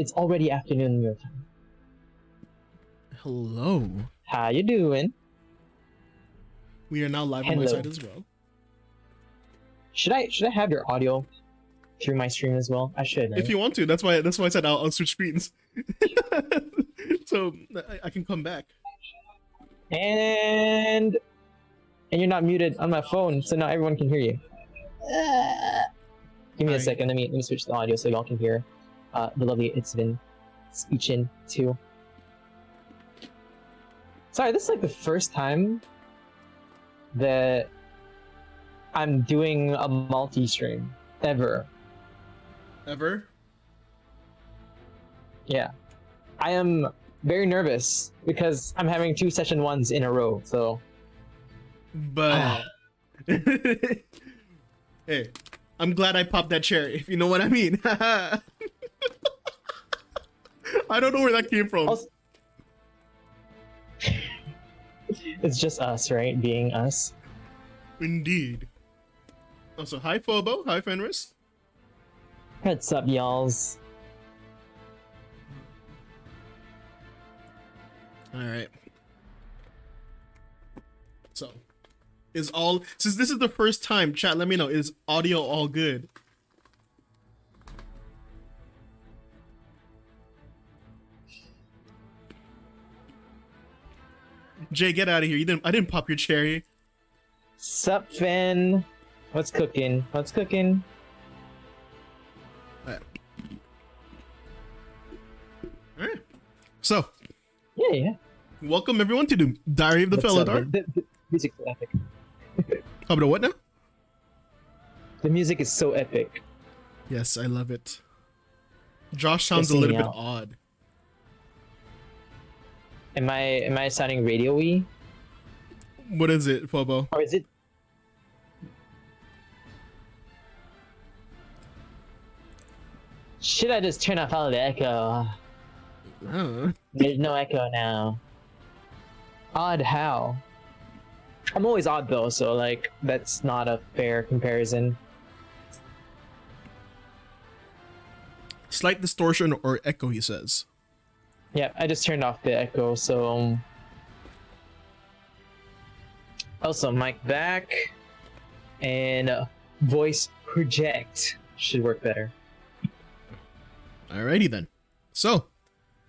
It's already afternoon your time. Hello. How you doing? We are now live on my Hello. side as well. Should I have your audio through my stream as well? I should. Right? If you want to, that's why I said I'll switch screens. So I can come back. And you're not muted on my phone, so now everyone can hear you. Give me a second. Let me switch the audio so y'all can hear the lovely It's been speeching too. Sorry, this is like the first time that I'm doing a multi-stream ever. Ever? Yeah. I am very nervous because I'm having 2 session 1s in a row, so. But hey, I'm glad I popped that cherry, if you know what I mean. I don't know where that came from. Also, it's just us, right? Being us. Indeed. Also, hi Phobo, hi Fenris. What's up, y'alls? Alright. So, since this is the first time, chat, let me know, is audio all good? Jay, get out of here. I didn't pop your cherry. Sup, Finn? What's cooking? What's cooking? Alright. So, Yeah. welcome everyone to the Diary of the Felidar. The music's so epic. How about what now? The music is so epic. Yes, I love it. Josh sounds a Sing little me bit out. odd. Am I sounding radio-y? What is it, Phobo? Or is it? Should I just turn off all the echo? There's no echo now. Odd how? I'm always odd though, so like that's not a fair comparison. Slight distortion or echo, he says. Yeah, I just turned off the echo, so also mic back and voice project should work better. Alrighty then. So,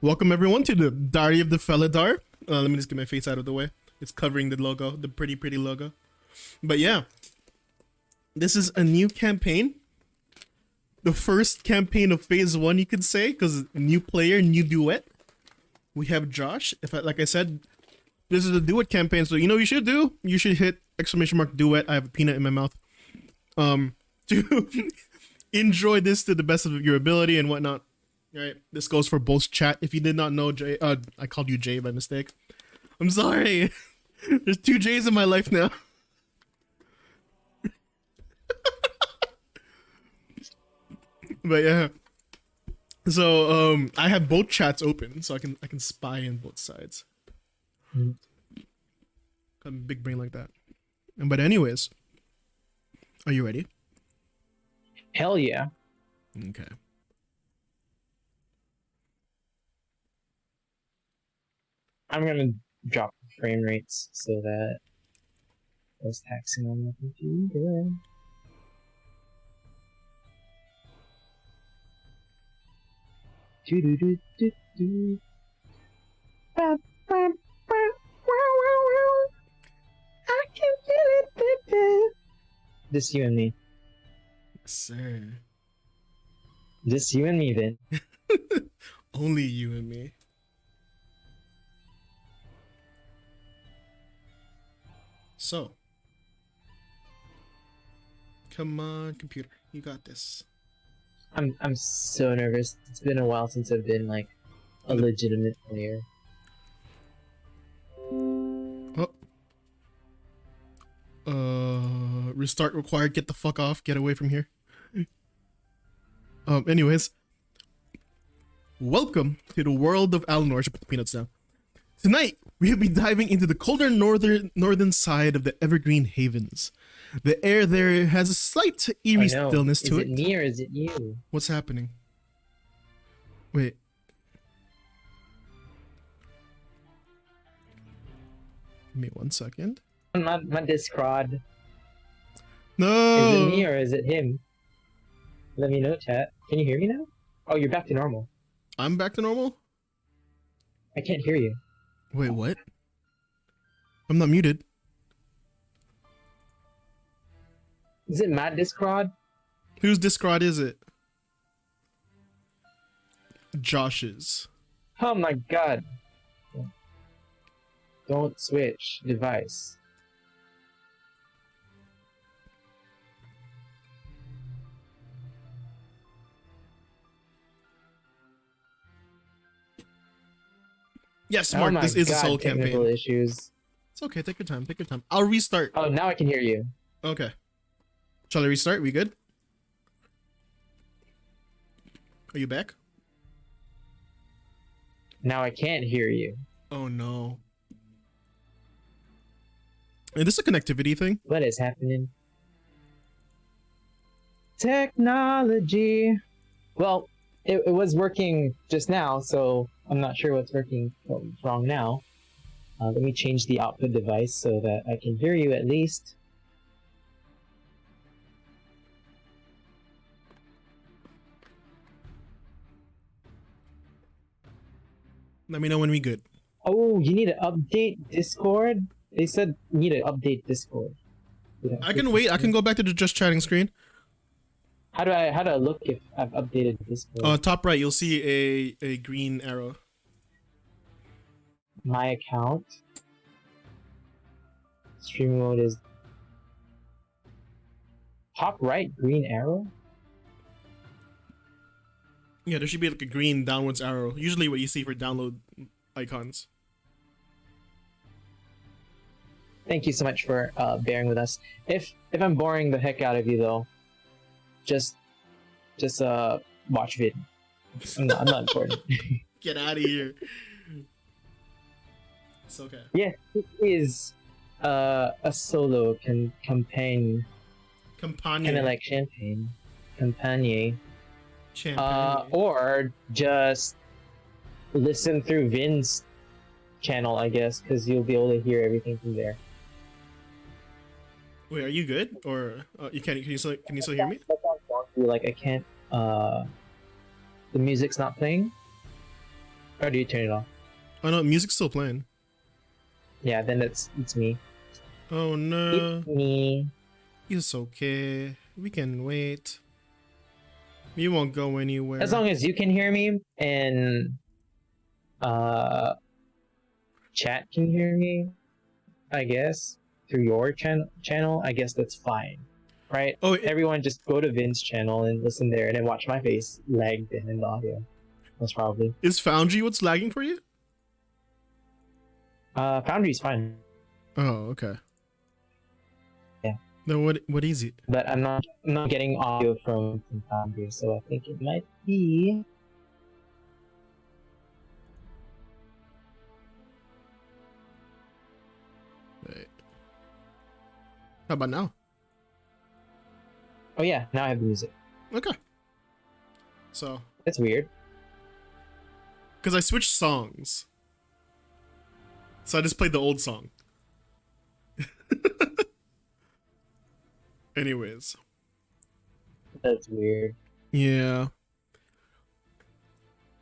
welcome everyone to the Diary of the Felidar. Let me just get my face out of the way. It's covering the logo, the pretty logo. But yeah, this is a new campaign. The first campaign of phase 1, you could say, because new player, new duet. We have Josh. Like I said, this is a duet campaign, so you know what you should do? You should hit !duet. I have a peanut in my mouth. To enjoy this to the best of your ability and whatnot. Right, this goes for both chat. If you did not know, Jay, I called you Jay by mistake. I'm sorry. There's 2 J's in my life now. But yeah. So I have both chats open, so I can spy in both sides. Got a big brain like that. But anyways, are you ready? Hell yeah. Okay. I'm gonna drop frame rates so that I was taxing on the computer. Do-do-do-do-do. Ba, ba, ba, wow, wow, wow. I can feel it, baby. Just you and me. Yes, sir. Just you and me, Vin. Only you and me. So, come on, computer, you got this. I'm so nervous. It's been a while since I've been like a legitimate player. Restart required. Get the fuck off. Get away from here. Anyways, welcome to the world of Alanor. I should put the peanuts down. Tonight, we'll be diving into the colder northern side of the Evergreen Havens. The air there has a slight eerie stillness to it. Is it me or is it you? What's happening? Wait, Give me 1 second. My Discord. No. Is it me or is it him? Let me know, chat. Can you hear me now? Oh, you're back to normal. I'm back to normal? I can't hear you. Wait, what? I'm not muted. Is it my Discord? Whose Discord is it? Josh's. Oh my god. Don't switch device. Yes, Oh Mark, my this is a god, solo technical campaign. issues. It's okay, take your time, take your time. I'll restart. Oh, now I can hear you. Okay. Shall I restart? We good? Are you back? Now I can't hear you. Oh no. Is this a connectivity thing? What is happening? Technology. Well, it was working just now, so I'm not sure what's wrong now. Let me change the output device so that I can hear you at least. Let me know when we good. Oh, you need to update Discord? They said you need to update Discord. I can wait. I can go back to the just chatting screen. How do I look if I've updated Discord? Top right, you'll see a green arrow. My account. Stream mode is top right, green arrow. Yeah, there should be like a green downwards arrow. Usually what you see for download icons. Thank you so much for bearing with us. If I'm boring the heck out of you though, just watch vid. I'm not important. Get out of here. It's okay. Yeah, it is a solo campaign. Companion. Kind of like champagne. Campagne. Champagne. Or just listen through Vin's channel, I guess, because you'll be able to hear everything from there. Wait, are you good? Or can you still hear me? Like I can't. The music's not playing. Or do you turn it off? Oh no, music's still playing. Yeah, then it's me. Oh no. It's me. It's okay. We can wait. We won't go anywhere. As long as you can hear me and chat can hear me, I guess through your channel, I guess that's fine, right? Oh, everyone just go to Vin's channel and listen there, and then watch my face lagged in the audio. Most probably. Is Foundry what's lagging for you? Foundry's fine. Oh, okay. Yeah. Then what is it? But I'm not getting audio from Foundry, so I think it might be. Wait. How about now? Oh yeah, now I have the music. Okay. So. That's weird. Because I switched songs. So I just played the old song. Anyways. That's weird. Yeah.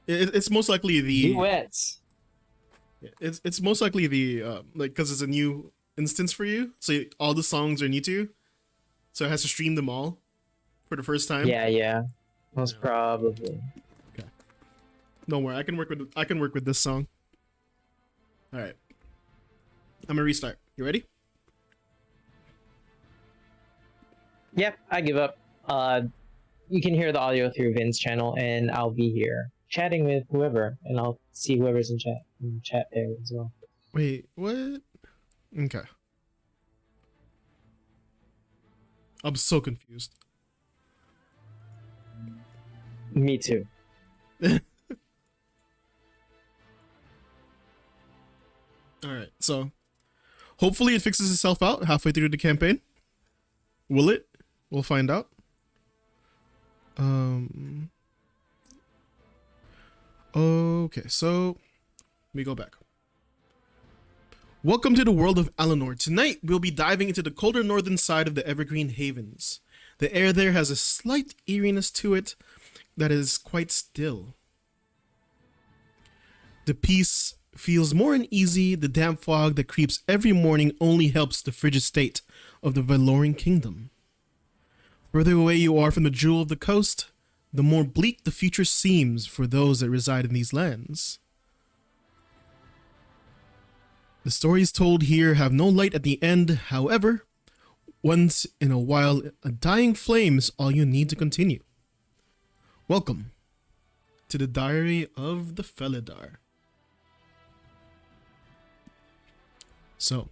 It's most likely the duets. It's most likely the like because it's a new instance for you, so all the songs are new to you, so it has to stream them all for the first time. Yeah, most probably. Okay. Don't worry, I can work with this song. All right. I'm gonna restart. You ready? Yep, I give up. You can hear the audio through Vin's channel, and I'll be here chatting with whoever, and I'll see whoever's in chat there as well. Wait, what? Okay. I'm so confused. Me too. All right, so hopefully it fixes itself out halfway through the campaign. Will it? We'll find out. Okay, so we go back. Welcome to the world of Eleanor. Tonight, we'll be diving into the colder northern side of the Evergreen Havens. The air there has a slight eeriness to it that is quite still. The peace feels more uneasy. The damp fog that creeps every morning only helps the frigid state of the Valoran kingdom. Further away you are from the jewel of the coast, the more bleak the future seems for those that reside in these lands. The stories told here have no light at the end, however, once in a while, a dying flame is all you need to continue. Welcome to the Diary of the Felidar. So,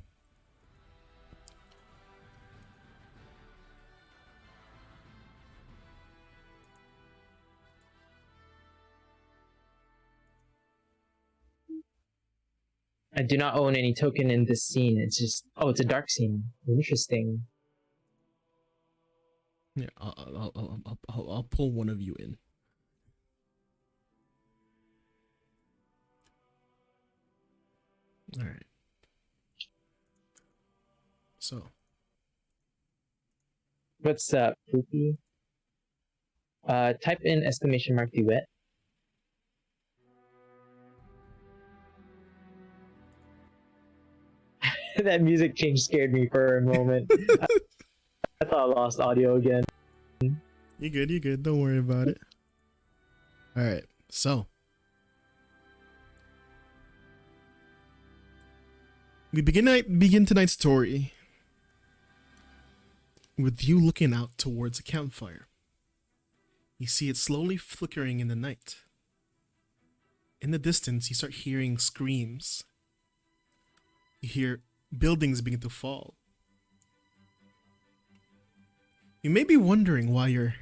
I do not own any token in this scene. It's just, oh, it's a dark scene. Interesting. yeah, I'll pull one of you in. All right. So, What's up, Poopy? Type in exclamation mark duet. That music change scared me for a moment. I thought I lost audio again. you good. Don't worry about it. All right. So, we begin tonight's story with you looking out towards a campfire. You see it slowly flickering in the night. In the distance, you start hearing screams. You hear buildings begin to fall. You may be wondering why your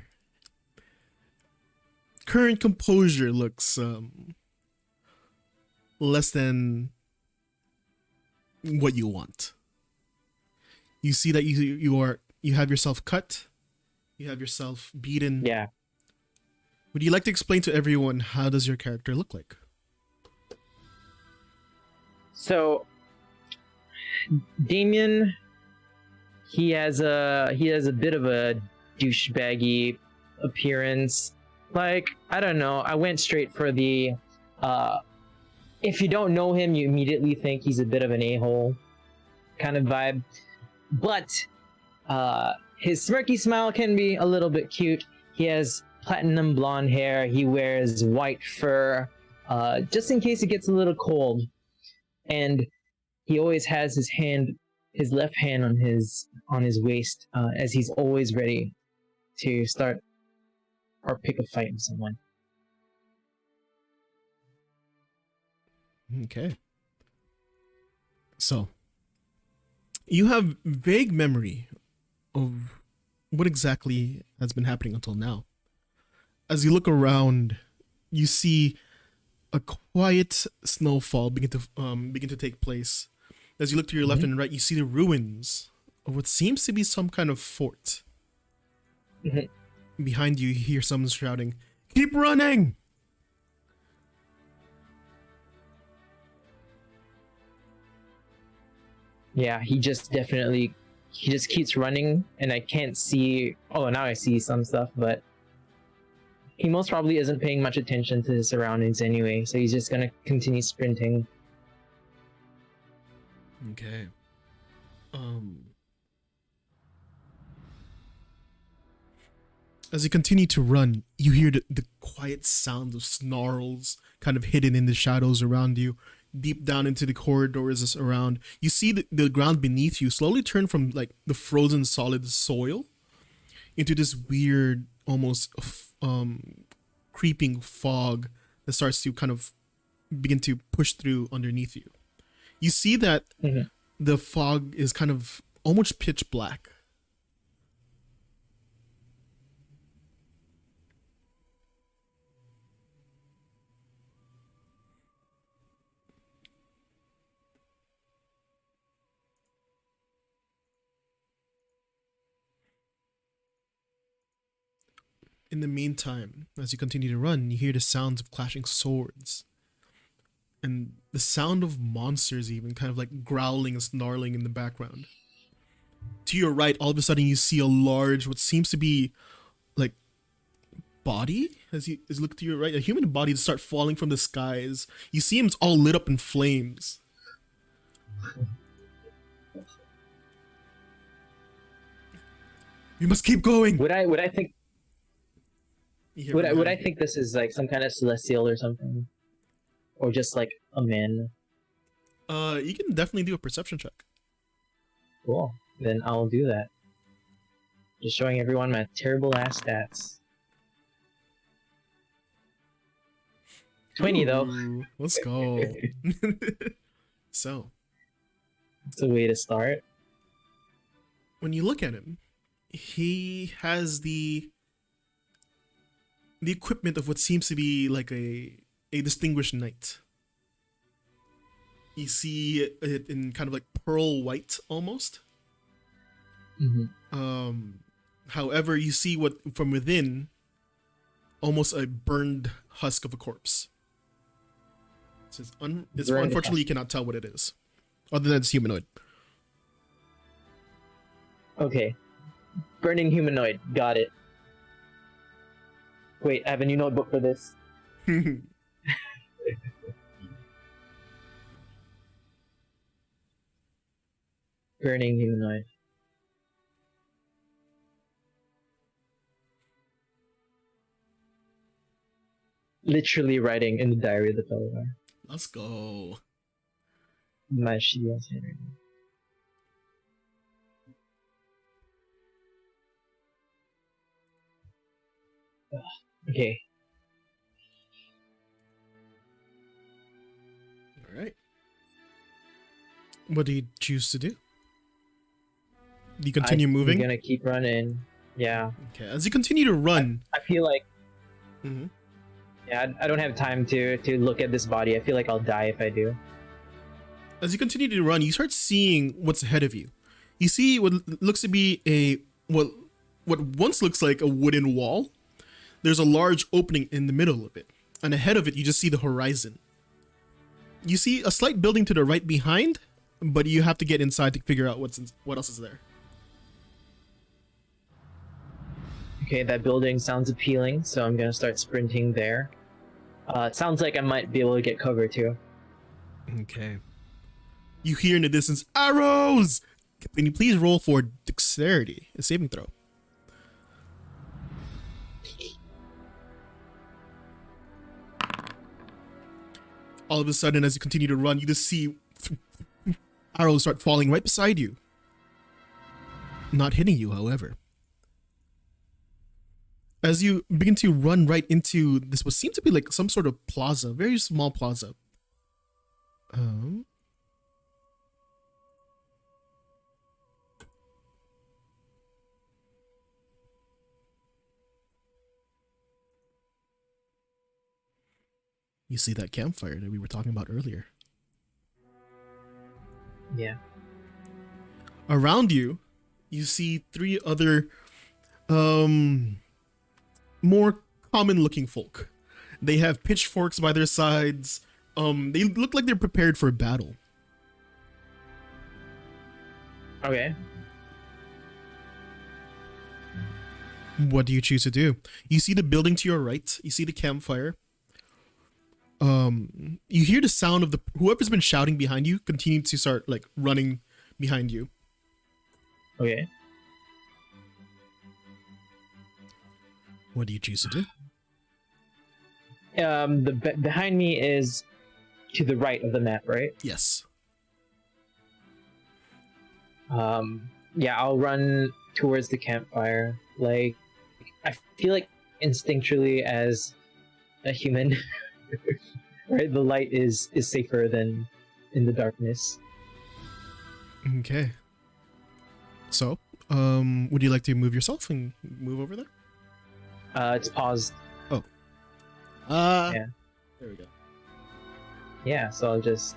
current composure looks less than what you want. You see that you have yourself cut, you have yourself beaten. Yeah. Would you like to explain to everyone how does your character look like? So, Damian, he has a bit of a douchebaggy appearance. Like, I don't know. I went straight for the if you don't know him, you immediately think he's a bit of an a-hole kind of vibe. But his smirky smile can be a little bit cute. He has platinum blonde hair. He wears white fur, just in case it gets a little cold. And he always has his left hand on his waist, as he's always ready to start or pick a fight with someone. Okay. So, you have vague memory of what exactly has been happening until now. As you look around, you see a quiet snowfall begin to take place. As you look to your left and right, you see the ruins of what seems to be some kind of fort. Behind you, you hear someone shouting, "Keep running!" Yeah, he just keeps running, and I can't see. Oh, now I see some stuff, but he most probably isn't paying much attention to his surroundings anyway, so he's just gonna continue sprinting. Okay. As you continue to run, you hear the quiet sound of snarls kind of hidden in the shadows around you. Deep down into the corridors around, you see the ground beneath you slowly turn from like the frozen solid soil into this weird, almost creeping fog that starts to kind of begin to push through underneath you. You see that the fog is kind of almost pitch black. In the meantime, as you continue to run, you hear the sounds of clashing swords. and the sound of monsters even kind of like growling and snarling in the background. To your right, all of a sudden you see a large, what seems to be like body as you look to your right, a human body to start falling from the skies. You see him, it's all lit up in flames. We must keep going. Would I think would I think this is like some kind of celestial or something, or just like a man? You can definitely do a perception check. Cool. Then I'll do that. Just showing everyone my terrible ass stats. 20 though. Ooh, let's go. So, it's a way to start. when you look at him, he has the equipment of what seems to be like a distinguished knight. You see it in kind of like pearl white almost. Mm-hmm. However, you see what from within, almost a burned husk of a corpse. Unfortunately, you cannot tell what it is, other than it's humanoid. Okay. Burning humanoid. Got it. Wait, I have a new notebook for this. Burning humanoid. Literally writing in the diary of the Felidar. Let's go. My shitty-ass handwriting. Okay. All right. What do you choose to do? Do you continue moving? I'm gonna keep running. Yeah. Okay. As you continue to run, I feel like. Mhm. Yeah, I don't have time to look at this body. I feel like I'll die if I do. As you continue to run, you start seeing what's ahead of you. You see what looks to be what once looks like a wooden wall. There's a large opening in the middle of it, and ahead of it, you just see the horizon. You see a slight building to the right behind, but you have to get inside to figure out what else is there. Okay, that building sounds appealing, so I'm gonna start sprinting there. It sounds like I might be able to get cover too. Okay. You hear in the distance, arrows! Can you please roll for dexterity, a saving throw? All of a sudden, as you continue to run, you just see arrows start falling right beside you. Not hitting you, however. As you begin to run right into this, what seems to be like some sort of plaza, very small plaza. You see that campfire that we were talking about earlier. Yeah. Around you, you see three other more common looking folk. They have pitchforks by their sides. They look like they're prepared for battle. Okay. What do you choose to do? You see the building to your right. You see the campfire. You hear the sound of whoever's been shouting behind you continue to start like running behind you. Okay. What do you choose to do? Behind me is to the right of the map, right? Yes. Yeah, I'll run towards the campfire. Like, I feel like instinctually as a human, right? The light is safer than in the darkness. Okay. So, would you like to move yourself and move over there? It's paused. Oh. Yeah. There we go. Yeah, so I'll just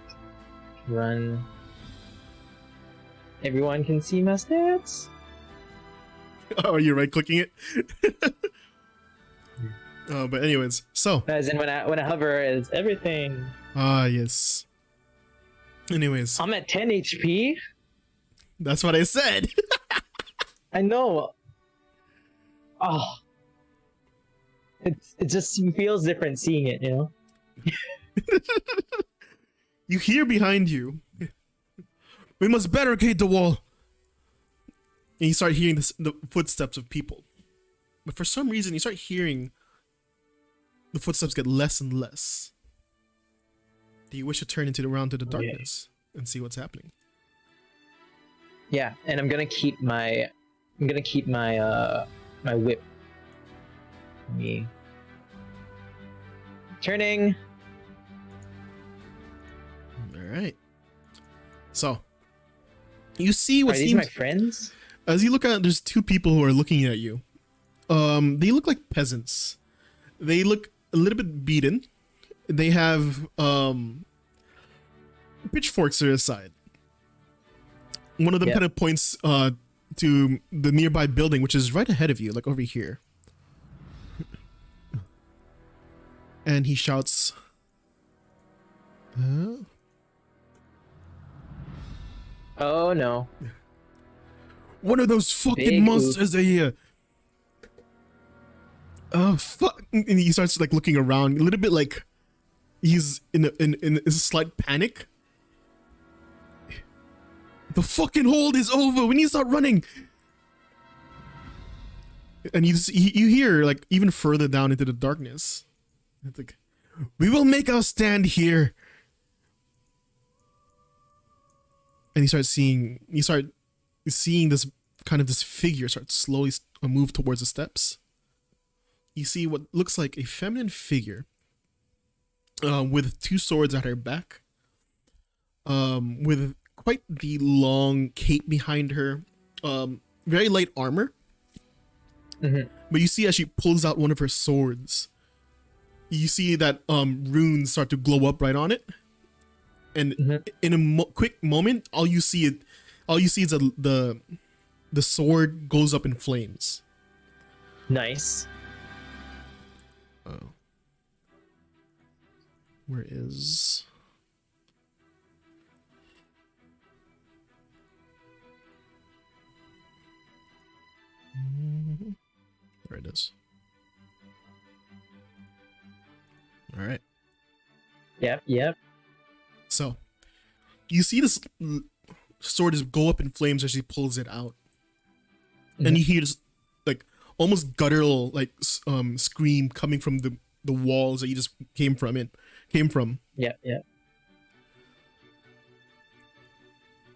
run. Everyone can see my stats. Oh, you're right clicking it? But anyways, so As in when I hover, is everything. yes. Anyways, I'm at 10 HP. that's what I said. I know. Oh, it just feels different seeing it, you know. You hear behind you. We must barricade the wall. And you start hearing the footsteps of people. But for some reason, you start hearing the footsteps get less and less. Do you wish to turn around to the darkness and see what's happening? Yeah, and I'm gonna keep my my whip. Me turning. All right. So you see what Are these seems my friends? as you look out. There's two people who are looking at you. They look like peasants. They look a little bit beaten. They have pitchforks to their side. One of them kind of points to the nearby building, which is right ahead of you, like over here. And he shouts, Oh no. one of those fucking Big monsters are here. Oh fuck! And he starts like looking around, a little bit like he's in a slight panic. The fucking hold is over. We need to start running. And you hear like even further down into the darkness. It's like, we will make our stand here. And you start seeing this kind of this figure start slowly move towards the steps. You see what looks like a feminine figure with two swords at her back, with quite the long cape behind her, very light armor. Mm-hmm. But you see as she pulls out one of her swords, you see that runes start to glow up right on it, and in a quick moment, all you see is the sword goes up in flames. Nice. Oh. Where is... There it is. All right. Yep. So, you see this sword just go up in flames as she pulls it out. And you hear this like almost guttural like scream coming from the walls that you just came from. Yeah.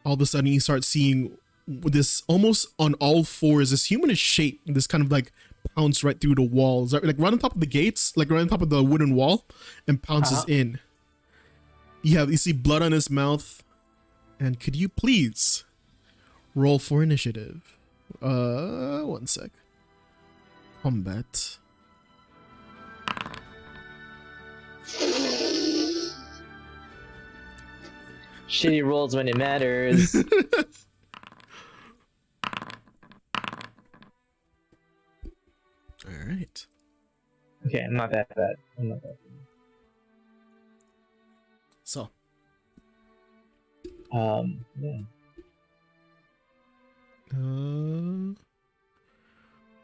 All of a sudden you start seeing this almost on all fours, this humanish shape, this kind of like pounce right through the walls, like right on top of the gates, like right on top of the wooden wall, and pounces in. You see blood on his mouth. And could you please roll for initiative? One sec. Combat. Shitty rolls when it matters. All right. Okay, I'm not that bad. So. Yeah.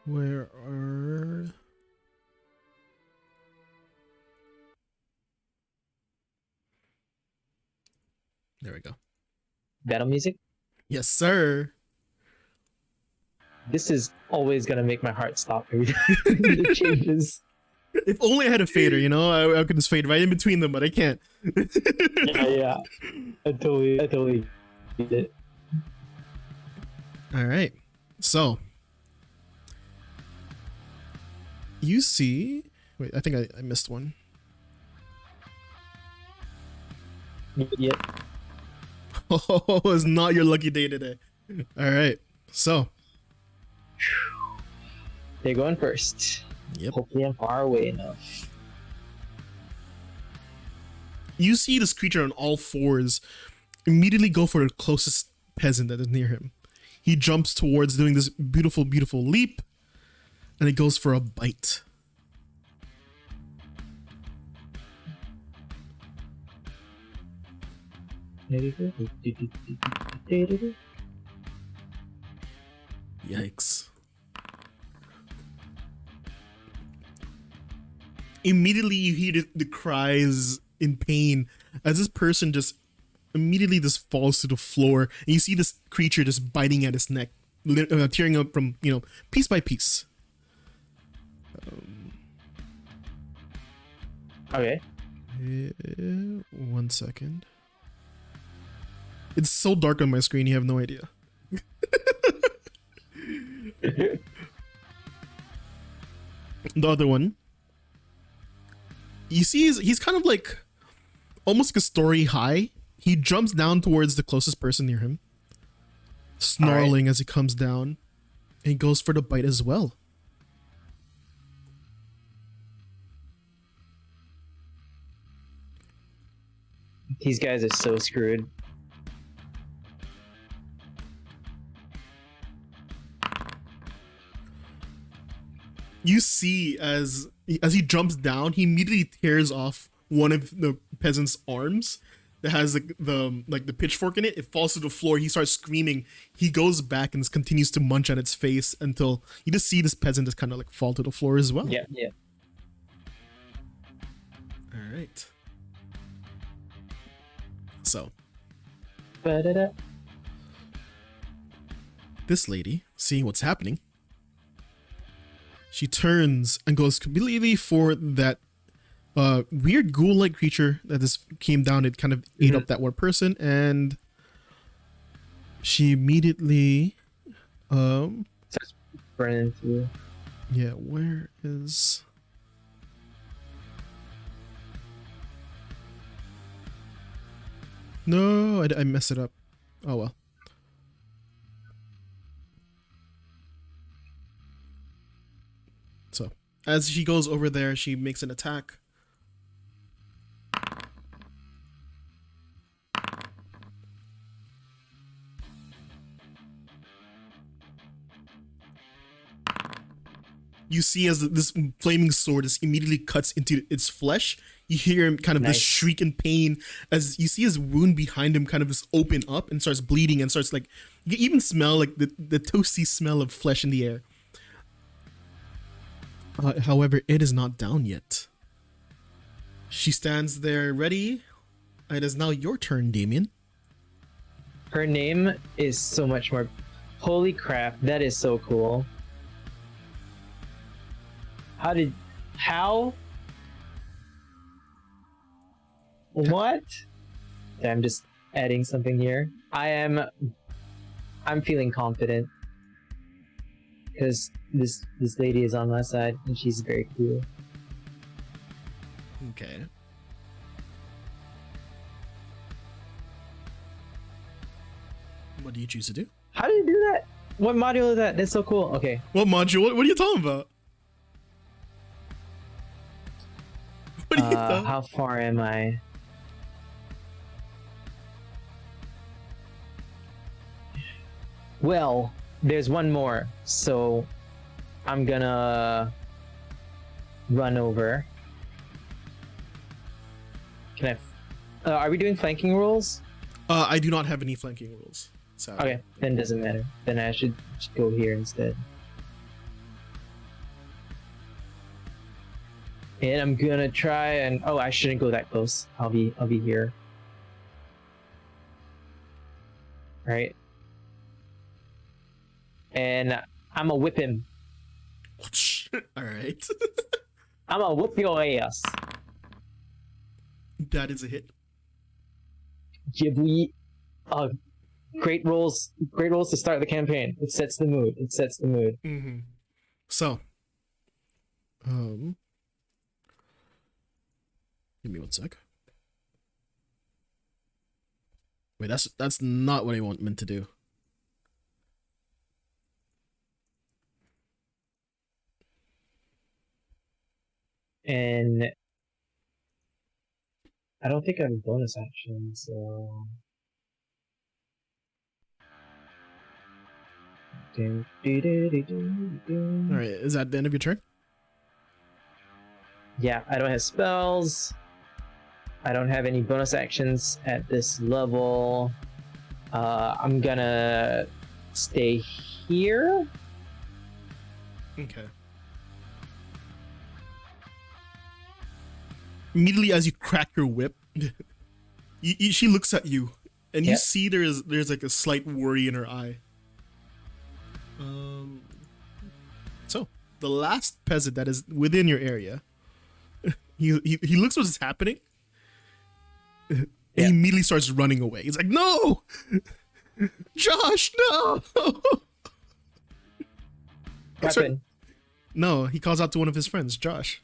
Where are... There we go. Battle music? Yes, sir. This is always gonna make my heart stop every time it changes. If only I had a fader, you know, I could just fade right in between them, but I can't. yeah. I totally get it. All right. So, you see... Wait, I think I missed one. Yep. Oh, it's not your lucky day today. All right. So, they're going first. Yep. Hopefully I'm far away enough. You see this creature on all fours immediately go for the closest peasant that is near him. He jumps towards doing this beautiful, beautiful leap, and it goes for a bite. Yikes. Immediately you hear the cries in pain as this person just immediately just falls to the floor, and you see this creature just biting at his neck, tearing up from, piece by piece. Okay. 1 second. It's so dark on my screen, you have no idea. The other one, you see, he's kind of like almost like a story high. He jumps down towards the closest person near him, snarling as he comes down, and he goes for the bite as well. These guys are so screwed. You see as he jumps down, he immediately tears off one of the peasant's arms that has the pitchfork in it. It falls to the floor. He starts screaming. He goes back and continues to munch on its face until you just see this peasant just kind of like fall to the floor as well. Yeah. All right. So this lady, seeing what's happening, she turns and goes completely for that weird ghoul-like creature that just came down. It kind of ate up that one person, and she immediately starts burning through. Yeah, where is... No, I messed it up. Oh well. So, as she goes over there, she makes an attack. You see as this flaming sword just immediately cuts into its flesh. You hear him kind of this shriek in pain as you see his wound behind him kind of just open up and starts bleeding and starts like, you can even smell like the toasty smell of flesh in the air. However, it is not down yet. She stands there ready. It is now your turn, Damian. Her name is so much more... Holy crap, that is so cool. How? What? I'm just adding something here. I'm feeling confident because this lady is on my side and she's very cool. Okay. What do you choose to do? How do you do that? What module is that? That's so cool. Okay. What module? What are you talking about? What are you talking? How far am I? Well, there's one more, so I'm gonna run over. Can I? Are we doing flanking rules? I do not have any flanking rules. Sadly. Okay, then it doesn't matter. Then I should go here instead. And I'm gonna try and I shouldn't go that close. I'll be here. Right. And I'm gonna whip him. All right. I'm gonna whip your ass. That is a hit. Give me great rolls to start the campaign. It sets the mood. Mm-hmm. So, give me 1 sec. Wait, that's not what I meant to do. And I don't think I have a bonus action, so... Alright, is that the end of your turn? Yeah, I don't have spells. I don't have any bonus actions at this level. I'm gonna stay here. Okay. Immediately as you crack your whip, she looks at you, and you see there's like a slight worry in her eye. So the last peasant that is within your area, he looks what's happening, and he immediately starts running away. He's like, "No, Josh, no!" Weapon. No, he calls out to one of his friends, Josh.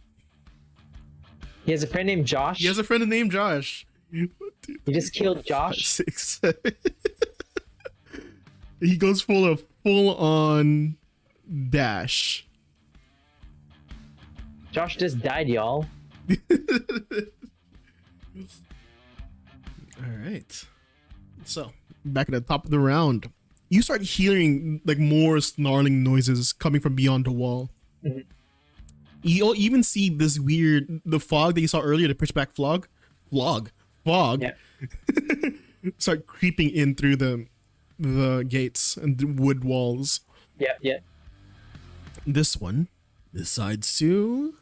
He has a friend named Josh. He has a friend named Josh. You just killed Josh. 5, 6, 7. He goes full on dash. Josh just died, y'all. All right. So back at the top of the round, you start hearing like more snarling noises coming from beyond the wall. Mm-hmm. You'll even see this the fog that you saw earlier, the pitch black fog, Yeah. start creeping in through the gates and the wood walls. Yeah. This one decides to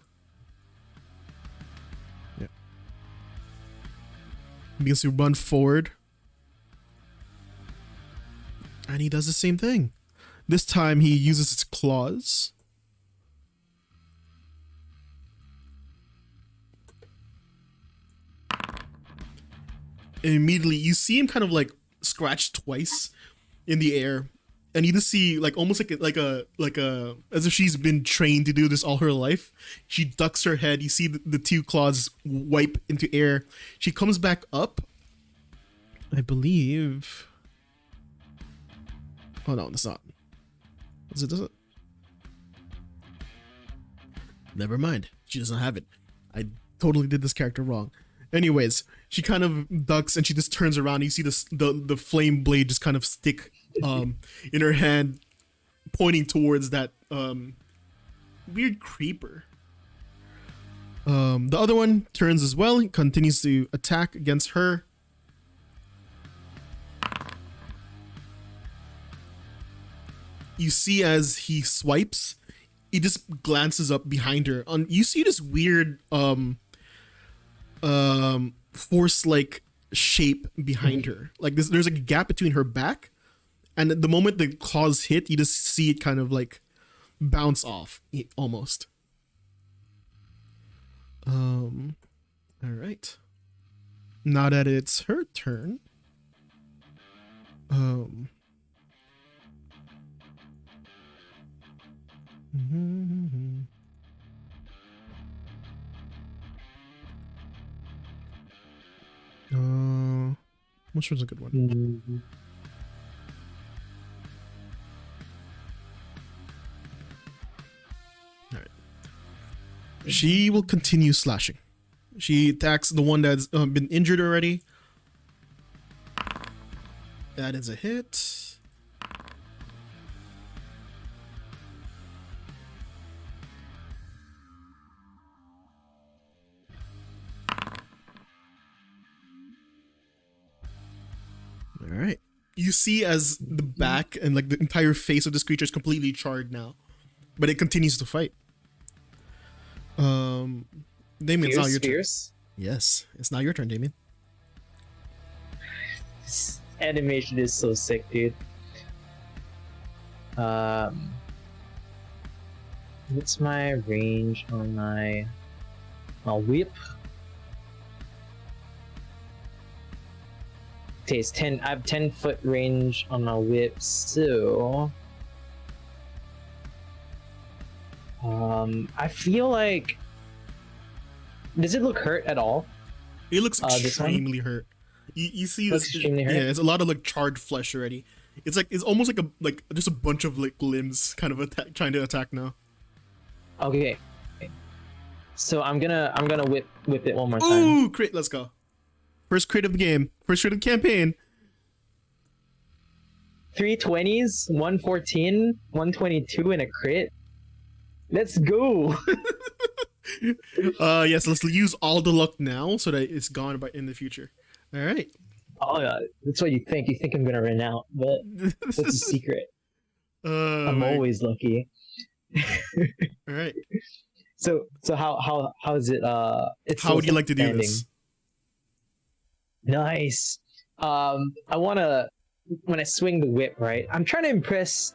begins to run forward, and he does the same thing. This time he uses his claws. And immediately you see him kind of like scratch twice in the air, and you just see like almost like a as if she's been trained to do this all her life. She ducks her head. You see the two claws wipe into air. She comes back up, I believe. Oh no, that's not. Is it? Does it? Never mind. She doesn't have it. I totally did this character wrong. Anyways, she kind of ducks and she just turns around. You see the flame blade just kind of stick in her hand, pointing towards that weird creeper. The other one turns as well. He continues to attack against her. You see as he swipes, he just glances up behind her. You see this weird force like shape behind her. Like there's like a gap between her back, and the moment the claws hit, you just see it kind of like bounce off almost. All right. Now that it's her turn, which one's a good one? All right. She will continue slashing. She attacks the one that's been injured already. That is a hit. All right. You see as the back and like the entire face of this creature is completely charred now, but it continues to fight. Damien, it's now your turn. Yes, it's now your turn, Damien. This animation is so sick, dude. What's my range on my whip? Okay, it's 10. I have 10-foot range on my whip, so I feel like, does it look hurt at all? It looks extremely hurt. You see this? Yeah, it's a lot of like charred flesh already. It's like it's almost like just a bunch of like limbs kind of trying to attack now. Okay, so I'm gonna whip it one more time. Ooh, crit! Let's go. First crit of the game. First crit of the campaign. 3 20s, 114, 122, and a crit. Let's go. Yes, let's use all the luck now so that it's gone by in the future. All right. Oh yeah, that's what you think. You think I'm gonna run out, but that's a secret. I'm my, always lucky. all right. So how is it? It's How still would you like to do standing. this? Nice. I wanna when I swing the whip, right? I'm trying to impress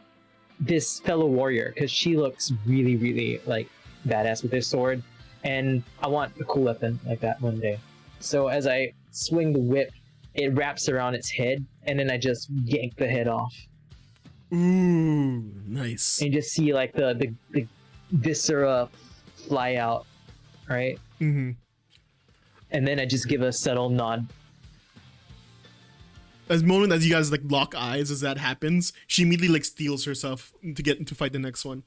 this fellow warrior because she looks really, really like badass with her sword, and I want a cool weapon like that one day. So as I swing the whip, it wraps around its head, and then I just yank the head off, Ooh, nice. and you just see like the viscera fly out, right? Mm-hmm. And then I just give a subtle nod. As moment as you guys like lock eyes, as that happens, she immediately like steals herself to get to fight the next one.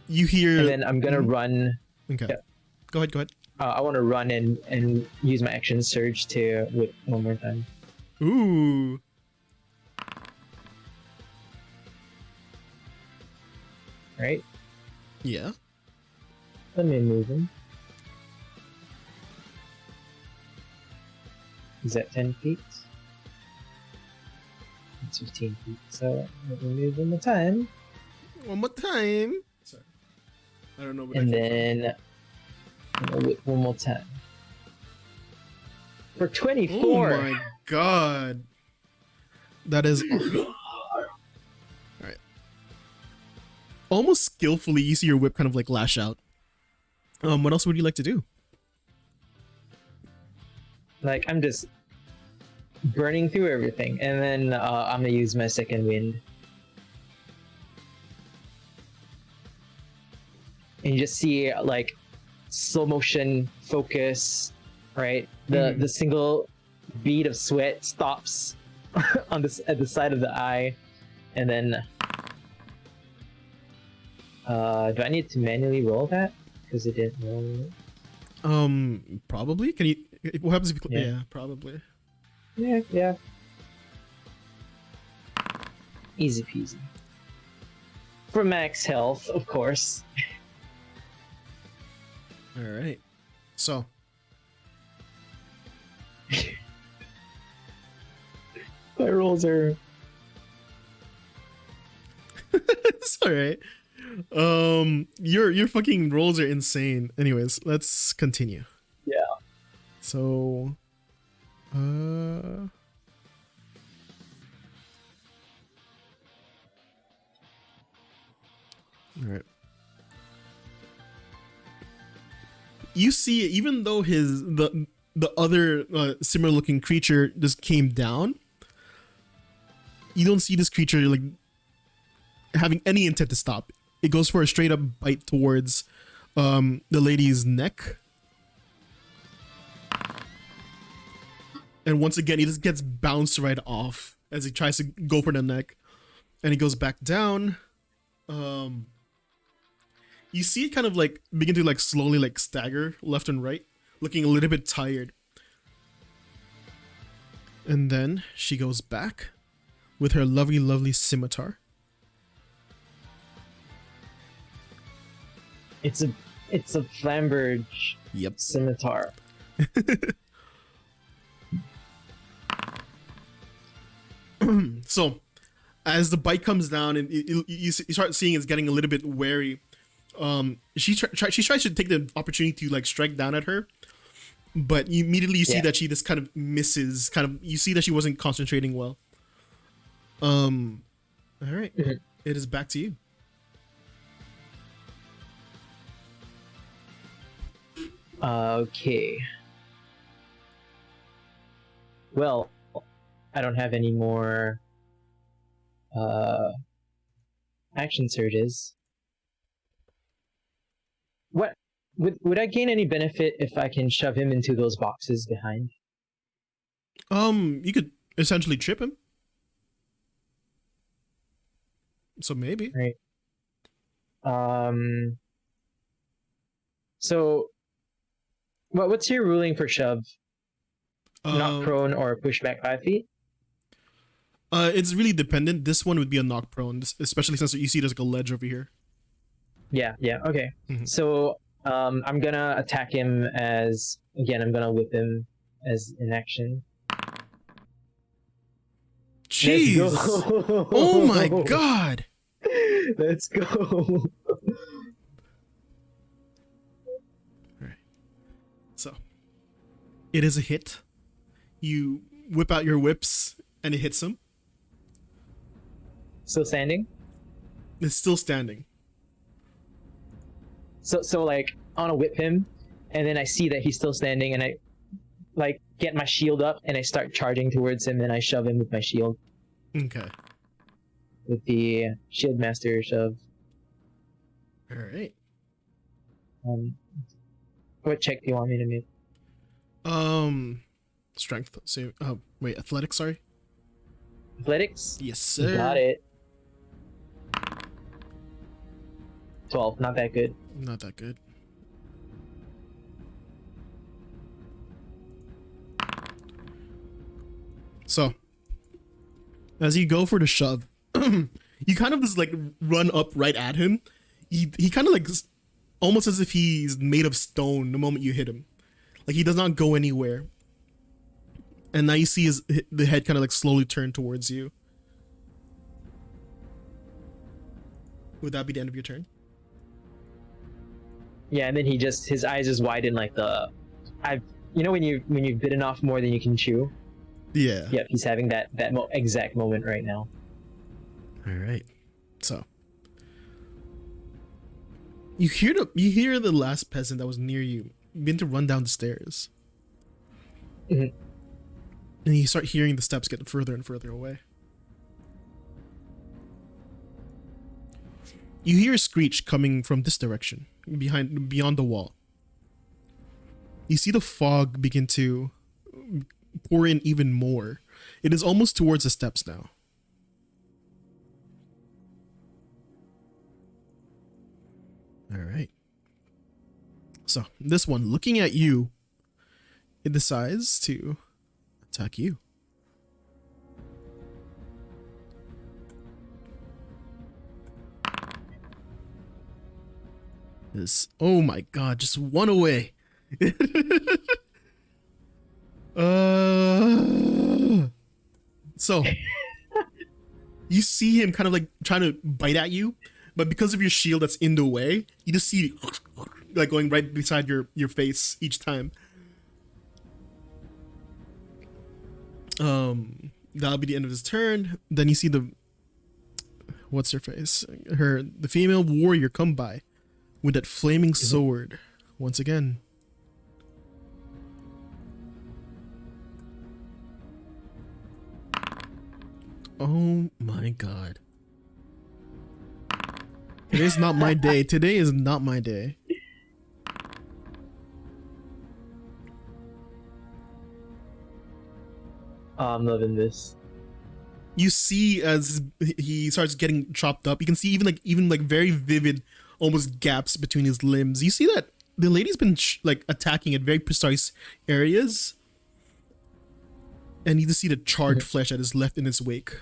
You hear, And then I'm gonna run. okay. Yeah. Go ahead. I want to run and use my action surge to whip one more time. Ooh. Right? Yeah. Let me move him. Is that 10 feet? It's 15 feet. So let me move one more time. One more time. Sorry. I don't know. And then I'm gonna whip one more time. For 24. Oh my god. That is Alright. Almost skillfully, you see your whip kind of like lash out. What else would you like to do? Like, I'm just burning through everything. And then I'm gonna use my second wind. And you just see like slow motion focus, right? The single bead of sweat stops on this at the side of the eye, and then do I need to manually roll that because it didn't roll? Probably. Can you? What happens if you? Yeah. Yeah, probably. Yeah. Easy peasy. For max health, of course. All right. So. My rolls are. It's all right. Your fucking rolls are insane. Anyways, let's continue. Yeah. So, all right. You see, even though the other similar looking creature just came down, you don't see this creature like having any intent to stop. It goes for a straight up bite towards the lady's neck. And once again, he just gets bounced right off as he tries to go for the neck. And he goes back down. You see it kind of like begin to like slowly like stagger left and right, looking a little bit tired. And then she goes back with her lovely, lovely scimitar. It's a Flamberge scimitar. So, as the bite comes down and you start seeing it's getting a little bit wary, she tries to take the opportunity to like strike down at her, but you immediately see that she just kind of misses. You see that she wasn't concentrating well. All right, it is back to you. Okay. Well, I don't have any more action surges. What would I gain any benefit if I can shove him into those boxes behind? You could essentially trip him. So maybe. Right. So what's your ruling for shove? Not prone or push back 5 feet? It's really dependent. This one would be a knock prone, especially since you see there's like a ledge over here. Yeah. Okay. Mhm. So I'm gonna attack him as again. I'm gonna whip him as in action. Let's go. Jeez. Oh my god. Let's go. Alright. So it is a hit. You whip out your whips and it hits him. Still standing. It's still standing. So like I wanna whip him, and then I see that he's still standing, and I like get my shield up and I start charging towards him, and I shove him with my shield. Okay. With the shield master shove. Alright. What check do you want me to make? Strength. So wait, athletics, sorry. Athletics? Yes, sir. Got it. 12, not that good. Not that good. So, as you go for the shove, you kind of just like run up right at him. He kind of like almost as if he's made of stone the moment you hit him. Like he does not go anywhere. And now you see the head kind of like slowly turn towards you. Would that be the end of your turn? Yeah, and then his eyes just widen like you know when you've bitten off more than you can chew. Yeah. Yep, he's having that exact moment right now. All right. So you hear the last peasant that was near you begin to run down the stairs. Mm-hmm. And you start hearing the steps get further and further away. You hear a screech coming from this direction, beyond the wall. You see the fog begin to pour in even more. It is almost towards the steps now. All right. So this one, looking at you, it decides to attack you. This, oh my god, just one away. So you see him kind of like trying to bite at you, but because of your shield that's in the way, you just see like going right beside your face each time. That'll be the end of his turn. Then you see what's her face? The female warrior come by with that flaming sword once again. Oh my god. Today's not my day. Today is not my day. I'm loving this. You see as he starts getting chopped up, you can see even like very vivid almost gaps between his limbs. You see that the lady's been like attacking at very precise areas, and you just see the charred flesh that is left in his wake.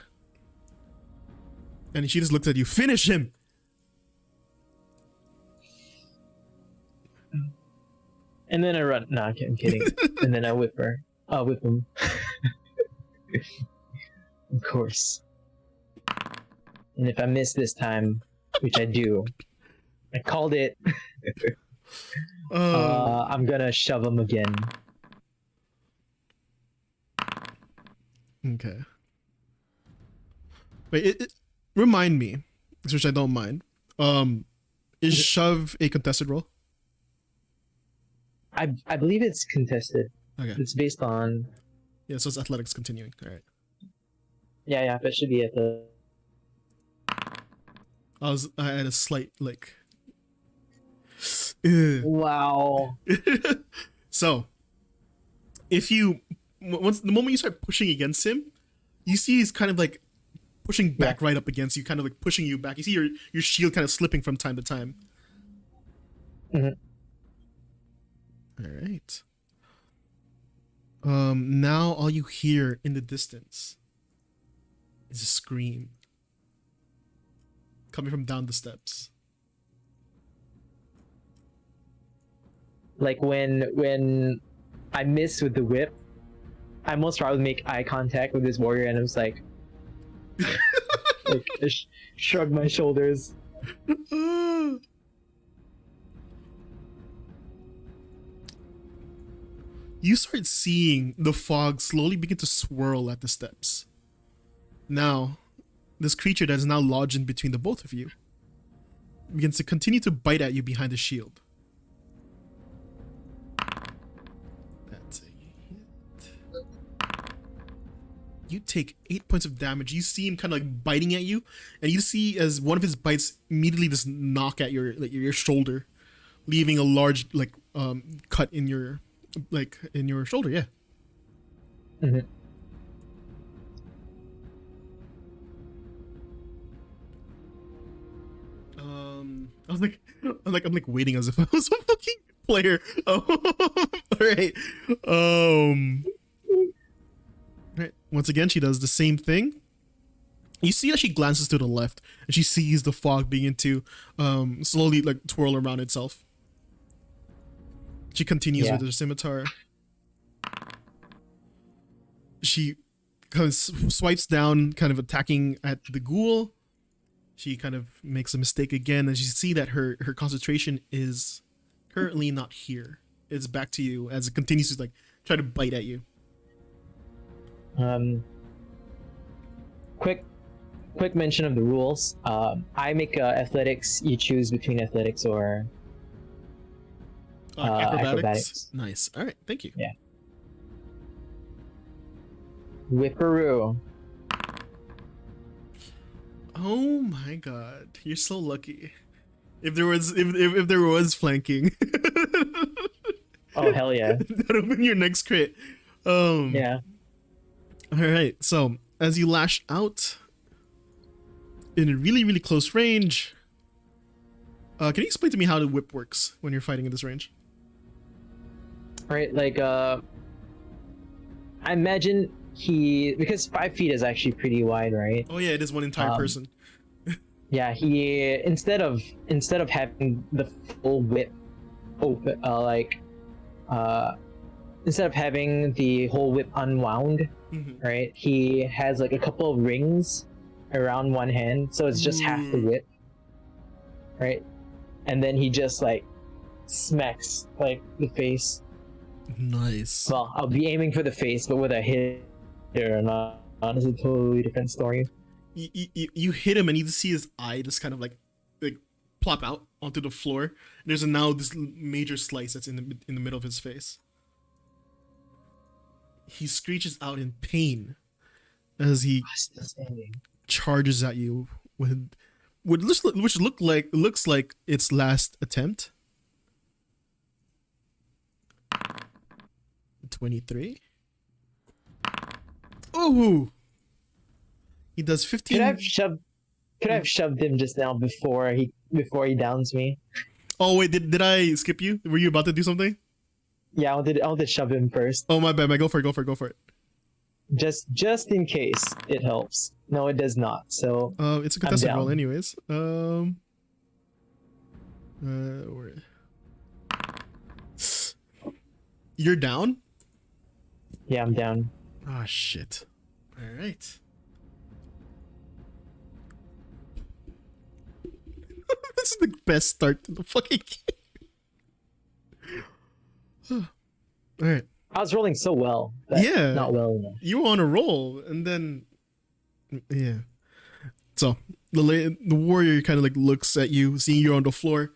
And she just looks at you. Finish him. And then I run. No, I'm kidding. And then I whip her. I'll whip him. Of course. And if I miss this time, which I do, I called it. I'm gonna shove him again. Okay. Wait, remind me, which I don't mind. Is shove a contested roll? I believe it's contested. Okay. It's based on. Yeah, so it's athletics continuing. All right. Yeah, that should be at the. I had a slight like. Ugh. Wow. So, if you the moment you start pushing against him, you see he's kind of like pushing back right up against you, kind of like pushing you back. You see your shield kind of slipping from time to time. Mm-hmm. All right. Now all you hear in the distance is a scream coming from down the steps. like when I miss with the whip, I most probably make eye contact with this warrior, and I was like, I shrug my shoulders. You start seeing the fog slowly begin to swirl at the steps. Now, this creature that is now lodged in between the both of you begins to continue to bite at you behind the shield. That's a hit. You take 8 points of damage. You see him kind of like biting at you, and you see as one of his bites immediately just knock at your shoulder, leaving a large cut in your shoulder. Yeah. Mm-hmm. I'm waiting as if I was a fucking player. All right. Right. Once again, she does the same thing. You see that she glances to the left, and she sees the fog begin to slowly twirl around itself. She continues with her scimitar. She kind of swipes down, kind of attacking at the ghoul. She kind of makes a mistake again, and you see that her concentration is currently not here. It's back to you as it continues to try to bite at you. Quick mention of the rules. I make athletics. You choose between athletics or acrobatics. Nice. All right. Thank you. Yeah. Whipperoo. Oh my god, you're so lucky. If there was flanking. Oh hell yeah. That'll be your next crit. Yeah. Alright, so as you lash out in a really, really close range, can you explain to me how the whip works when you're fighting in this range? Right, I imagine because 5 feet is actually pretty wide, right? Oh yeah, it is one entire person. Yeah, he instead of having the full whip open, instead of having the whole whip unwound, right? He has a couple of rings around one hand, so it's just half the whip, right? And then he just smacks the face. Nice. Well, I'll be aiming for the face, but with a hit or not, it's a totally different story. You hit him and you see his eye just kind of like plop out onto the floor. There's now this major slice that's in the middle of his face. He screeches out in pain as he charges at you with which looks like its last attempt. 23. Ooh. He does 15. Could I have shoved him just now before he downs me? Oh wait, did I skip you? Were you about to do something? Yeah, I wanted to shove him first. Oh my bad, man. Go for it. Just in case it helps. No, it does not. So it's a contested roll anyways. You're down? Yeah, I'm down. Ah, shit. All right. This is the best start to the fucking game. All right. I was rolling so well. Yeah. Not well enough. You were on a roll, and then yeah. So the warrior kind of looks at you, seeing you on the floor.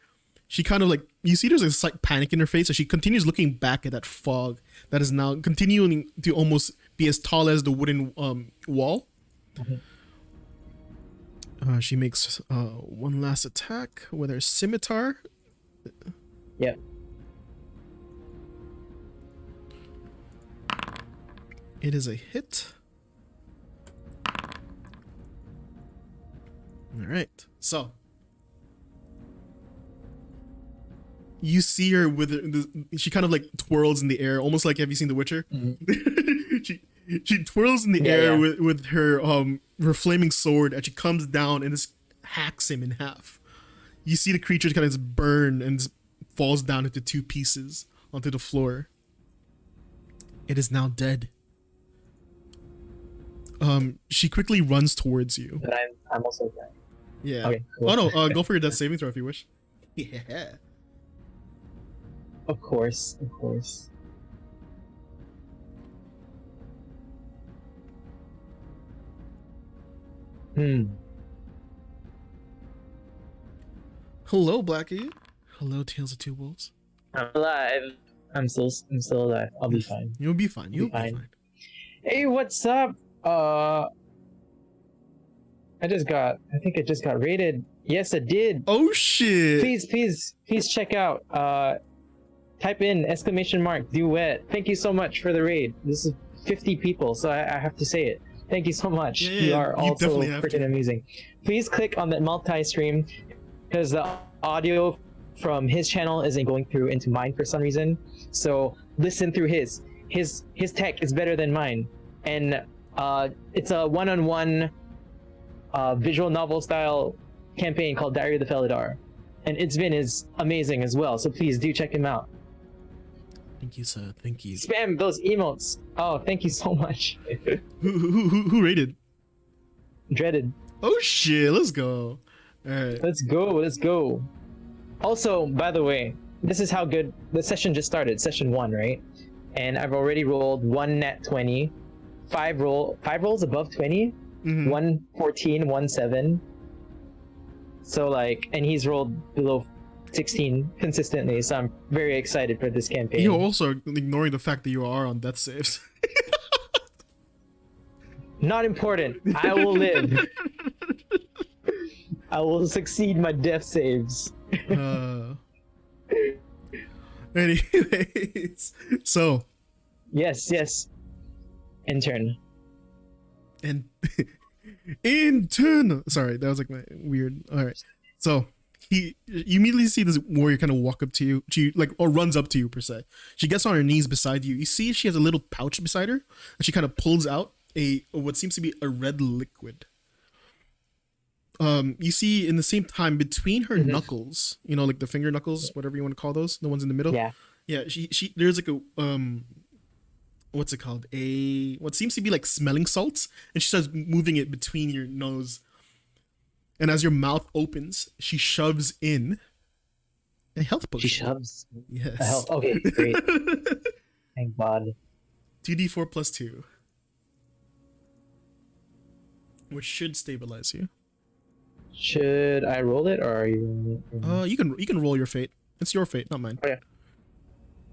She kind of you see there's a slight panic in her face, as she continues looking back at that fog that is now continuing to almost be as tall as the wooden wall. She makes one last attack with her scimitar. Yep. It is a hit. All right. So you see her she kind of twirls in the air, almost like, have you seen The Witcher? She twirls in the air with her flaming sword, and she comes down and just hacks him in half. You see the creature kind of burn and falls down into two pieces, onto the floor. It is now dead. She quickly runs towards you. But I'm also dying. Yeah. Okay, cool. Oh no, go for your death saving throw if you wish. Yeah. Of course, of course. Hello, Blackie. Hello, Tales of Two Wolves. I'm alive. I'm still alive. I'll be fine. You'll be fine. You'll be fine. fine. Hey, what's up? I think I just got raided. Yes, I did. Oh shit. Please check out. Type in !duet. Thank you so much for the raid. This is 50 people, so I have to say it. Thank you so much. Yeah, you are also freaking freaking amazing. Please click on that multi-stream because the audio from his channel isn't going through into mine for some reason. So listen through his. His tech is better than mine, and it's a one-on-one visual novel style campaign called Diary of the Felidar, and its Vin is amazing as well. So please do check him out. Thank you, sir. Thank you. Spam those emotes. Oh, thank you so much. Who rated? Dreaded. Oh shit, let's go. Alright. Let's go. Also, by the way, this is how good the session just started, session 1, right? And I've already rolled 1 nat 20, 5 rolls above 20, 1 14, 1 7. So like, and he's rolled below 16 consistently, so I'm very excited for this campaign. You're also ignoring the fact that you are on death saves. Not important. I will live. I will succeed my death saves. Anyways, so. Yes. Intern. And intern. Sorry, that was like my weird. All right, so you immediately see this warrior kind of walk up to you. She like or runs up to you per se. She gets on her knees beside you. You see she has a little pouch beside her, and she kind of pulls out what seems to be a red liquid. You see in the same time between her knuckles, you know, like the finger knuckles, whatever you want to call those, the ones in the middle. Yeah. She there's like a what's it called? What seems to be like smelling salts, and she starts moving it between your nose. And as your mouth opens, she shoves in a health potion. She shoves. Yes. A health. Okay, great. Thank God. 2d4 plus 2, which should stabilize you. Should I roll it, or are you? You can roll your fate. It's your fate, not mine. Oh, yeah.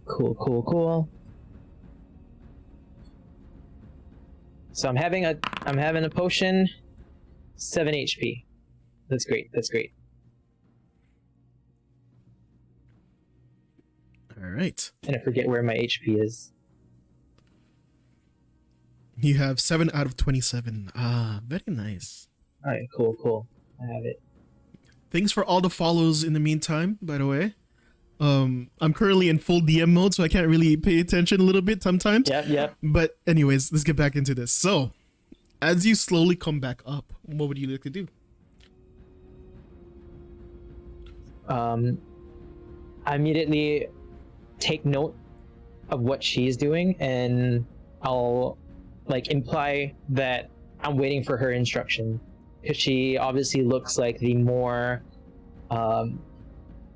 Cool. So I'm having a potion, 7 HP. That's great. All right. And I forget where my HP is. You have 7 out of 27. Ah, very nice. All right, cool. I have it. Thanks for all the follows in the meantime, by the way. I'm currently in full DM mode, so I can't really pay attention a little bit sometimes. Yep. But anyways, let's get back into this. So, as you slowly come back up, what would you like to do? I immediately take note of what she's doing, and I'll like imply that I'm waiting for her instruction, because she obviously looks like the more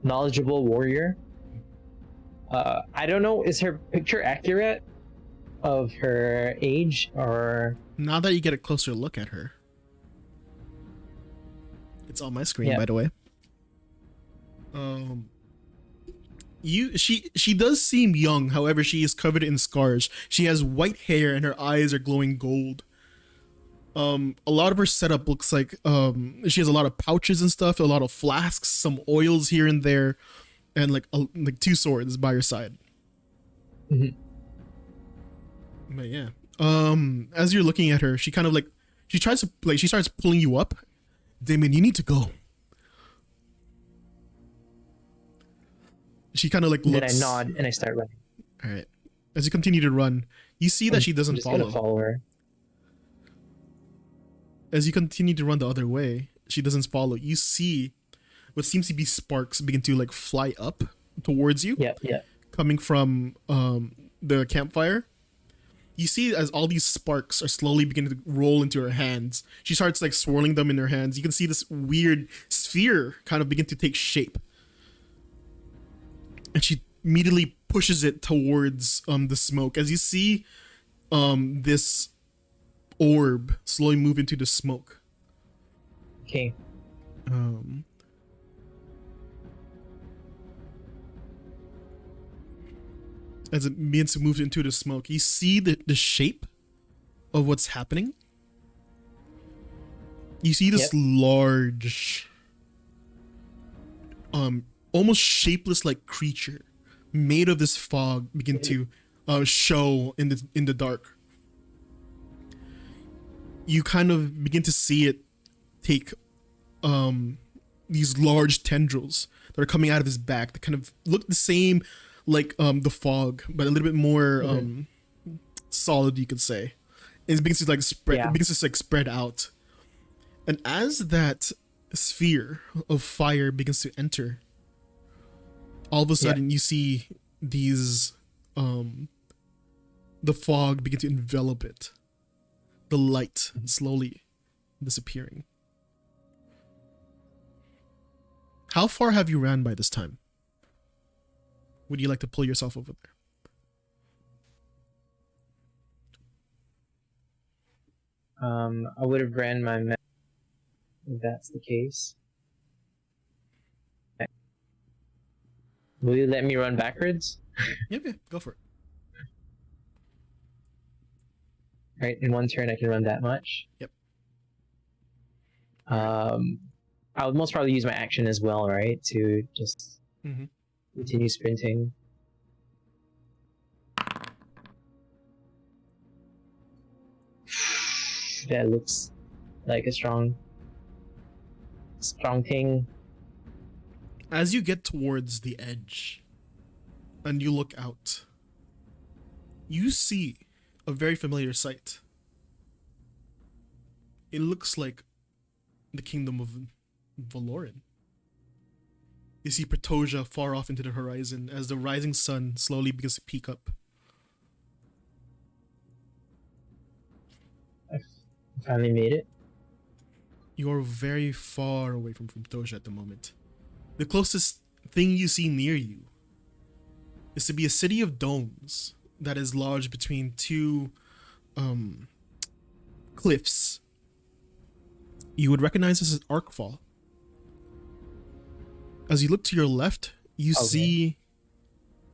knowledgeable warrior. I don't know, is her picture accurate of her age, or now that you get a closer look at her, it's on my screen, by the way. She does seem young, however she is covered in scars. She has white hair and her eyes are glowing gold. A lot of her setup looks like she has a lot of pouches and stuff, a lot of flasks, some oils here and there, and like 2 swords by her side. But yeah, as you're looking at her, she kind of she starts pulling you up. Damian, you need to go. She kind of looks. Then I nod and I start running. All right. As you continue to run, you see that she doesn't I'm just gonna follow her. As you continue to run the other way, she doesn't follow. You see what seems to be sparks begin to fly up towards you. Yeah. coming from the campfire. You see as all these sparks are slowly beginning to roll into her hands. She starts like swirling them in her hands. You can see this weird sphere kind of begin to take shape. And she immediately pushes it towards the smoke. As you see this orb slowly move into the smoke. Okay. As it begins to move into the smoke, you see the shape of what's happening. You see this large, almost shapeless like creature made of this fog begin to show in the dark. You kind of begin to see it take these large tendrils that are coming out of his back that kind of look the same like the fog, but a little bit more solid, you could say. And it begins to like spread. It begins to like spread out, and as that sphere of fire begins to enter, all of a sudden you see these the fog begin to envelop it, the light slowly disappearing. How far have you ran by this time? Would you like to pull yourself over there? I would have ran my map if that's the case. Will you let me run backwards? Yeah, go for it. Right, in one turn I can run that much. Yep. I would most probably use my action as well, right? To just continue sprinting. That looks like a strong thing. As you get towards the edge and you look out, you see a very familiar sight. It looks like the kingdom of Valoran. You see Pretosia far off into the horizon as the rising sun slowly begins to peak up. I finally made it. You are very far away from Pretosia at the moment. The closest thing you see near you is to be a city of domes that is lodged between two cliffs. You would recognize this as Arkfall. As you look to your left, you see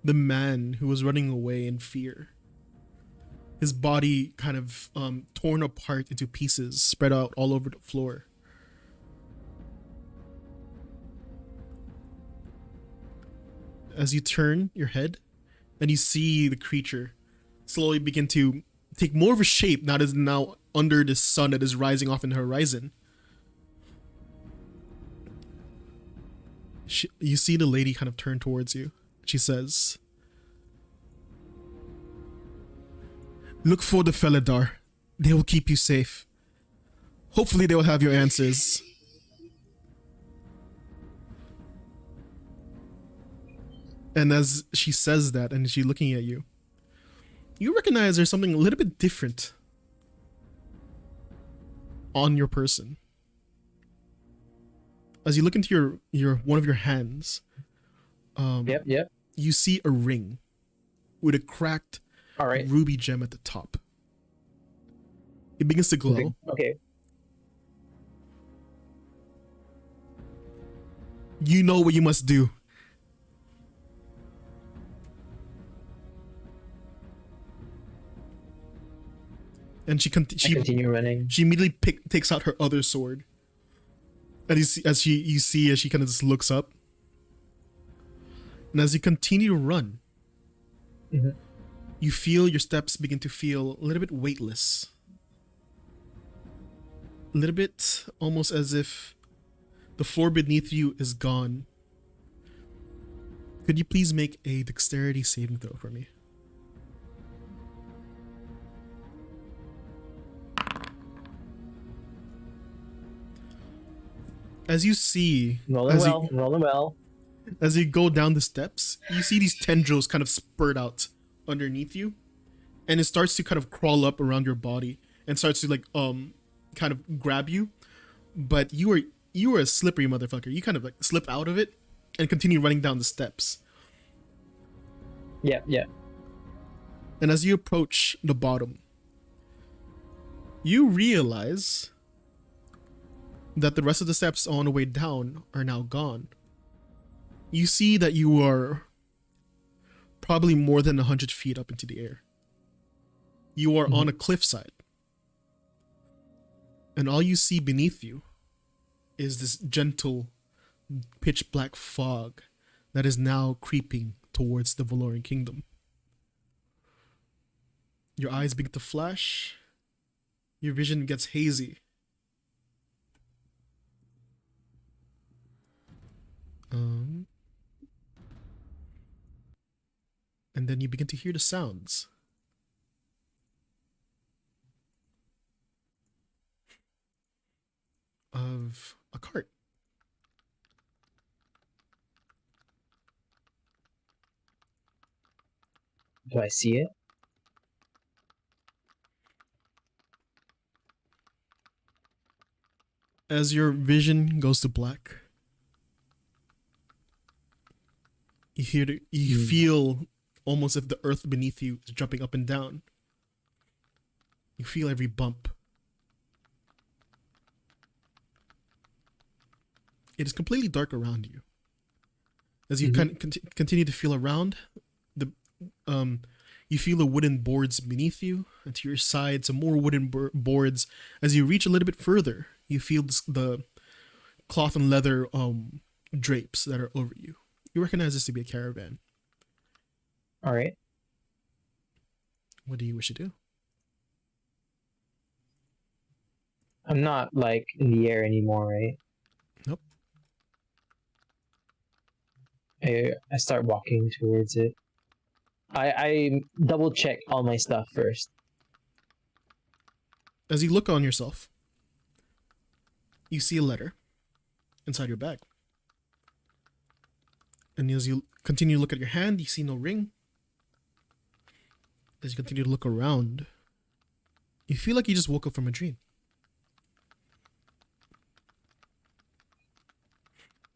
the man who was running away in fear. His body kind of torn apart into pieces, spread out all over the floor. As you turn your head and you see the creature slowly begin to take more of a shape now that is now under the sun that is rising off in the horizon. You see the lady kind of turn towards you. She says, "Look for the Felidar. They will keep you safe. Hopefully they will have your answers." And as she says that and she's looking at you, you recognize there's something a little bit different on your person. As you look into your one of your hands, you see a ring with a cracked ruby gem at the top. It begins to glow. Okay. You know what you must do. And she continue running. She immediately takes out her other sword. And you see as she kind of just looks up. And as you continue to run, you feel your steps begin to feel a little bit weightless. A little bit almost as if the floor beneath you is gone. Could you please make a dexterity saving throw for me? As you see, rolling well. As you go down the steps, you see these tendrils kind of spurt out underneath you, and it starts to kind of crawl up around your body and starts to like kind of grab you. But you are a slippery motherfucker. You kind of like slip out of it and continue running down the steps. Yeah, yeah. And as you approach the bottom, you realize that the rest of the steps on the way down are now gone. You see that you are probably more than 100 feet up into the air. You are on a cliffside. And all you see beneath you is this gentle, pitch black fog that is now creeping towards the Valorian kingdom. Your eyes begin to flash. Your vision gets hazy. And then you begin to hear the sounds of a cart. Do I see it? As your vision goes to black, you feel almost if the earth beneath you is jumping up and down. You feel every bump. It is completely dark around you. As you continue to feel around, you feel the wooden boards beneath you, and to your side, some more wooden boards. As you reach a little bit further, you feel the cloth and leather drapes that are over you. You recognize this to be a caravan. All right. What do you wish to do? I'm not like in the air anymore, right? Nope. I start walking towards it. I double check all my stuff first. As you look on yourself, you see a letter inside your bag. And as you continue to look at your hand, you see no ring. As you continue to look around, you feel like you just woke up from a dream.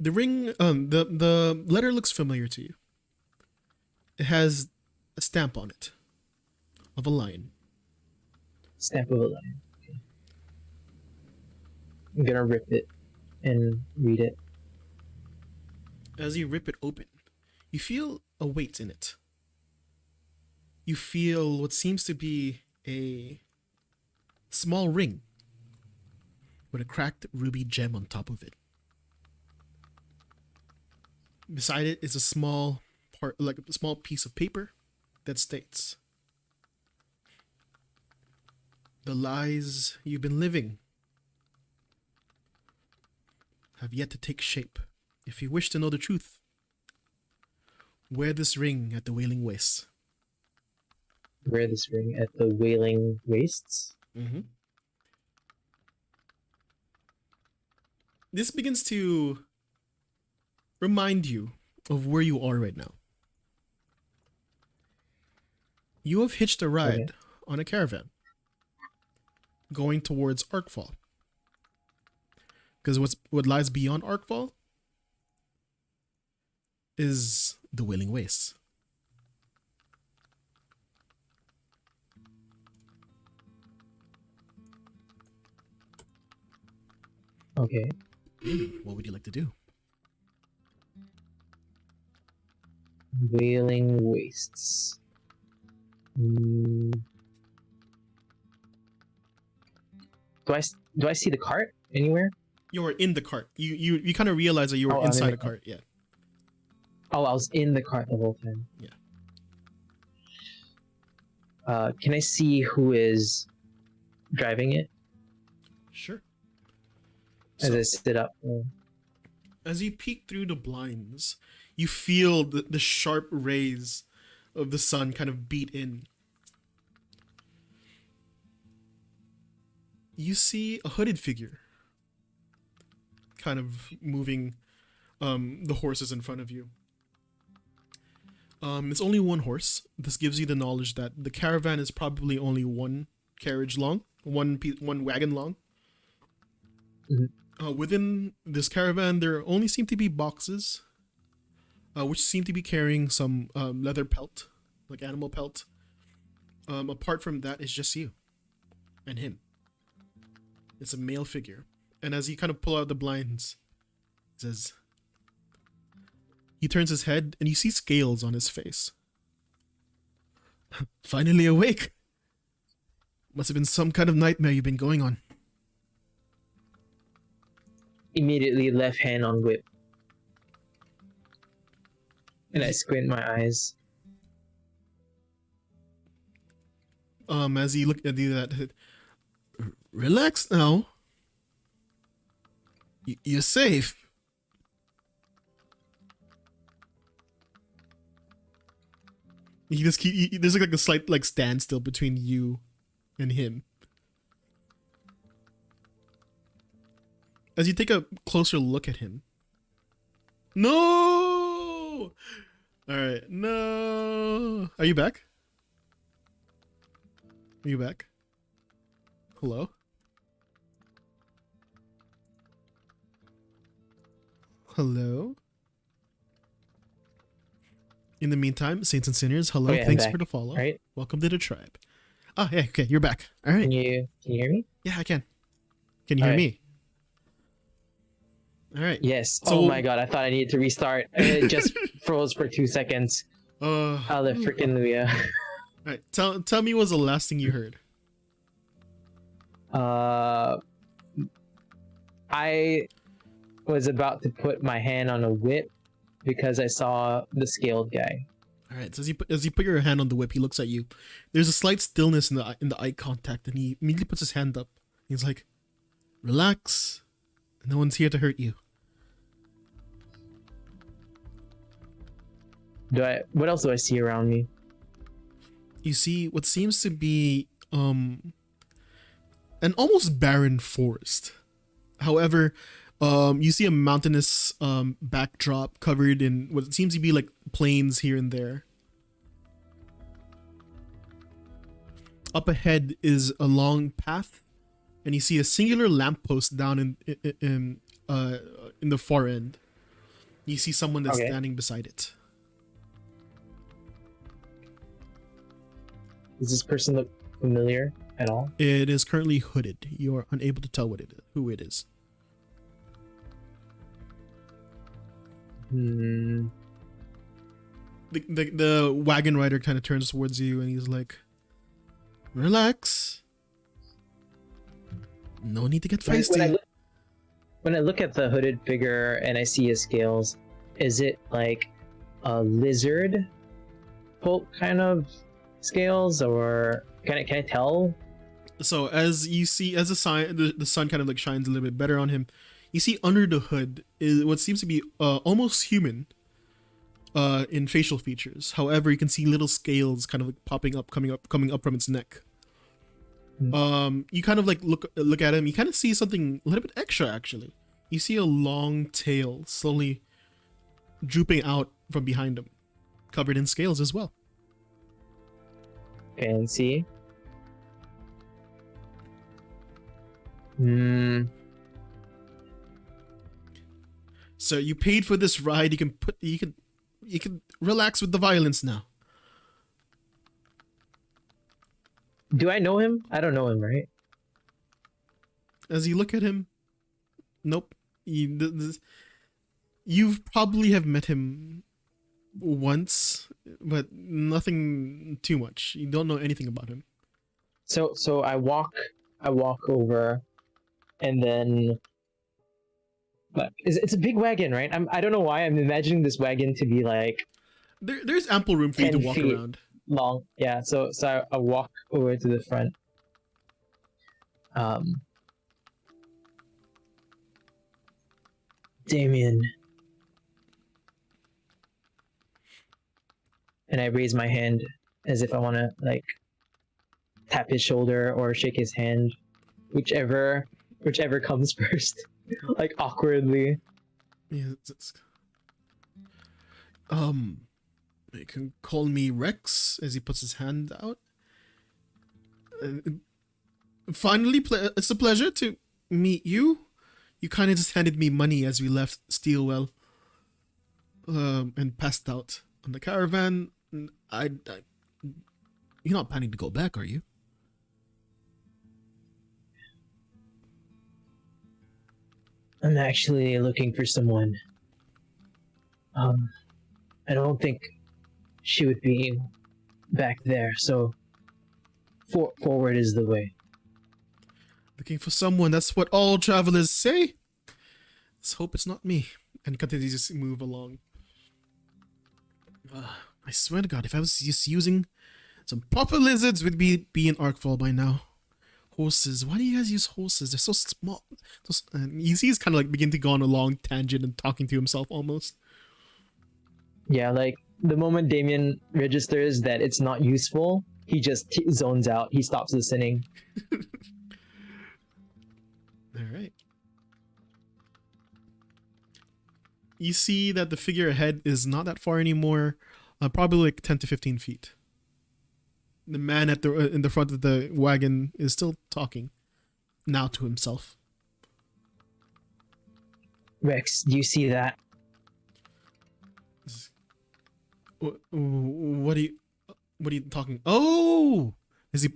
The ring, the letter looks familiar to you. It has a stamp on it of a lion. Stamp of a lion. Okay. I'm gonna rip it and read it. As you rip it open, you feel a weight in it. You feel what seems to be a small ring with a cracked ruby gem on top of it. Beside it is a small part, like a small piece of paper that states, "The lies you've been living have yet to take shape. If you wish to know the truth, wear this ring at the Wailing Wastes." Wear this ring at the Wailing Wastes. This begins to remind you of where you are right now. You have hitched a ride on a caravan going towards Arkfall. Because what lies beyond Arkfall is the Wailing Wastes. Okay. What would you like to do? Wailing Wastes. Do I see the cart anywhere? You are in the cart. You kind of realize that you were inside the cart. Yeah. Oh, I was in the cart the whole time. Yeah. Can I see who is driving it? Sure. As I sit up. As you peek through the blinds, you feel the sharp rays of the sun kind of beat in. You see a hooded figure kind of moving the horses in front of you. It's only one horse. This gives you the knowledge that the caravan is probably only one carriage long, one wagon long. Within this caravan, there only seem to be boxes, which seem to be carrying some leather pelt, like animal pelt. Apart from that, it's just you and him. It's a male figure. And as you kind of pull out the blinds, it says, he turns his head and you see scales on his face. Finally awake. Must have been some kind of nightmare you've been going on. Immediately left hand on whip. And I squint my eyes. As you look at you, that, relax now. You're safe. You just keep. There's like a slight like standstill between you and him. As you take a closer look at him. No. All right. No. Are you back? Are you back? Hello? Hello? In the meantime, Saints and Sinners, hello. Yeah, thanks back. for the follow. Right? Welcome to the tribe. Oh, yeah, okay, you're back. All right. Can you hear me? Yeah, I can. Can you hear me? All right. Yes. So- oh my god, I thought I needed to restart. It just froze for 2 seconds. Hallelujah. Freaking All right. Tell me what was the last thing you heard? I was about to put my hand on a whip because I saw the scaled guy. All right. So as you put your hand on the whip, he looks at you. There's a slight stillness in the eye contact, and he immediately puts his hand up. He's like, "Relax. No one's here to hurt you." What else do I see around me? You see what seems to be an almost barren forest. However, you see a mountainous backdrop covered in what seems to be like plains here and there. Up ahead is a long path, and you see a singular lamppost down in the far end. You see someone that's standing beside it. Does this person look familiar at all? It is currently hooded. You are unable to tell who it is. The wagon rider kind of turns towards you and he's like, "Relax. No need to get feisty." When I look at the hooded figure and I see his scales, is it like a lizard folk kind of scales, or can I tell? So as you see, as the sun kind of like shines a little bit better on him, you see under the hood is what seems to be almost human in facial features. However, you can see little scales kind of like popping up, coming up from its neck. You kind of like look at him. You kind of see something a little bit extra actually. You see a long tail slowly drooping out from behind him, covered in scales as well. Fancy. So you paid for this ride. You can relax with the violence now. Do I know him? I don't know him, right? As you look at him, nope. You've probably have met him once, but nothing too much. You don't know anything about him. So I walk over, and then, but it's a big wagon, right? I don't know why I'm imagining this wagon to be like there's ample room for you to walk around. Long, yeah. So I walk over to the front. Damian. And I raise my hand as if I want to like tap his shoulder or shake his hand, whichever comes first, like awkwardly. Yeah, Um, you can call me Rex as he puts his hand out. Finally, it's a pleasure to meet you. You kind of just handed me money as we left Steelwell, and passed out on the caravan. You're not planning to go back, are you? I'm actually looking for someone. I don't think she would be back there, so forward is the way. Looking for someone. That's what all travelers say. Let's hope it's not me. And continues to move along. I swear to God, if I was just using some proper lizards, we'd be in Arkfall by now. Horses. Why do you guys use horses? They're so small. And you see he's kind of like begin to go on a long tangent and talking to himself almost. Yeah, like the moment Damian registers that it's not useful, he just zones out. He stops listening. All right. You see that the figure ahead is not that far anymore, probably like 10 to 15 feet. The man at in the front of the wagon is still talking, now to himself. Rex, do you see that? What are you talking? Oh, is he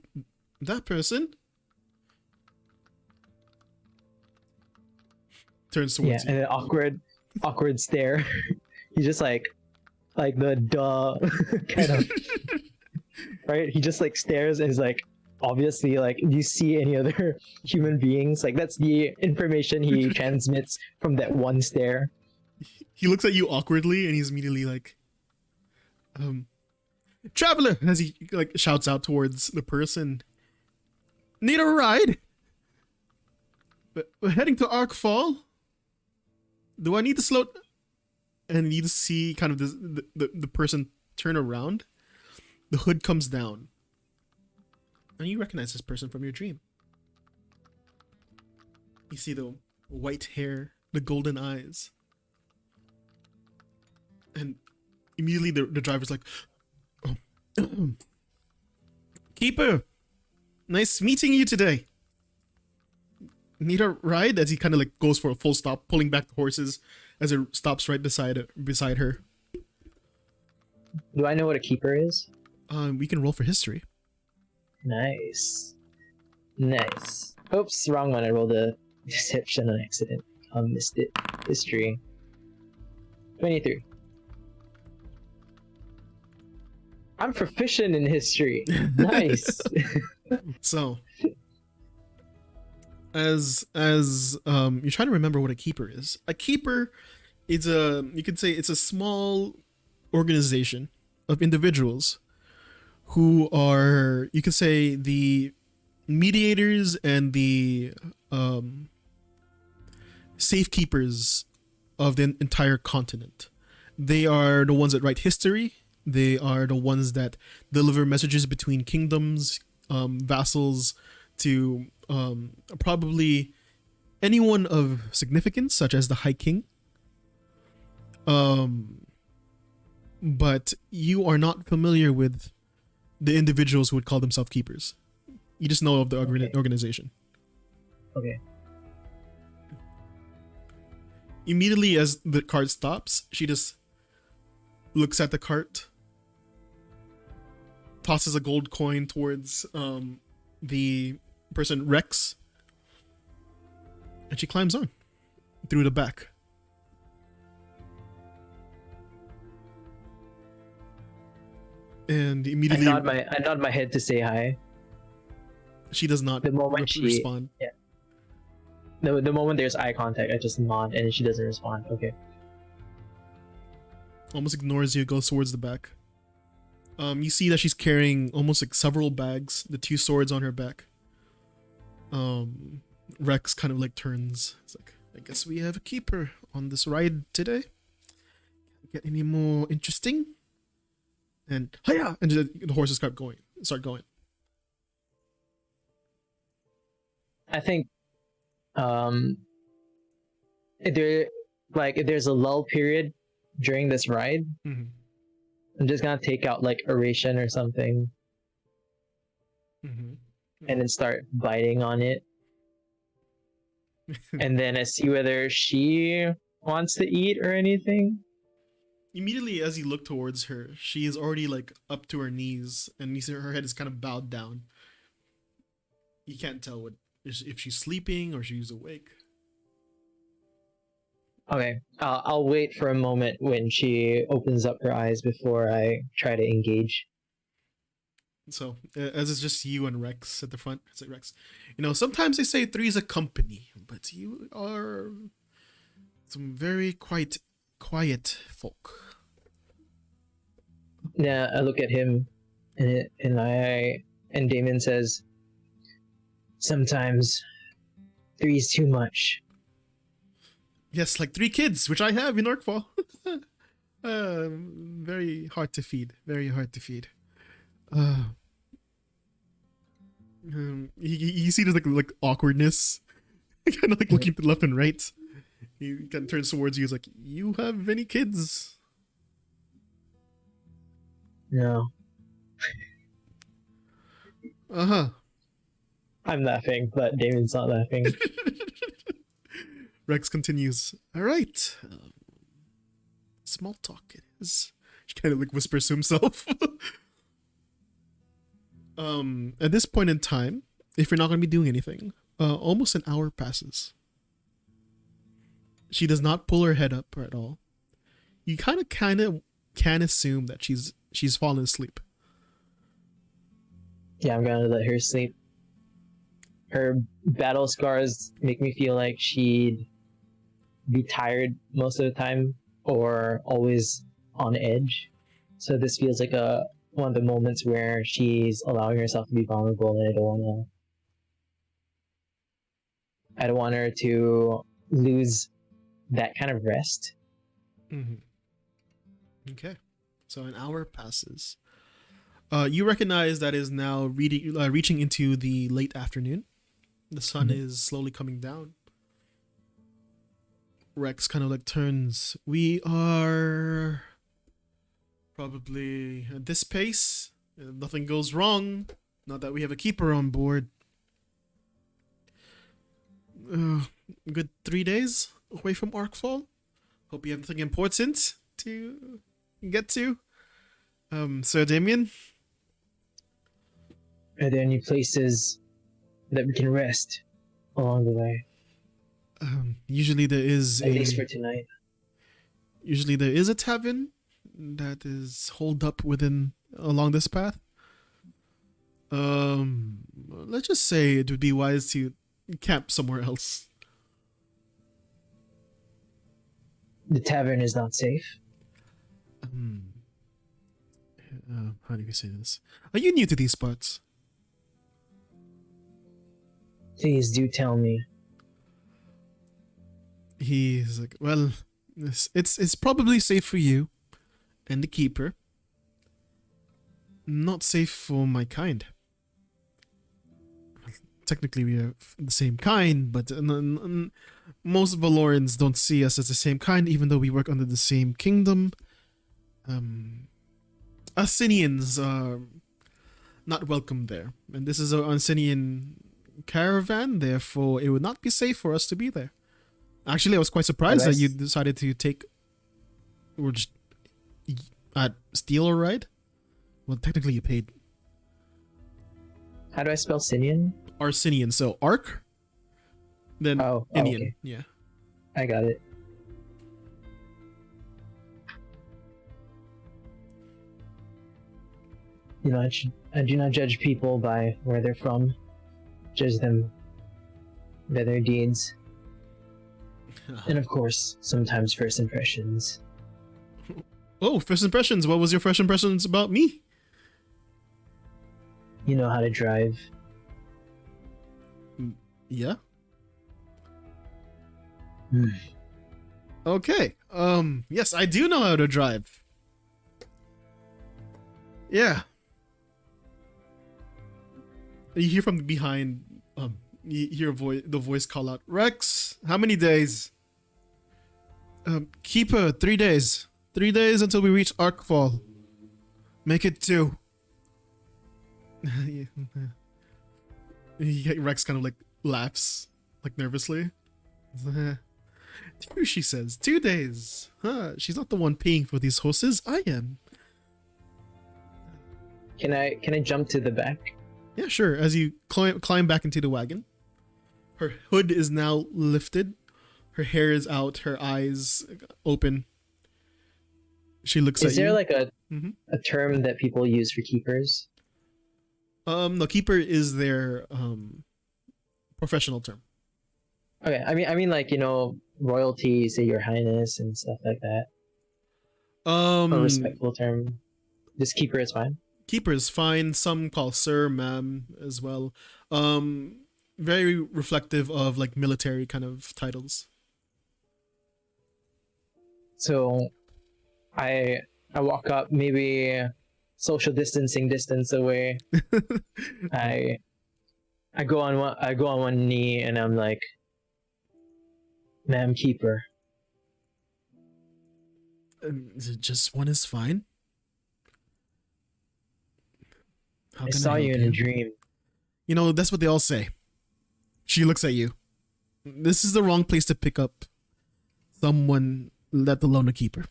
that person? Turns towards you. And an awkward stare. He's just like the duh kind of right. He just like stares and is like, obviously, like, do you see any other human beings? Like, that's the information he transmits from that one stare. He looks at you awkwardly and he's immediately like, traveler, as he like shouts out towards the person. Need a ride? But we're heading to Arkfall. Do I need to slow? And you see kind of the person turn around. The hood comes down. And you recognize this person from your dream. You see the white hair, the golden eyes. And immediately the driver's like, oh. Keeper, nice meeting you today. Need a ride? As he kind of like goes for a full stop, pulling back the horses as it stops right beside her. Do I know what a keeper is? We can roll for history. Nice. Oops, wrong one. I rolled a deception on accident. Missed it. History. 23. I'm proficient in history. Nice. So, as you're trying to remember what a keeper is. A keeper is you could say it's a small organization of individuals who are, you could say, the mediators and the safekeepers of the entire continent. They are the ones that write history. They are the ones that deliver messages between kingdoms, vassals, to probably anyone of significance, such as the High King. But you are not familiar with the individuals who would call themselves keepers. You just know of the organization. Okay. Immediately as the cart stops, she just looks at the cart, tosses a gold coin towards the person, Rex, and she climbs on through the back. And immediately I nod my head to say hi. She does not The moment she respond. Yeah. The moment there's eye contact, I just nod and she doesn't respond. Okay. Almost ignores you, goes towards the back. You see that she's carrying almost like several bags, the two swords on her back. Rex kind of like turns. It's like, I guess we have a keeper on this ride today. Can't get any more interesting. And hiya! And the horses start going. I think if there's a lull period during this ride, Mm-hmm. I'm just gonna take out like a ration or something Mm-hmm. and then start biting on it. And then I see whether she wants to eat or anything. Immediately as you look towards her, she is already like up to her knees, and you see her head is kind of bowed down. You can't tell if she's sleeping or she's awake. Okay, I'll wait for a moment when she opens up her eyes before I try to engage. So as it's just you and Rex at the front, it's like, Rex, sometimes they say three's a company, but you are some very quiet folk. Yeah, I look at him, and Damon says, "Sometimes three's too much." Yes, like 3 kids, which I have in Orkfall. Very hard to feed. Very hard to feed. You see there's like awkwardness, kind of like looking to left and right. He kind of turns towards you. He's like, "You have any kids?" No. I'm laughing, but Damon's not laughing. Rex continues. All right. Small talk it is. She kind of like whispers to himself. At this point in time, if you're not going to be doing anything, almost an hour passes. She does not pull her head up at all. You kind of can assume that she's fallen asleep. Yeah, I'm gonna let her sleep. Her battle scars make me feel like she'd be tired most of the time or always on edge. So this feels like one of the moments where she's allowing herself to be vulnerable, and I don't want her to lose that kind of rest. Mm-hmm. Okay, so an hour passes. You recognize that is now reaching into the late afternoon. The sun is slowly coming down. Rex kind of like turns. We are probably at this pace. If nothing goes wrong. Not that we have a keeper on board. Good 3 days away from Arkfall. Hope you have nothing important to get to. Sir Damian? Are there any places that we can rest along the way? Usually there is at least for tonight. Usually there is a tavern that is holed up along this path. Let's just say it would be wise to camp somewhere else. The tavern is not safe. How do you say this? Are you new to these parts? Please do tell me. He's like, well, it's probably safe for you and the keeper. Not safe for my kind. Technically, we are the same kind, but most Valorians don't see us as the same kind, even though we work under the same kingdom. Asinians are not welcome there, and this is an Asinian caravan, therefore it would not be safe for us to be there. Actually, I was quite surprised that you decided to take or just steal a ride. Well, technically you paid. How do I spell Sinian? Arsinian, so Ark, then Indian. Okay. Yeah. I got it. I do not judge people by where they're from. Judge them by their deeds. And of course, sometimes first impressions. Oh, first impressions. What was your first impressions about me? You know how to drive. Yeah. Okay. Yes, I do know how to drive. Yeah. You hear from behind, you hear the voice call out, Rex, how many days? Keeper, 3 days. 3 days until we reach Arkfall. Make it 2. Rex kind of like laughs, like nervously. 2, she says. 2 days. Huh? She's not the one paying for these horses. I am. Can I jump to the back? Yeah, sure. As you climb back into the wagon, her hood is now lifted. Her hair is out. Her eyes open. She looks at you. Is there like a term that people use for keepers? No, keeper is their professional term. Okay, I mean like, you know, royalty, say your highness and stuff like that. A respectful term. Just keeper is fine. Keeper is fine. Some call sir, ma'am as well. Very reflective of like military kind of titles. So I walk up, maybe social distancing distance away. I go on one knee and I'm like, "Ma'am, keeper." Just one is fine. How I can saw help you in a dream. You know, that's what they all say. She looks at you. This is the wrong place to pick up someone, let alone a keeper.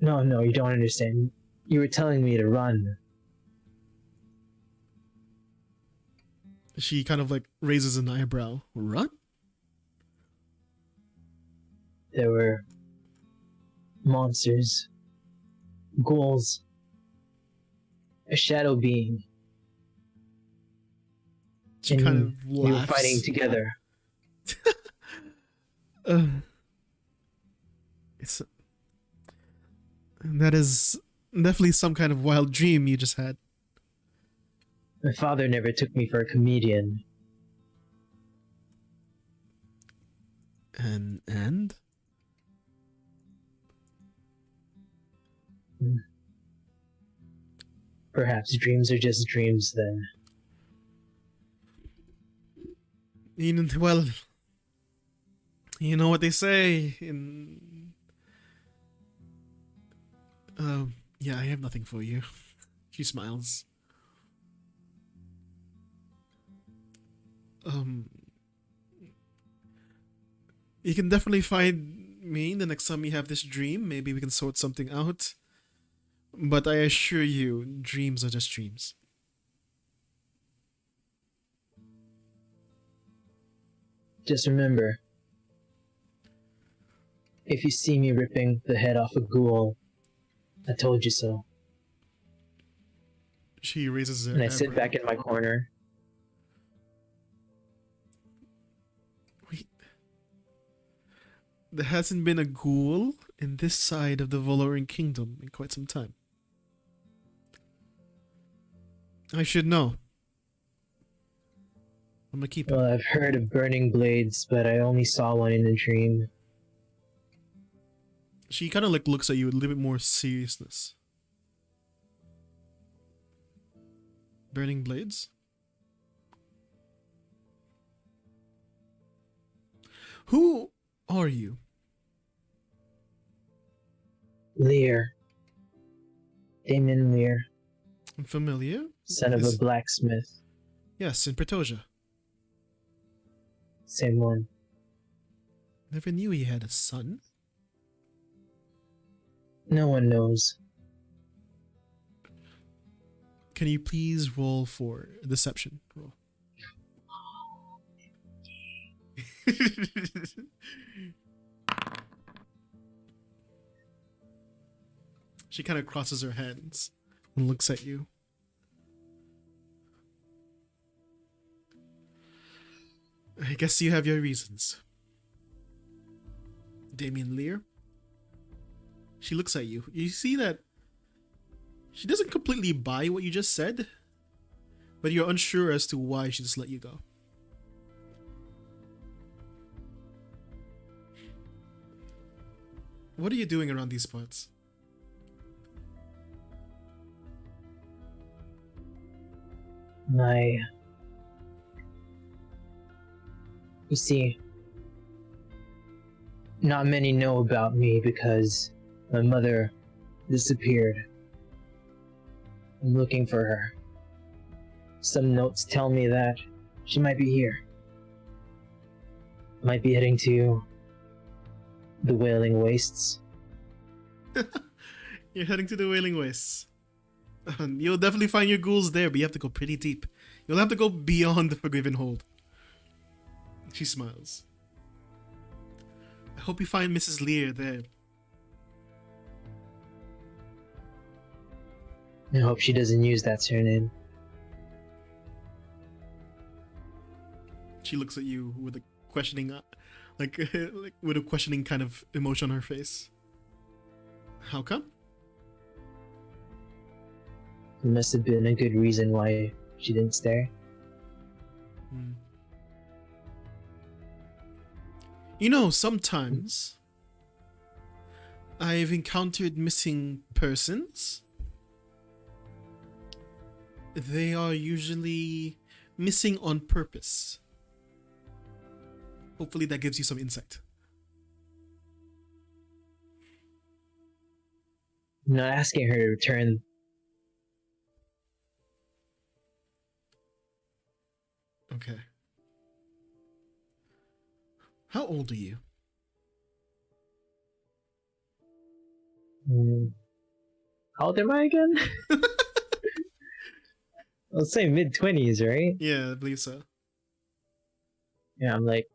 No, you don't understand. You were telling me to run. She kind of like raises an eyebrow. Run? There were monsters, ghouls, a shadow being. She kind of laughs. We were fighting together. That is definitely some kind of wild dream you just had. My father never took me for a comedian. And? Perhaps dreams are just dreams then. Well, you know what they say in... yeah, I have nothing for you. She smiles. You can definitely find me the next time you have this dream. Maybe we can sort something out. But I assure you, dreams are just dreams. Just remember, if you see me ripping the head off a ghoul, I told you so. She raises her and I sit back in my corner. Wait. There hasn't been a ghoul in this side of the Valoran Kingdom in quite some time. I should know. I'm gonna keep it. Well, I've heard of burning blades, but I only saw one in a dream. She kind of like looks at you with a little bit more seriousness. Burning blades? Who are you? Leer. Damian Leer. I'm familiar. Son of a blacksmith. Yes, in Pretosia. Same one. Never knew he had a son. No one knows. Can you please roll for a deception roll? She kind of crosses her hands and looks at you. I guess you have your reasons. Damian Leer. She looks at you. You see that she doesn't completely buy what you just said, but you're unsure as to why she just let you go. What are you doing around these parts? You see, Not many know about me because my mother disappeared. I'm looking for her. Some notes tell me that she might be here. Might be heading to the Wailing Wastes. You're heading to the Wailing Wastes. You'll definitely find your ghouls there, but you have to go pretty deep. You'll have to go beyond the Forgiven Hold. She smiles. I hope you find Mrs. Leer there. I hope she doesn't use that surname. She looks at you with a questioning, like with a questioning kind of emotion on her face. How come? There must have been a good reason why she didn't stay. You know, sometimes I've encountered missing persons. They are usually missing on purpose. Hopefully that gives you some insight. I'm not asking her to return. Okay. How old are you? How old am I again? Let's say mid-20s, right? Yeah, I believe so. Yeah, I'm like...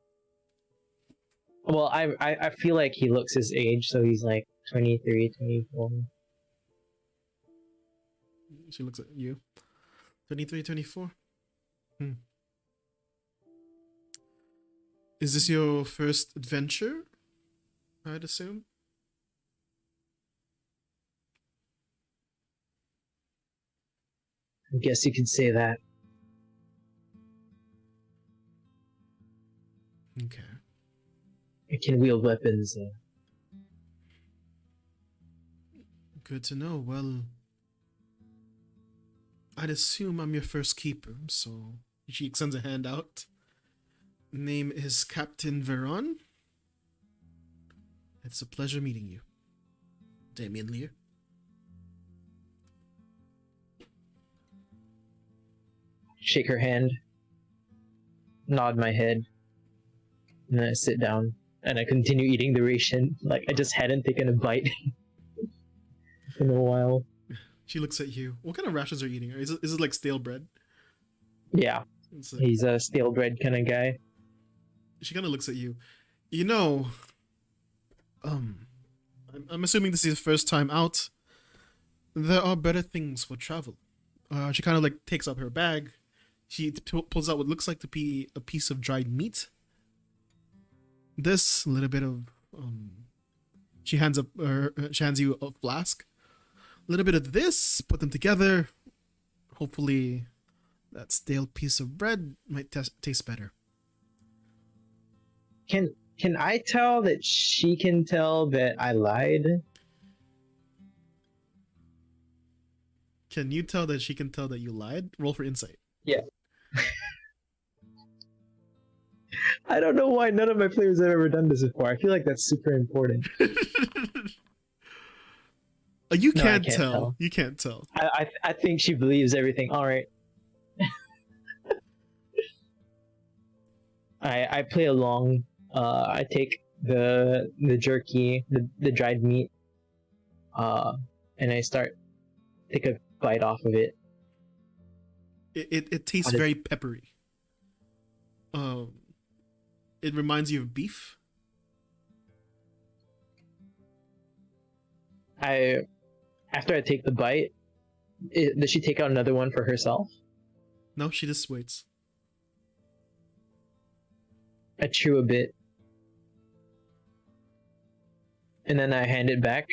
Well, I feel like he looks his age, so he's like 23, 24. She looks at you. 23, 24? Is this your first adventure? I'd assume? I guess you could say that. Okay. I can wield weapons. Good to know. Well, I'd assume I'm your first keeper, so she extends a hand out. Name is Captain Veron. It's a pleasure meeting you. Damian Leer. Shake her hand. Nod my head. And then I sit down. And I continue eating the ration. Like I just hadn't taken a bite in a while. She looks at you. What kind of rations are you eating? Is it like stale bread? Yeah. Like, he's a stale bread kind of guy. She kind of looks at you. You know, I'm assuming this is your first time out. There are better things for travel. She kind of like takes up her bag. She pulls out what looks like to be a piece of dried meat. This, a little bit of she hands you a flask. A little bit of this, put them together. Hopefully that stale piece of bread might taste better. Can I tell that she can tell that I lied? Can you tell that she can tell that you lied? Roll for insight. Yeah. I don't know why none of my players have ever done this before. I feel like that's super important. You can't tell. You can't tell. I think she believes everything. All right. I play along. I take the jerky, the dried meat, and I take a bite off of it. It tastes very peppery. It reminds you of beef. After I take the bite, does she take out another one for herself? No, she just waits. I chew a bit. And then I hand it back,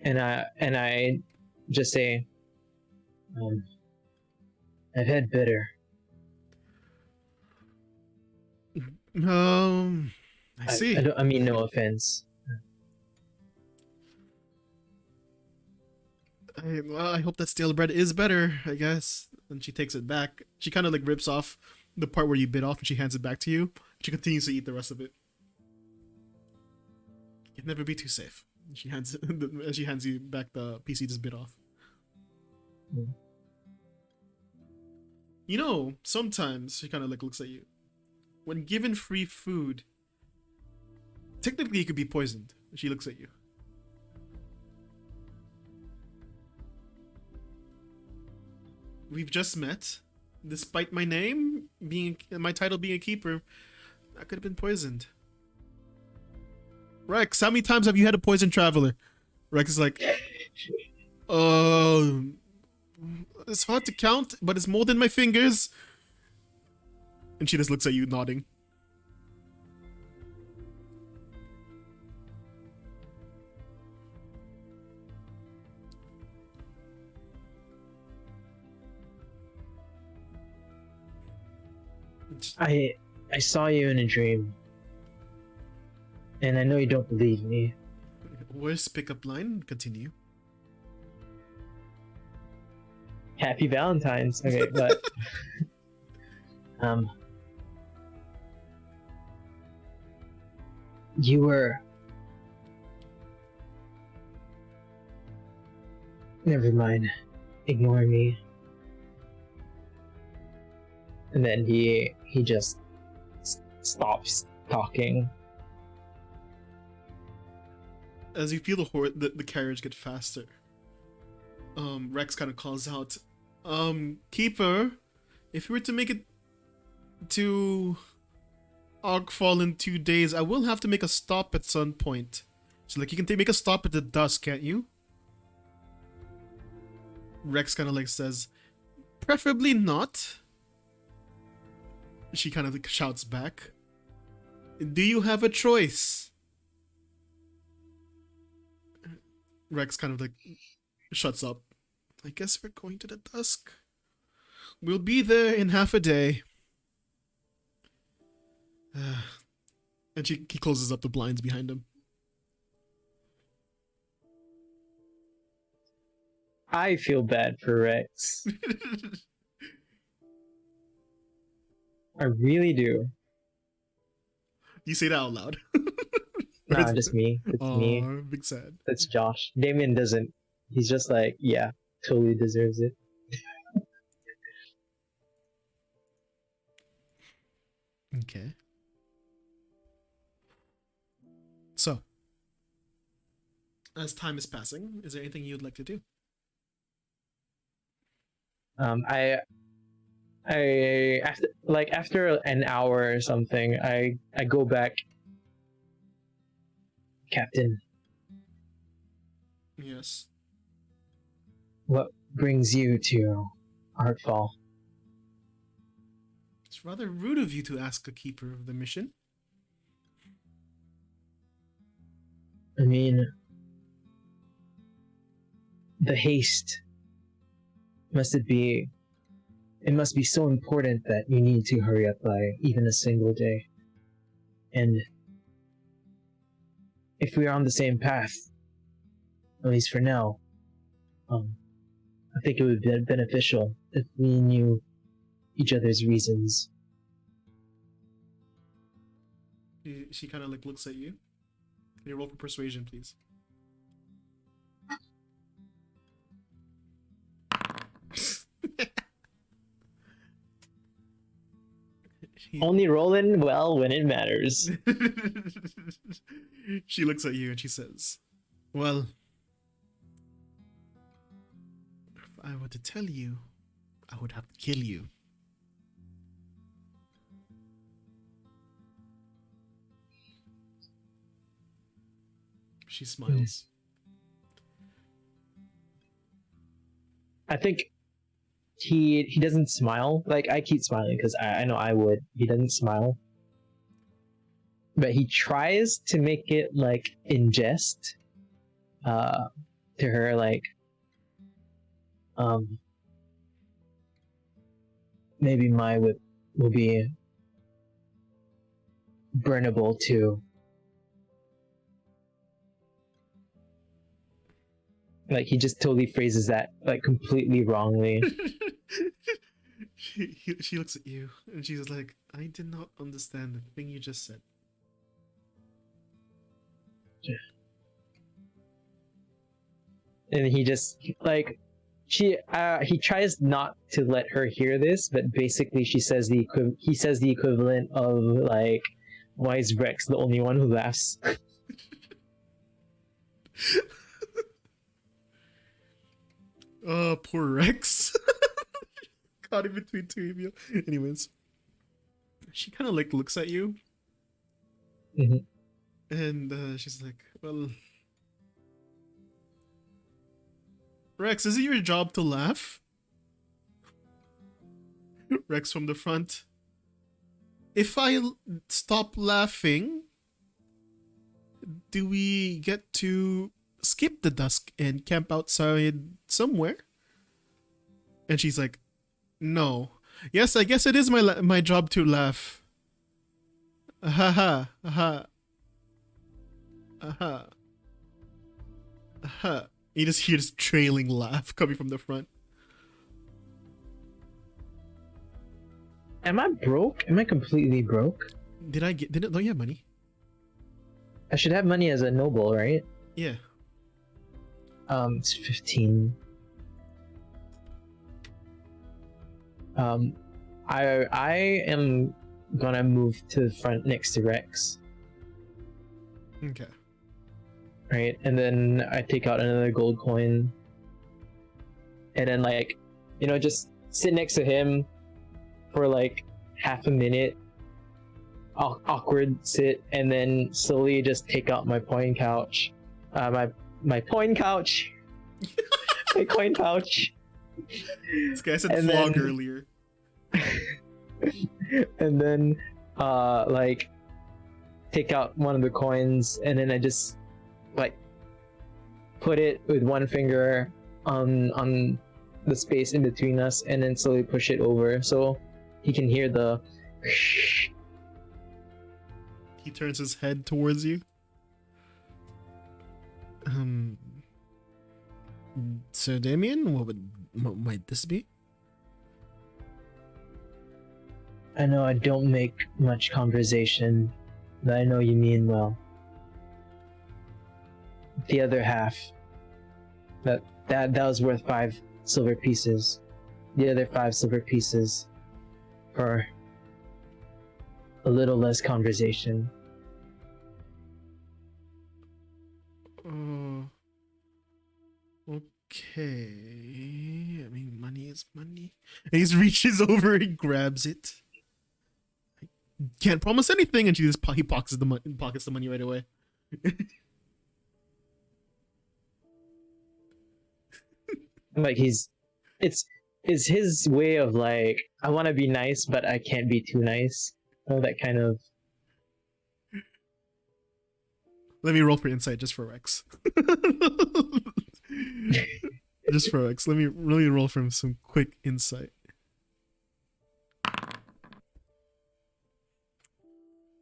and I just say, I've had better. I see. I mean, no offense. I hope that stale bread is better, I guess. And she takes it back. She kind of like rips off the part where you bit off and she hands it back to you. She continues to eat the rest of it. You'd never be too safe. She hands you back the PC just bit off. Mm. You know, sometimes she kind of like looks at you. When given free food, technically it could be poisoned. She looks at you. We've just met. Despite my name being my title being a keeper, I could have been poisoned. Rex, how many times have you had a poisoned traveler? Rex is like, it's hard to count, but it's more than my fingers. And she just looks at you, nodding. I saw you in a dream. And I know you don't believe me. Where's pickup line? Continue. Happy Valentine's. Okay, but you were, never mind, ignore me. And then he just stops talking. As you feel the carriage get faster, Rex kind of calls out, Keeper, if you were to make it to Ogfall in 2 days, I will have to make a stop at some point. So like, you can make a stop at the dusk, can't you? Rex kind of like says, preferably not. She kind of like shouts back, do you have a choice? Rex kind of like shuts up. I guess we're going to the dusk. We'll be there in half a day. And he closes up the blinds behind him. I feel bad for Rex. I really do. You say that out loud. Nah, just me. It's me. Big sad. That's Josh. Damian doesn't. He's just like, yeah, totally deserves it. Okay. So, as time is passing, is there anything you'd like to do? After an hour or something, I go back. Captain, Yes. what brings you to Artfall? It's rather rude of you to ask a keeper of the mission. I mean, the haste it must be so important that you need to hurry up by even a single day. And if we are on the same path, at least for now, I think it would be beneficial if we knew each other's reasons. She kind of like looks at you. Can you roll for persuasion, please? Only rolling well when it matters. She looks at you and she says, well, if I were to tell you, I would have to kill you. She smiles. I think he doesn't smile. Like, I keep smiling because I know I would. He doesn't smile. But he tries to make it like in jest to her, like maybe my whip will be burnable too. Like, he just totally phrases that like completely wrongly. She looks at you and she's like, I did not understand the thing you just said. and he just like he tries not to let her hear this, but basically he says the equivalent of like, why is Rex the only one who laughs? Oh, poor Rex. Caught in between two of you. Anyways, she kind of like looks at you, and she's like, "Well, Rex, is it your job to laugh?" Rex from the front. If I stop laughing, do we get to skip the dusk and camp outside somewhere? And she's like, no. Yes, I guess it is my job to laugh. Aha, aha, aha, aha. You just hear this trailing laugh coming from the front. Am I broke? Am I completely broke? Don't you have money? I should have money as a noble, right? Yeah. It's 15. I am gonna move to the front next to Rex. Okay. Right, and then I take out another gold coin, and then like, just sit next to him for like half a minute, awkward sit, and then slowly just take out my coin couch, my coin couch, my coin pouch. This guy said flog earlier. And then like take out one of the coins, and then I just like put it with one finger on the space in between us, and then slowly push it over so he can hear the He turns his head towards you. So Damian, what might this be? I know I don't make much conversation, but I know you mean well. The other half, that was worth 5 silver pieces. The other 5 silver pieces for a little less conversation. Okay. I mean, money is money. And he reaches over, he grabs it. I can't promise anything, and he pockets the money right away. Like it's his way of like, I want to be nice, but I can't be too nice. That kind of. Let me roll for insight just for Rex. Just for Rex. Let me really roll for him some quick insight.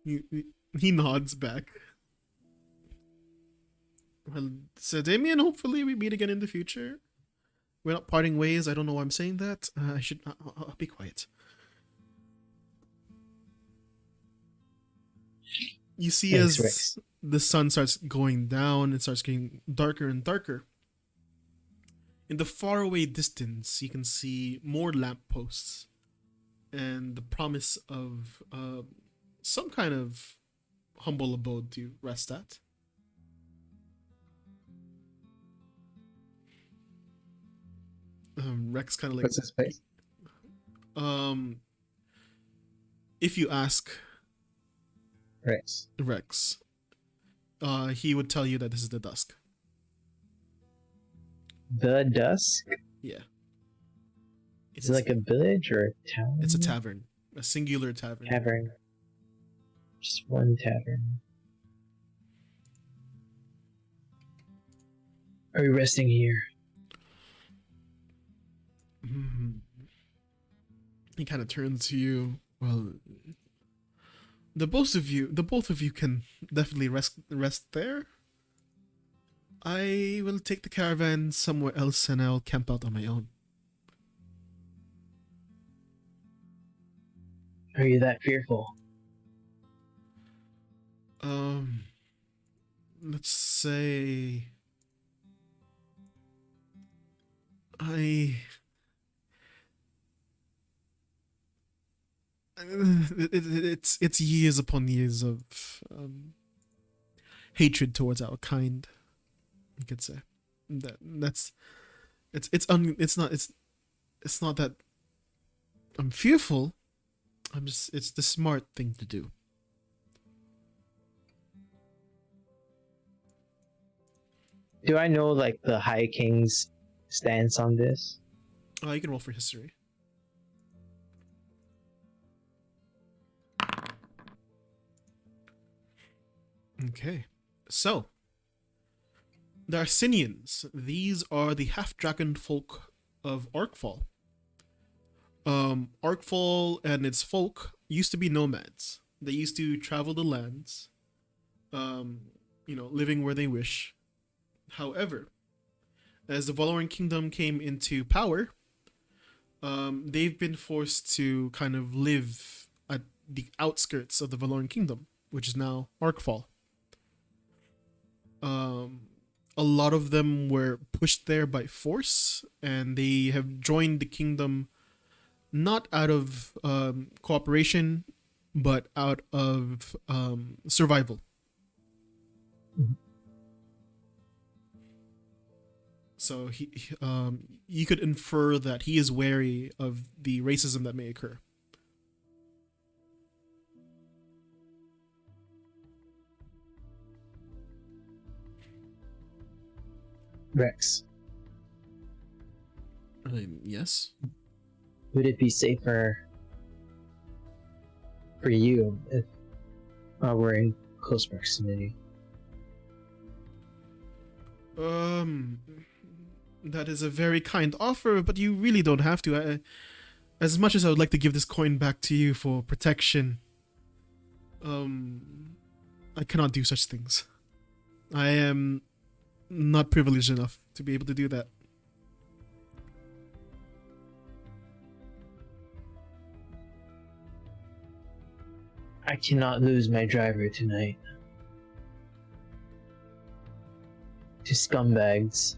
He nods back. Well, so Damian, hopefully we meet again in the future. We're not parting ways. I don't know why I'm saying that. I'll be quiet. You see, Thanks, as Rex. the sun starts going down, it starts getting darker and darker. In the faraway distance, you can see more lampposts and the promise of some kind of humble abode to rest at. Rex kind of like, What's his face? if you ask Rex. he would tell you that this is the dusk. The Dusk? Yeah. Is it like a village or a town? It's a tavern. A singular tavern. Tavern. Just one tavern. Are we resting here? He kind of turns to you. Well, the both of you can definitely rest there. I will take the caravan somewhere else, and I'll camp out on my own. Are you that fearful? Let's say I it's years upon years of hatred towards our kind. You could say that's it's not that I'm fearful. It's the smart thing to do. Do I know like the High King's stance on this? You can roll for history. Okay, so the Arsinians. These are the half-dragon folk of Arkfall. Arkfall and its folk used to be nomads. They used to travel the lands, living where they wish. However, as the Valorian Kingdom came into power, they've been forced to kind of live at the outskirts of the Valorian Kingdom, which is now Arkfall. A lot of them were pushed there by force, and they have joined the kingdom not out of cooperation, but out of survival. Mhm. So you could infer that he is wary of the racism that may occur. Rex, Yes. would it be safer for you if we're in close proximity? That is a very kind offer, but you really don't have to. As much as I would like to give this coin back to you for protection, I cannot do such things. I am not privileged enough to be able to do that. I cannot lose my driver tonight to scumbags.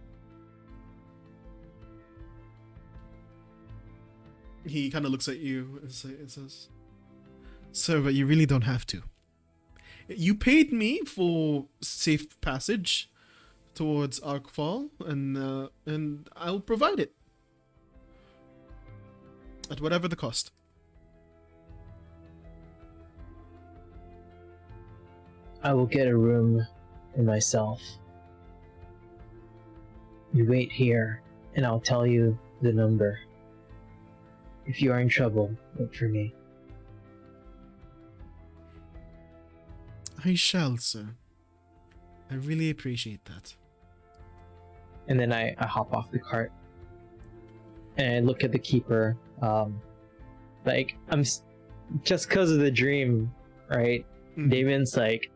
He kind of looks at you and says, "Sir, but you really don't have to. You paid me for safe passage towards Arkfall, and I'll provide it at whatever the cost." I will get a room for myself. You wait here, and I'll tell you the number. If you are in trouble, look for me. I shall, sir. I really appreciate that. And then I hop off the cart, and I look at the keeper. Just because of the dream, right? Damian's like,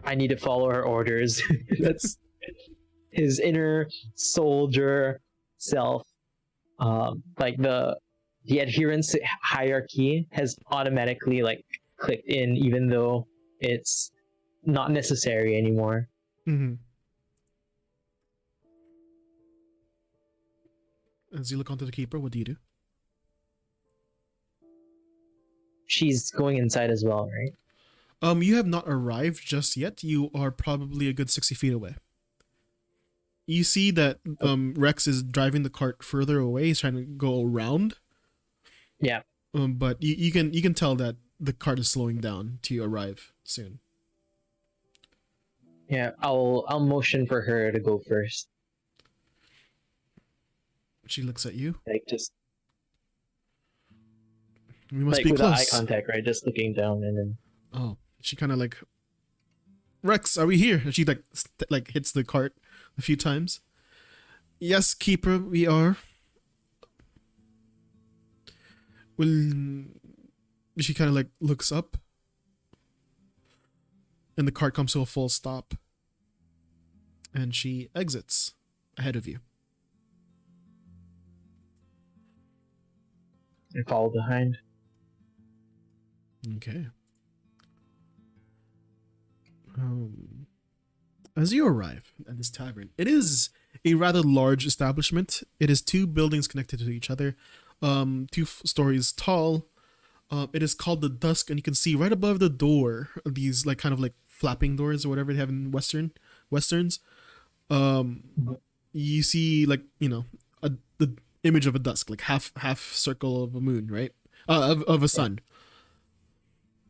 I need to follow her orders. That's his inner soldier self. The adherence hierarchy has automatically like clicked in, even though it's not necessary anymore. Mm-hmm. As you look onto the keeper, what do you do? She's going inside as well, right? You have not arrived just yet. You are probably a good 60 feet away. You see that Rex is driving the cart further away. He's trying to go around. Yeah. But you can tell that the cart is slowing down to arrive soon. Yeah, I'll motion for her to go first. She looks at you. Like just We must like be with eye close. contact, right? Just looking down and then. Oh, she kind of like, Rex, are we here? And she like hits the cart a few times. Yes, keeper, we are. Well, she kind of like looks up, and the cart comes to a full stop, and she exits ahead of you. And follow behind. Okay. As you arrive at this tavern, it is a rather large establishment. It is two buildings connected to each other, two stories tall. It is called the Dusk, and you can see right above the door these like kind of like flapping doors or whatever they have in westerns. You see like the image of a dusk, like half circle of a moon, right? Of a sun.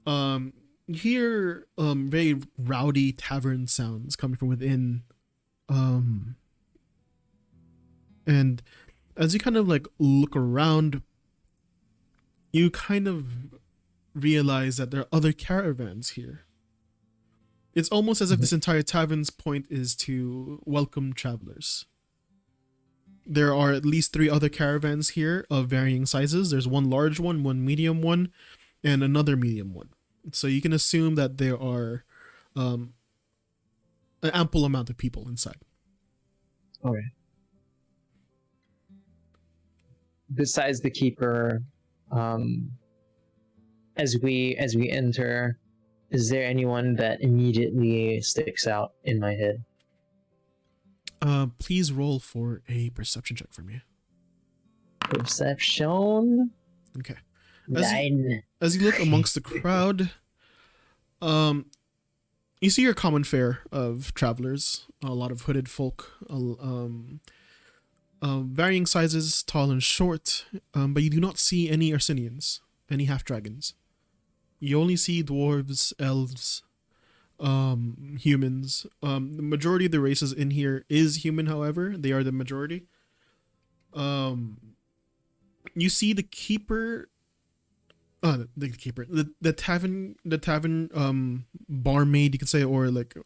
You hear very rowdy tavern sounds coming from within. And as you kind of like look around, you kind of realize that there are other caravans here. It's almost as if this entire tavern's point is to welcome travelers. There are at least 3 other caravans here of varying sizes. There's one large one, one medium one, and another medium one. So you can assume that there are an ample amount of people inside. Okay. Besides the keeper, as we enter, is there anyone that immediately sticks out in my head? Please roll for a perception check for me. Perception. Okay. 9. As you look amongst the crowd, you see your common fare of travelers, a lot of hooded folk, varying sizes, tall and short, but you do not see any Arsenians, any half-dragons. You only see dwarves, elves, humans. The majority of the races in here is human, however. They are the majority. You see the keeper... the tavern barmaid, you could say, or like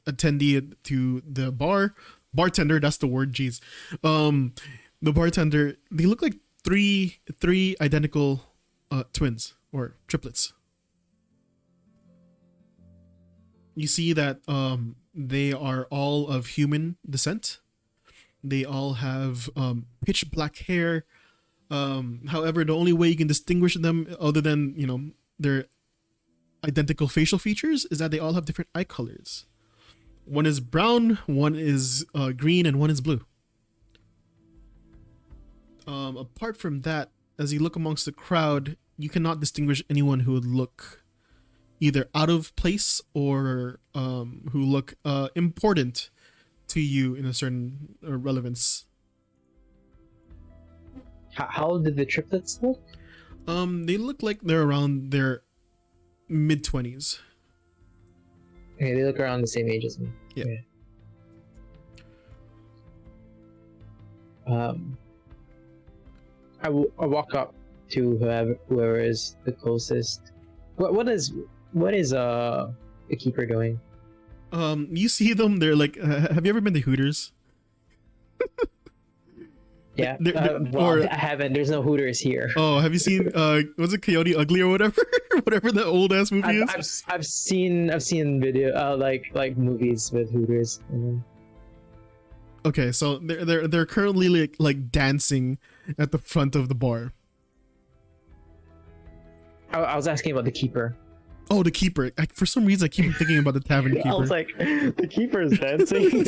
attendee to the bar, bartender, that's the word, jeez. The bartender, they look like three identical twins or triplets. You see that they are all of human descent. They all have pitch black hair. However, the only way you can distinguish them, other than their identical facial features, is that they all have different eye colors. One is brown, one is green, and one is blue. Apart from that, as you look amongst the crowd, you cannot distinguish anyone who would look either out of place or who look important to you in a certain relevance. How old did the triplets look? They look like they're around their mid-20s. Okay, they look around the same age as me. Yeah. Okay. I walk up to whoever is the closest. What is the keeper doing? You see them. They're like, have you ever been to Hooters? Yeah. Or I haven't. There's no Hooters here. Oh, have you seen was it Coyote Ugly or whatever? Whatever that old ass movie is? I've seen video like movies with Hooters. Okay, so they're currently like dancing at the front of the bar. I was asking about the keeper. Oh, the keeper. For some reason, I keep thinking about the tavern keeper. I was like, the keeper is dancing.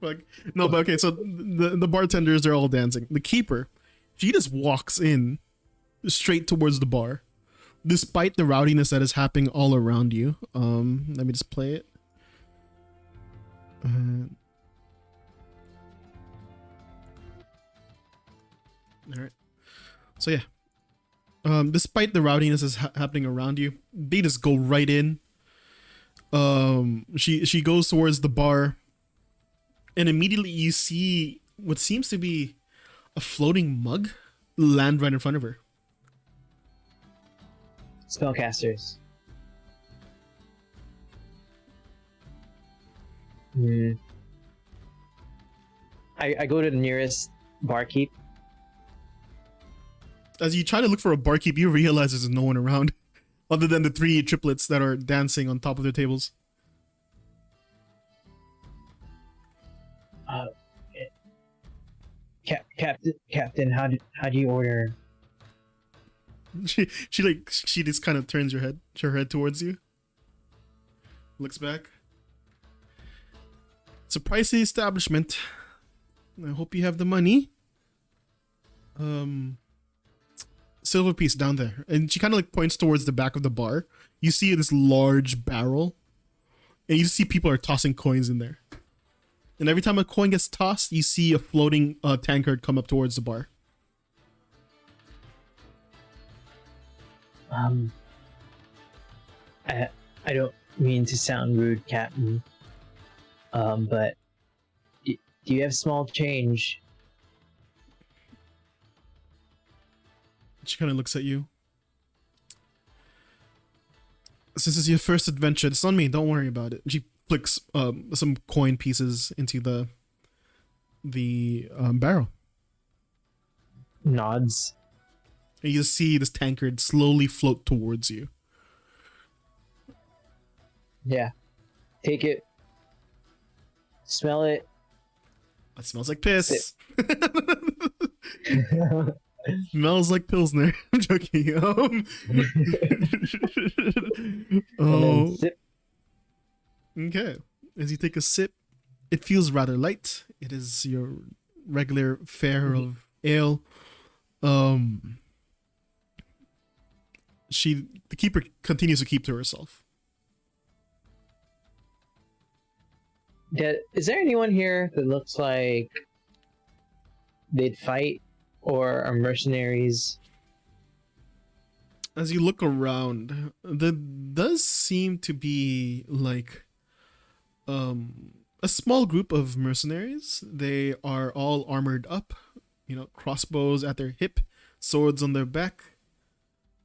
fuck. No, but okay, so the bartenders, they're all dancing. The keeper, she just walks in straight towards the bar, despite the rowdiness that is happening all around you. Let me just play it. All right. So yeah. Despite the rowdiness that's happening around you, they just go right in. She goes towards the bar, and immediately you see what seems to be a floating mug land right in front of her. Spellcasters. I go to the nearest barkeep. As you try to look for a barkeep, you realize there's no one around other than the 3 triplets that are dancing on top of their tables. Captain, how do you order? She just kind of turns her head towards you, looks back. It's a pricey establishment. I hope you have the money. Silver piece down there. And she kind of like points towards the back of the bar. You see this large barrel. And you see people are tossing coins in there. And every time a coin gets tossed, you see a floating tankard come up towards the bar. I don't mean to sound rude, Captain. But do you have small change? She kind of looks at you. Since it's your first adventure, it's on me. Don't worry about it. She flicks some coin pieces into the barrel. Nods. And you see this tankard slowly float towards you. Yeah. Take it. Smell it. It smells like piss. Smells like Pilsner. I'm joking. Oh. Sip. Okay. As you take a sip, it feels rather light. It is your regular fare of ale. The keeper continues to keep to herself. Is there anyone here that looks like they'd fight or are mercenaries? As you look around, there does seem to be like a small group of mercenaries. They are all armored up, crossbows at their hip, swords on their back.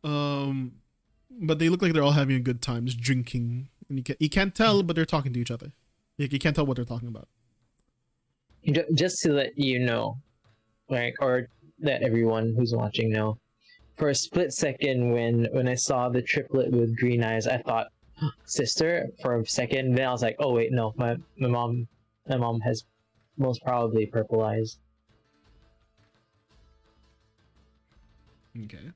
But they look like they're all having a good time, just drinking. And you can't tell, but they're talking to each other. You can't tell what they're talking about. Just to let you know, or let everyone who's watching know, for a split second when I saw the triplet with green eyes, I thought sister for a second. Then I was like, oh wait, no, my mom has most probably purple eyes. Okay.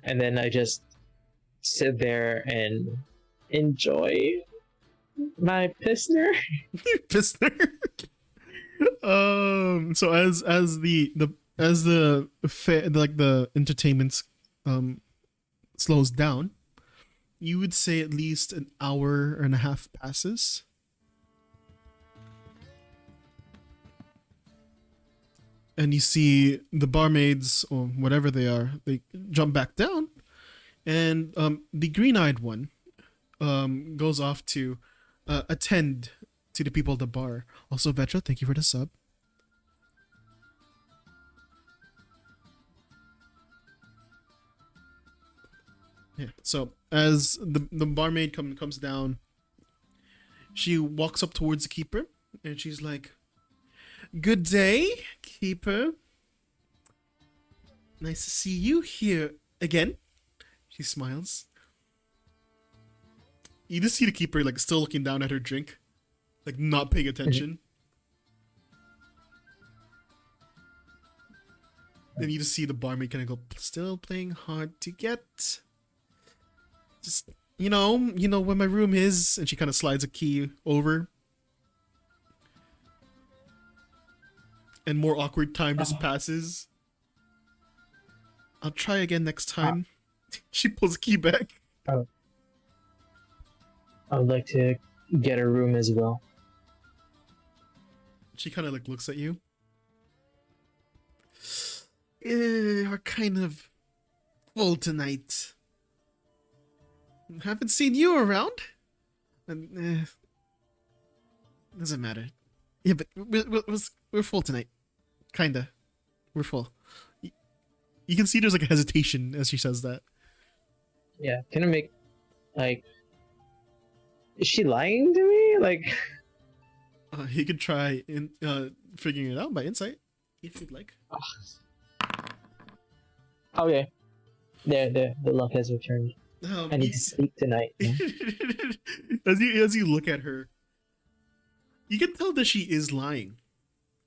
And then I just sit there and enjoy my Pissner. Pissner. So as the entertainment slows down, you would say at least an hour and a half passes. And you see the barmaids, or whatever they are, they jump back down, and the green-eyed one goes off to attend to the people at the bar. Also, Vetra, thank you for the sub. Yeah. So as the barmaid comes down, she walks up towards the keeper, and she's like, "Good day, keeper. Nice to see you here again." She smiles. You just see the keeper like still looking down at her drink, like not paying attention. Then you just see the barmaid kind of go, "Still playing hard to get. Just you know where my room is," and she kind of slides a key over. And more awkward time just passes. "I'll try again next time." She pulls the key back. Oh. I would like to get a room as well. She kind of like looks at you. We're kind of full tonight. Haven't seen you around. And doesn't matter. Yeah, but we're full tonight. Kinda. We're full. You can see there's like a hesitation as she says that. Yeah, can I make, like, is she lying to me? Like, You could try figuring it out by insight, if you'd like. okay. There, the luck has returned. I need to sleep tonight. as you look at her, you can tell that she is lying.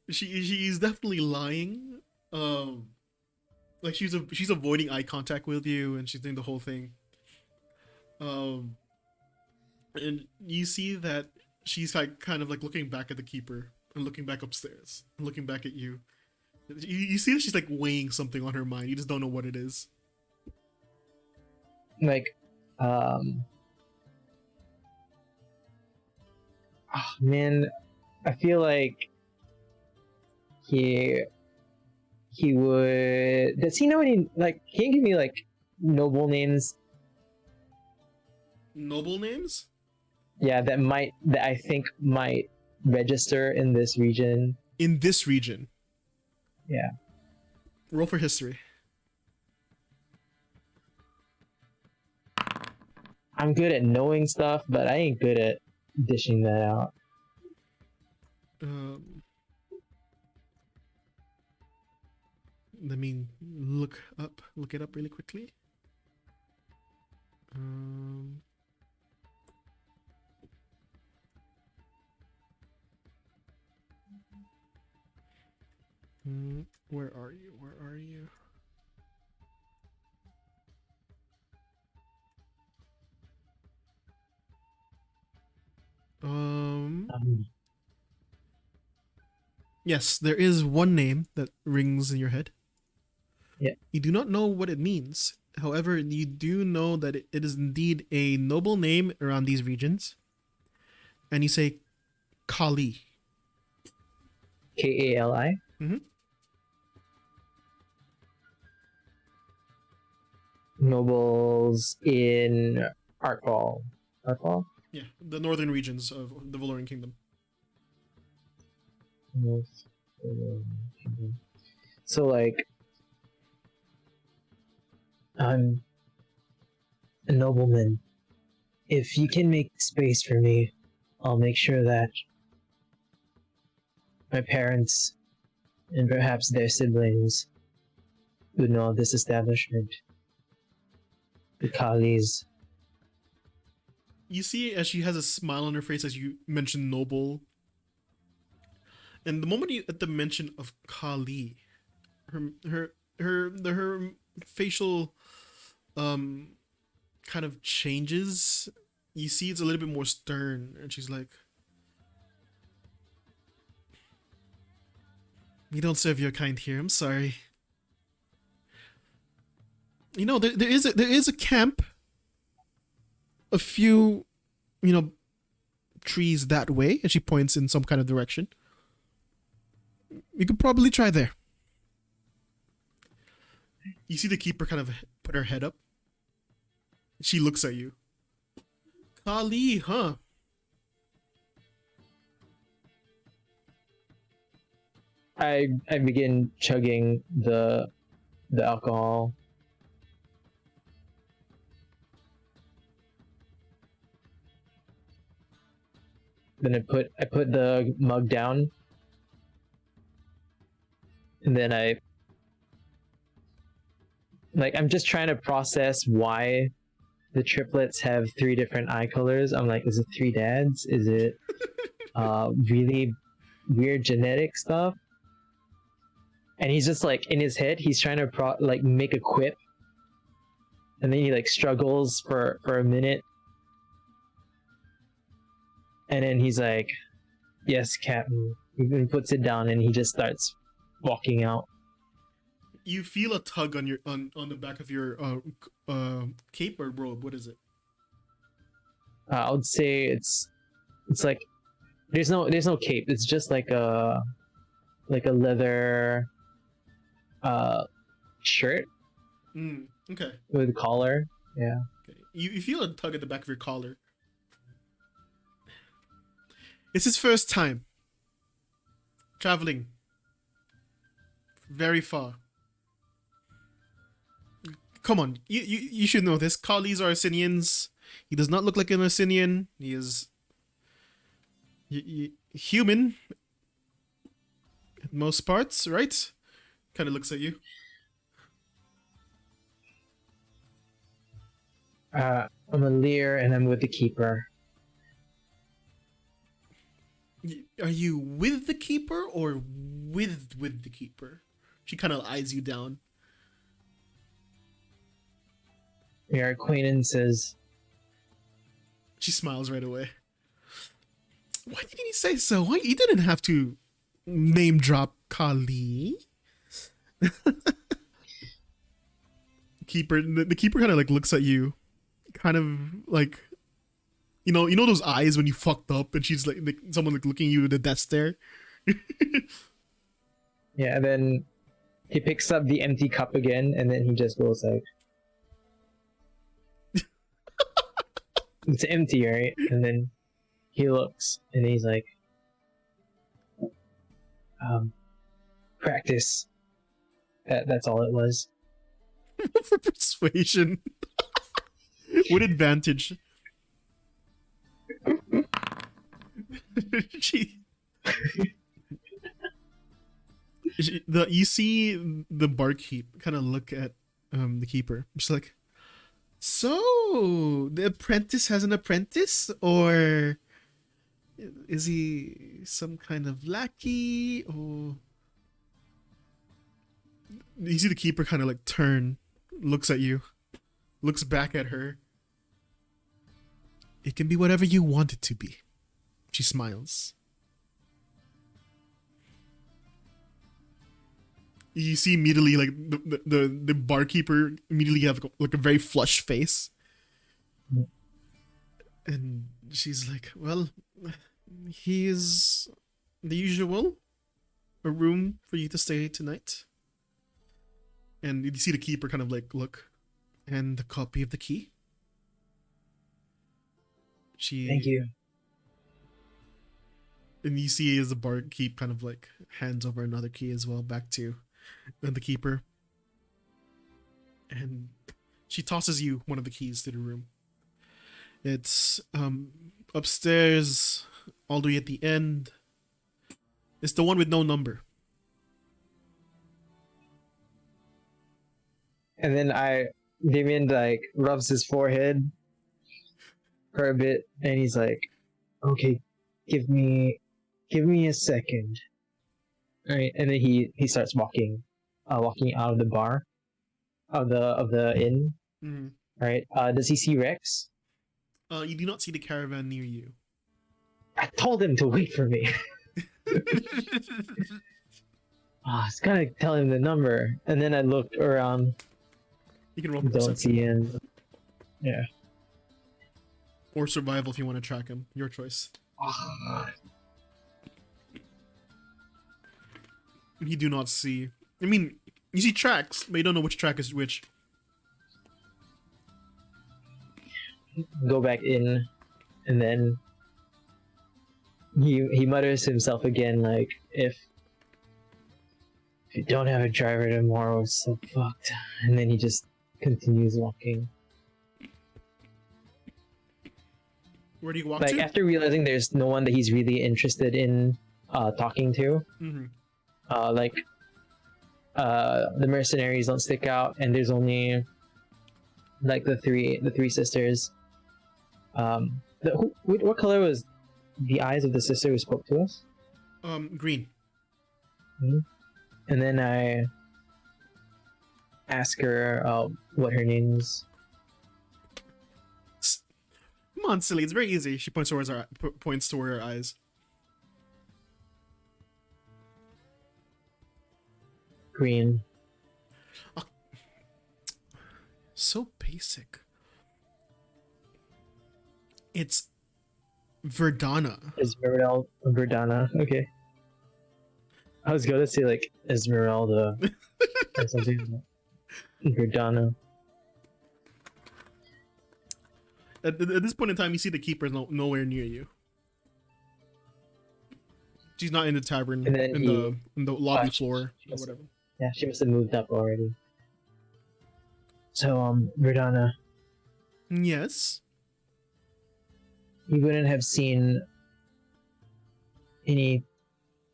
She is definitely lying. Like she's avoiding eye contact with you, and she's doing the whole thing. And you see that she's like kind of like looking back at the keeper and looking back upstairs and looking back at you. You see that she's like weighing something on her mind. You just don't know what it is. Like, oh, man, I feel like he would. Does he know any? Like, can you give me like noble names? Noble names? Yeah, that I think might register in this region. In this region. Yeah. Roll for history. I'm good at knowing stuff, but I ain't good at dishing that out. Let me look it up really quickly. Where are you? Where are you? Yes, there is one name that rings in your head. Yeah. You do not know what it means. However, you do know that it is indeed a noble name around these regions. And you say Kali. Kali. Mm-hmm. Nobles in Artfall. Artfall? Yeah, the northern regions of the Valorian Kingdom. So, like, I'm a nobleman. If you can make space for me, I'll make sure that my parents and perhaps their siblings would know of this establishment. The Kalis. You see as she has a smile on her face as you mention noble. And the moment you at the mention of Kali, her facial kind of changes. You see it's a little bit more stern, and she's like, "We don't serve your kind here. I'm sorry. You know, there is a camp a few, trees that way," and she points in some kind of direction. You could probably try there. You see the keeper kind of put her head up. She looks at you. Kali, huh? I begin chugging the alcohol. Then I put the mug down, and then I'm just trying to process why the triplets have 3 different eye colors. I'm like, is it 3 dads? Is it really weird genetic stuff? And he's just like, in his head, he's trying to make a quip, and then he like struggles for a minute, and then he's like, "Yes, Captain." He puts it down and he just starts walking out. You feel a tug on your on the back of your cape or robe. What is it? I would say it's like there's no cape. It's just like a leather shirt. Okay. With a collar. Yeah. Okay. You feel a tug at the back of your collar. It's his first time traveling very far. Come on, you should know this. Kalis are Arsenians. He does not look like an Arsenian. He is human at most parts, right? Kind of looks at you. I'm a Leer and I'm with the Keeper. Are you with the Keeper or with the Keeper? She kind of eyes you down. We are acquaintances. She smiles right away. Why didn't he say so? Why he didn't have to name drop Kali? Keeper, the keeper kind of like looks at you, kind of like, you know those eyes when you fucked up, and she's like someone like looking at you with a death stare. Yeah, and then he picks up the empty cup again, and then he just goes like, "It's empty, right?" And then he looks, and he's like, "Practice. That's all it was." For persuasion, with advantage. she, you see the barkeep kind of look at the keeper. She's like, "So the apprentice has an apprentice, or is he some kind of lackey?" Or you see the keeper kind of like turn, looks at you, looks back at her. "It can be whatever you want it to be." She smiles. You see immediately like the barkeeper immediately have like a very flushed face. And she's like, "Well, he's the usual. A room for you to stay tonight." And you see the keeper kind of like look, and the copy of the key. Thank you. And you see as the barkeep kind of like hands over another key as well back to the keeper. And she tosses you one of the keys to the room. It's upstairs, all the way at the end. It's the one with no number. And then Damien like rubs his forehead for a bit, and he's like, "Okay, give me a second." All right, and then he starts walking out of the bar, of the inn. Mm-hmm. All right. Does he see Rex? You do not see the caravan near you. I told him to wait for me. I was gonna tell him the number, and then I looked around. You can roll Don't perception. see him. Yeah. Or survival if you want to track him. Your choice. You do not see. I mean, you see tracks, but you don't know which track is which. Go back in, and then he mutters to himself again, like, if you don't have a driver tomorrow, it's so fucked. And then he just continues walking. Where do you walk Like, to? after realizing there's no one that he's really interested in talking to, Mm-hmm. The mercenaries don't stick out, and there's only like the three sisters. What color was the eyes of the sister who spoke to us? Green. Mm-hmm. And then I ask her what her name is. Come on, silly. It's very easy. She points toward her eyes. Green. Oh, so basic. It's Verdana. Verdana. Okay. I was gonna say like Esmeralda or something. Verdana. At this point in time, you see the keeper nowhere near you. She's not in the tavern, in the lobby floor or whatever. Yeah, she must have moved up already. So, Verdana. Yes. You wouldn't have seen any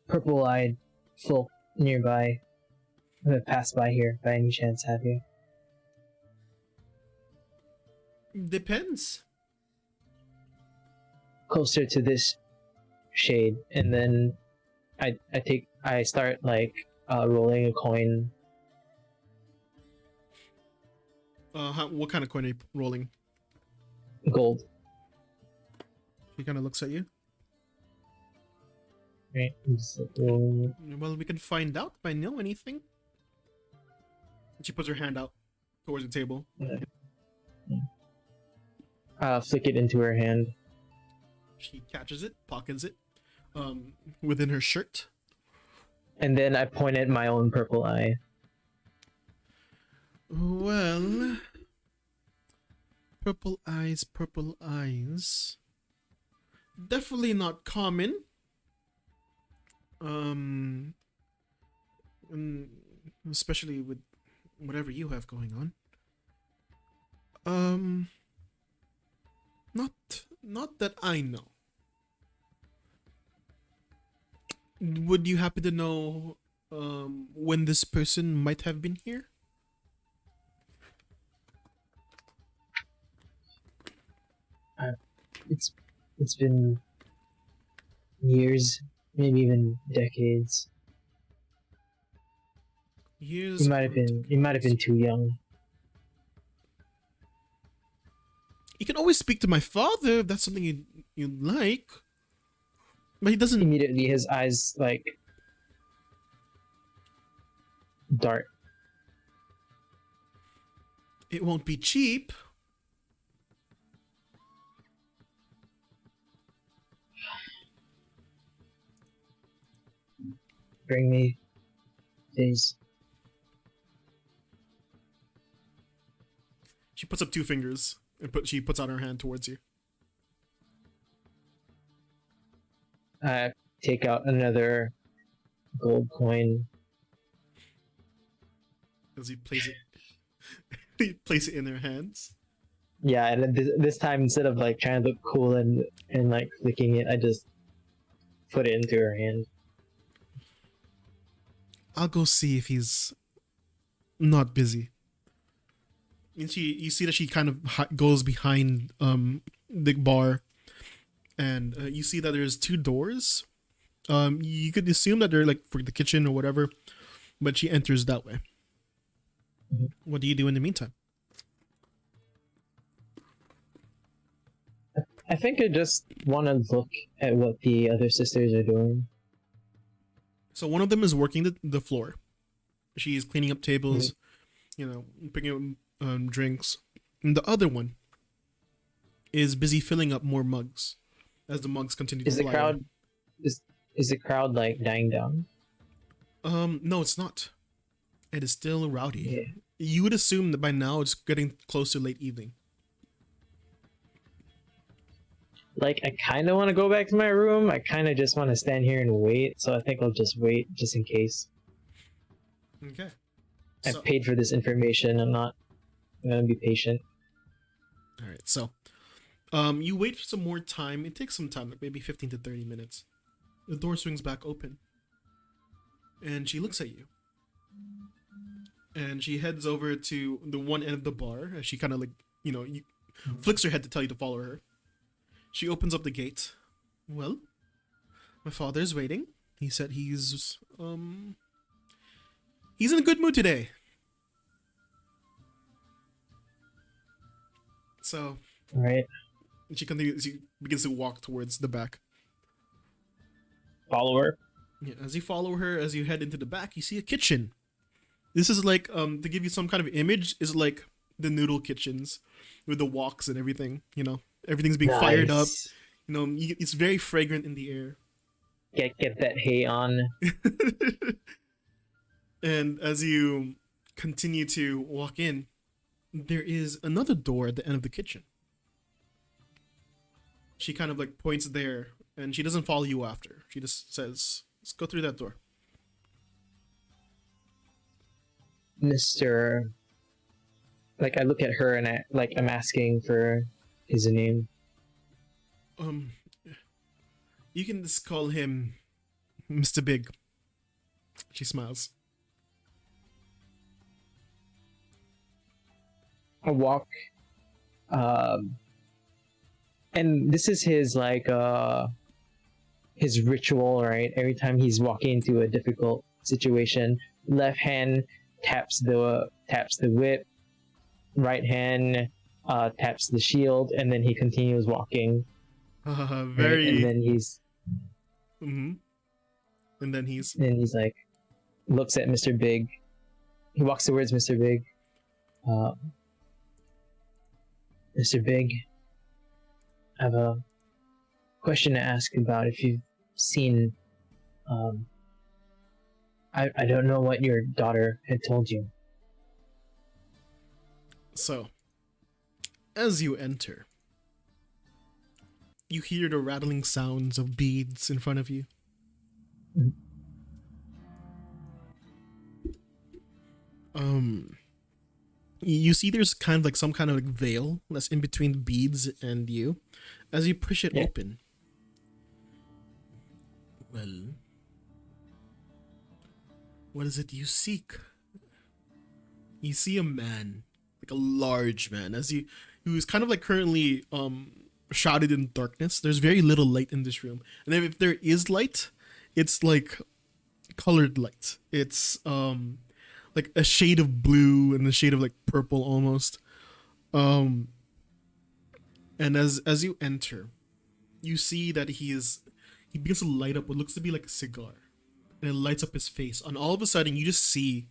purple-eyed folk nearby who have passed by here by any chance, have you? Depends. Closer to this shade, and then I start like rolling a coin. What kind of coin are you rolling? Gold. He kind of looks at you. Right. Just like, oh, Well, we can find out if I know anything. She puts her hand out towards the table. flick it into her hand. She catches it, pockets it, within her shirt. And then I point at my own purple eye. Well, purple eyes, purple eyes. Definitely not common. Especially with whatever you have going on. Not that I know. Would you happen to know when this person might have been here? It's been years, maybe even decades. Years. You might have been too young. You can always speak to my father if that's something you'd like. But he doesn't. Immediately, his eyes like dart. It won't be cheap. Bring me, please. She puts up two fingers and she puts out her hand towards you. I take out another gold coin. As he places it, he places it in their hands. Yeah, and then this time instead of like trying to look cool and like flicking it, I just put it into her hand. I'll go see if he's not busy. And you see that she kind of goes behind the bar, and you see that there's two doors. You could assume that they're like for the kitchen or whatever, but she enters that way. Mm-hmm. What do you do in the meantime? I think I just want to look at what the other sisters are doing. So one of them is working the floor. She's cleaning up tables, picking up drinks. And the other one is busy filling up more mugs as the mugs continue to fly away. Is the crowd like dying down? No, it's not. It is still rowdy. Yeah. You would assume that by now it's getting close to late evening. Like, I kind of want to go back to my room. I kind of just want to stand here and wait. So I think I'll just wait just in case. Okay. I paid for this information. I'm gonna be patient. All right. So, you wait for some more time. It takes some time, like maybe 15 to 30 minutes. The door swings back open, and she looks at you. And she heads over to the one end of the bar. As she kind of flicks her head to tell you to follow her. She opens up the gate. Well, my father's waiting. He said he's in a good mood today. So, All right. she begins to walk towards the back. Follow her. Yeah, as you follow her, as you head into the back, you see a kitchen. This is like to give you some kind of image, is like the noodle kitchens with the woks and everything. Everything's being fired up. It's very fragrant in the air. Get that hay on. And as you continue to walk in, there is another door at the end of the kitchen. She kind of like points there, and she doesn't follow you after. She just says, "Let's go through that door." Mr. Like, I look at her and I'm asking for his name. You can just call him Mr. Big. She smiles. I walk, and this is his his ritual, right? Every time he's walking into a difficult situation, left hand taps the whip, right hand taps the shield, and then he continues walking. Very. Right? And then he's. Mm-hmm. And then he's like, looks at Mr. Big. He walks towards Mr. Big. Mr. Big, I have a question to ask about if you've seen. I don't know what your daughter had told you. So, as you enter, you hear the rattling sounds of beads in front of you. You see there's kind of like some kind of like veil that's in between the beads and you. As you push it open, well, what is it you seek? You see a man, like a large man, who is kind of like currently shrouded in darkness. There's very little light in this room, and if there is light, it's like colored light. It's like a shade of blue and a shade of like purple almost. And as you enter, you see that he begins to light up what looks to be like a cigar, and it lights up his face. And all of a sudden, you just see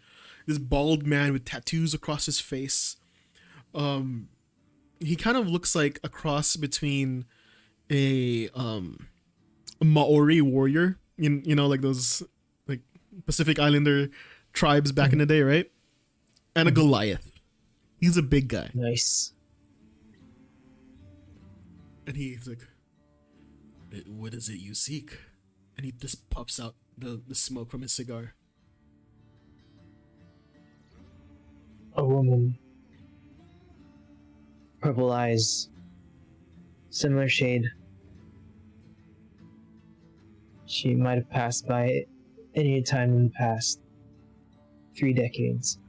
this bald man with tattoos across his face. He kind of looks like a cross between a Maori warrior, you know, like those like Pacific Islander tribes back in the day, right? And a Goliath. He's a big guy. Nice. And he's like, what is it you seek? And he just puffs out the smoke from his cigar. A woman. Purple eyes. Similar shade. She might have passed by any time in the past 3 decades.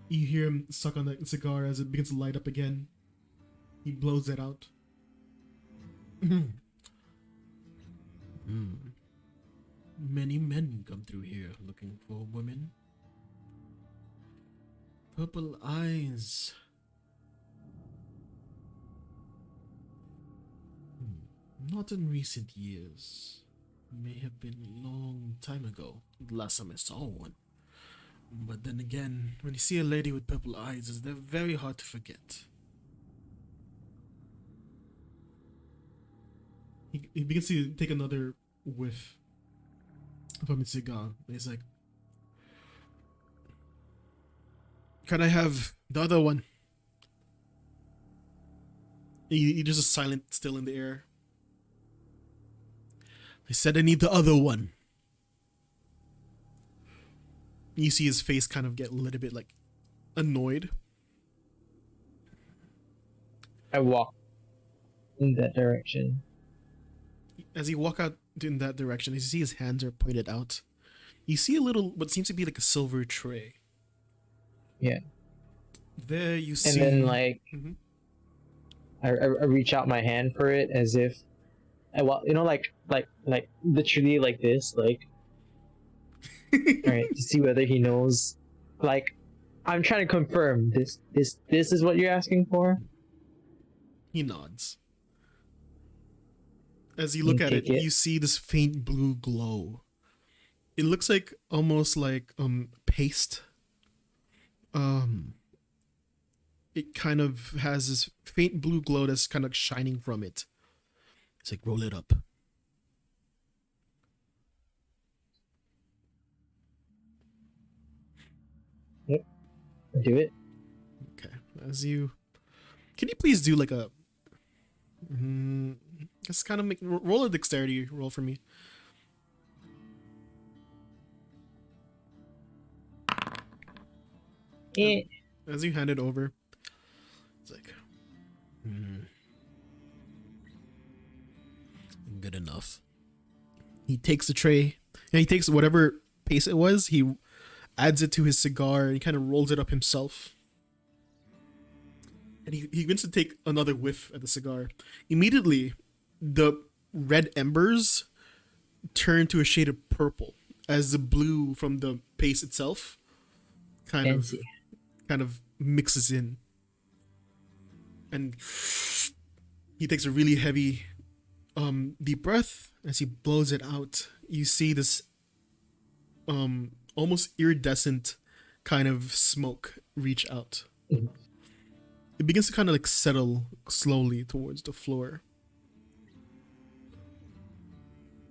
You hear him suck on the cigar as it begins to light up again. He blows it out. Many men come through here looking for women. Purple eyes. Not in recent years. May have been a long time ago, the last time I saw one. But then again, when you see a lady with purple eyes, they're very hard to forget. He begins to take another whiff from his cigar. He's like, can I have the other one? He just is silent, still in the air. I said I need the other one. You see his face kind of get a little bit like annoyed. I walk in that direction. As you walk out in that direction, you see his hands are pointed out. You see a little, what seems to be like a silver tray. Yeah. There you see. And then like, I reach out my hand for it as if, you know, like literally like this, like, right, to see whether he knows. Like, I'm trying to confirm this is what you're asking for. He nods. As you look at it, you see this faint blue glow. It looks like almost like paste. It kind of has this faint blue glow that's kind of shining from it. It's like, roll it up. Yep. Do it. Okay. Can you please do like a just kind of roll a dexterity roll for me. Yeah. As you hand it over, it's like, good enough. He takes the tray, and he takes whatever paste it was, he adds it to his cigar, and he kind of rolls it up himself. And he begins to take another whiff at the cigar. Immediately, the red embers turn to a shade of purple as the blue from the paste itself kind of mixes in. And he takes a really heavy deep breath. As he blows it out, you see this almost iridescent kind of smoke reach out. Mhm. It begins to kind of like settle slowly towards the floor.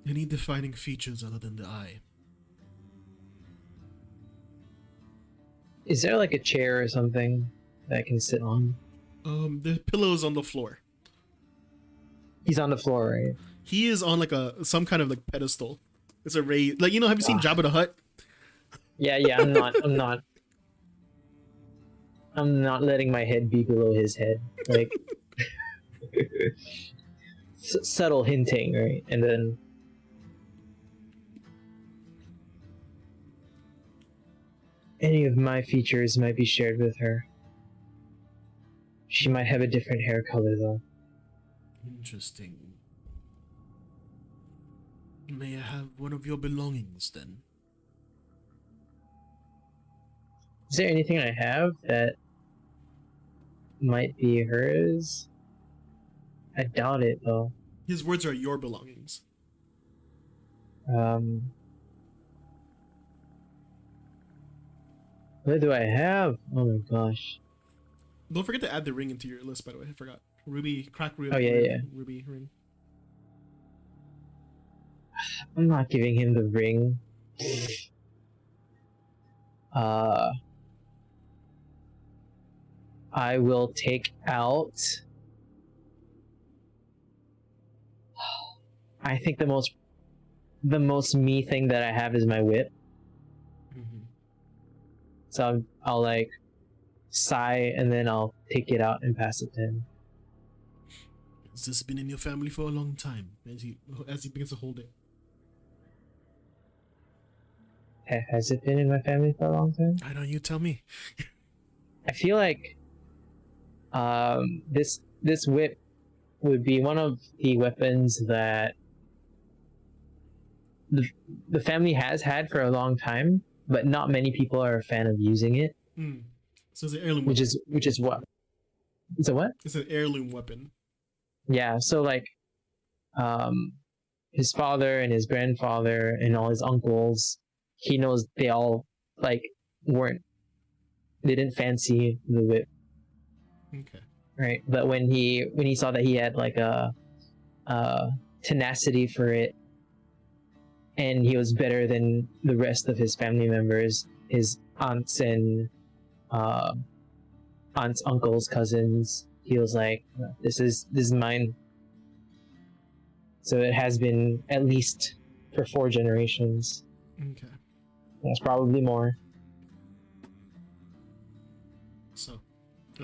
Any defining features other than the eye? Is there like a chair or something that I can sit on? The pillows on the floor. He's on the floor, right? He is on like some kind of like pedestal. It's a raised, like, you know, have you seen Jabba the Hutt? Yeah. I'm not letting my head be below his head. Like subtle hinting, right? And then any of my features might be shared with her. She might have a different hair color though. Interesting. May I have one of your belongings then? Is there anything I have that might be hers? I doubt it though. His words are your belongings. What do I have? Oh my gosh. Don't forget to add the ring into your list, by the way. I forgot. Ruby, crack ruby. Oh yeah. Ruby ring. I'm not giving him the ring. I will take out. I think the most me thing that I have is my whip. Mm-hmm. So I'll like sigh and then I'll take it out and pass it to him. Has this been in your family for a long time? As he begins to hold it. Has it been in my family for a long time? I know, you tell me. I feel like this whip would be one of the weapons that the family has had for a long time, but not many people are a fan of using it. So it's an heirloom Which weapon. is what? So what? It's an heirloom weapon. Yeah, so like his father and his grandfather and all his uncles, he knows they all like they didn't fancy the whip. Okay. Right. But when he saw that he had like a tenacity for it, and he was better than the rest of his family members, his aunts and uncles, cousins, he was like, this is mine. So it has been at least for 4 generations. Okay. That's probably more. So,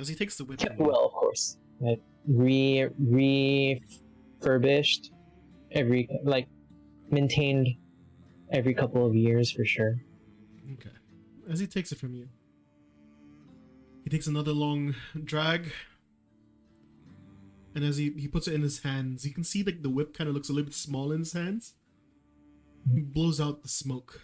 as he takes the whip, Well, of course, like refurbished maintained every couple of years for sure. Okay. As he takes it from you, he takes another long drag, and as he puts it in his hands, you can see like the whip kind of looks a little bit small in his hands. He blows out the smoke,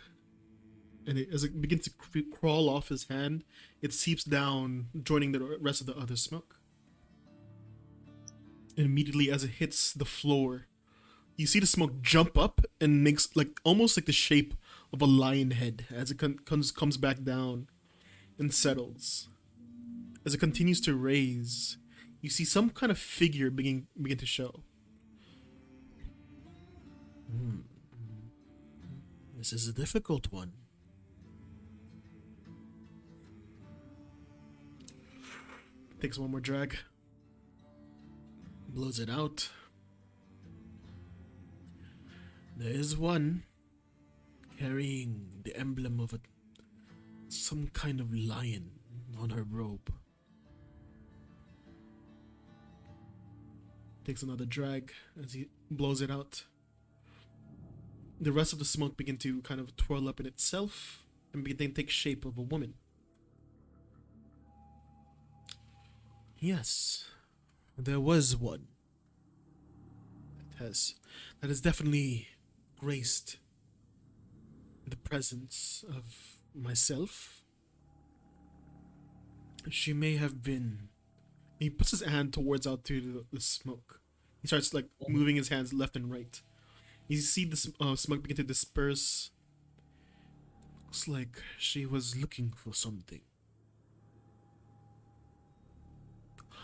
and as it begins to crawl off his hand, it seeps down, joining the rest of the other smoke. And immediately as it hits the floor, you see the smoke jump up and makes like almost like the shape of a lion head as it comes back down and settles. As it continues to raise, you see some kind of figure begin to show. This is a difficult one. Takes one more drag. Blows it out. There is one carrying the emblem of some kind of lion on her robe. Takes another drag as he blows it out. The rest of the smoke begin to kind of twirl up in itself and begin to take shape of a woman. Yes, there was one that has definitely graced the presence of myself. She may have been. He puts his hand towards out to the smoke. He starts like moving his hands left and right. You see the smoke begin to disperse, Looks like she was looking for something.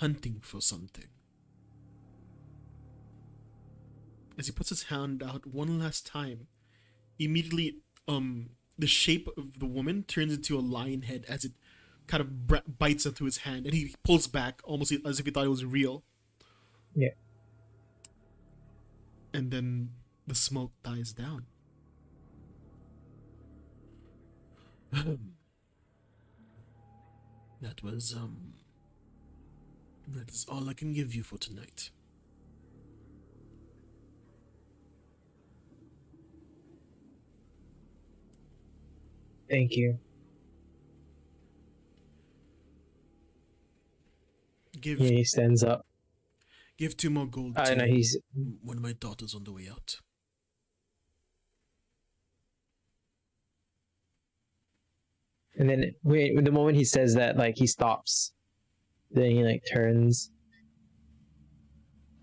Hunting for something. As he puts his hand out one last time, immediately, the shape of the woman turns into a lion head as it kind of bites into his hand, and he pulls back almost as if he thought it was real. Yeah. And then the smoke dies down. That is all I can give you for tonight. Thank you. Give Yeah, he stands up. 2 more gold I to know he's. one of my daughters on the way out. And then the moment he says that, like, he stops. Then he like turns.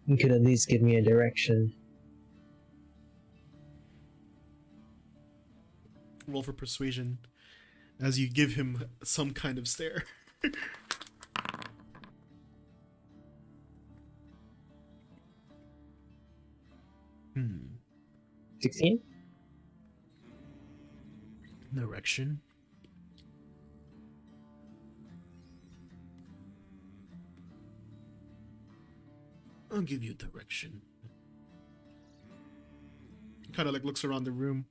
You could at least give me a direction. Roll for persuasion as you give him some kind of stare. 16? Direction. I'll give you direction. Kind of like looks around the room.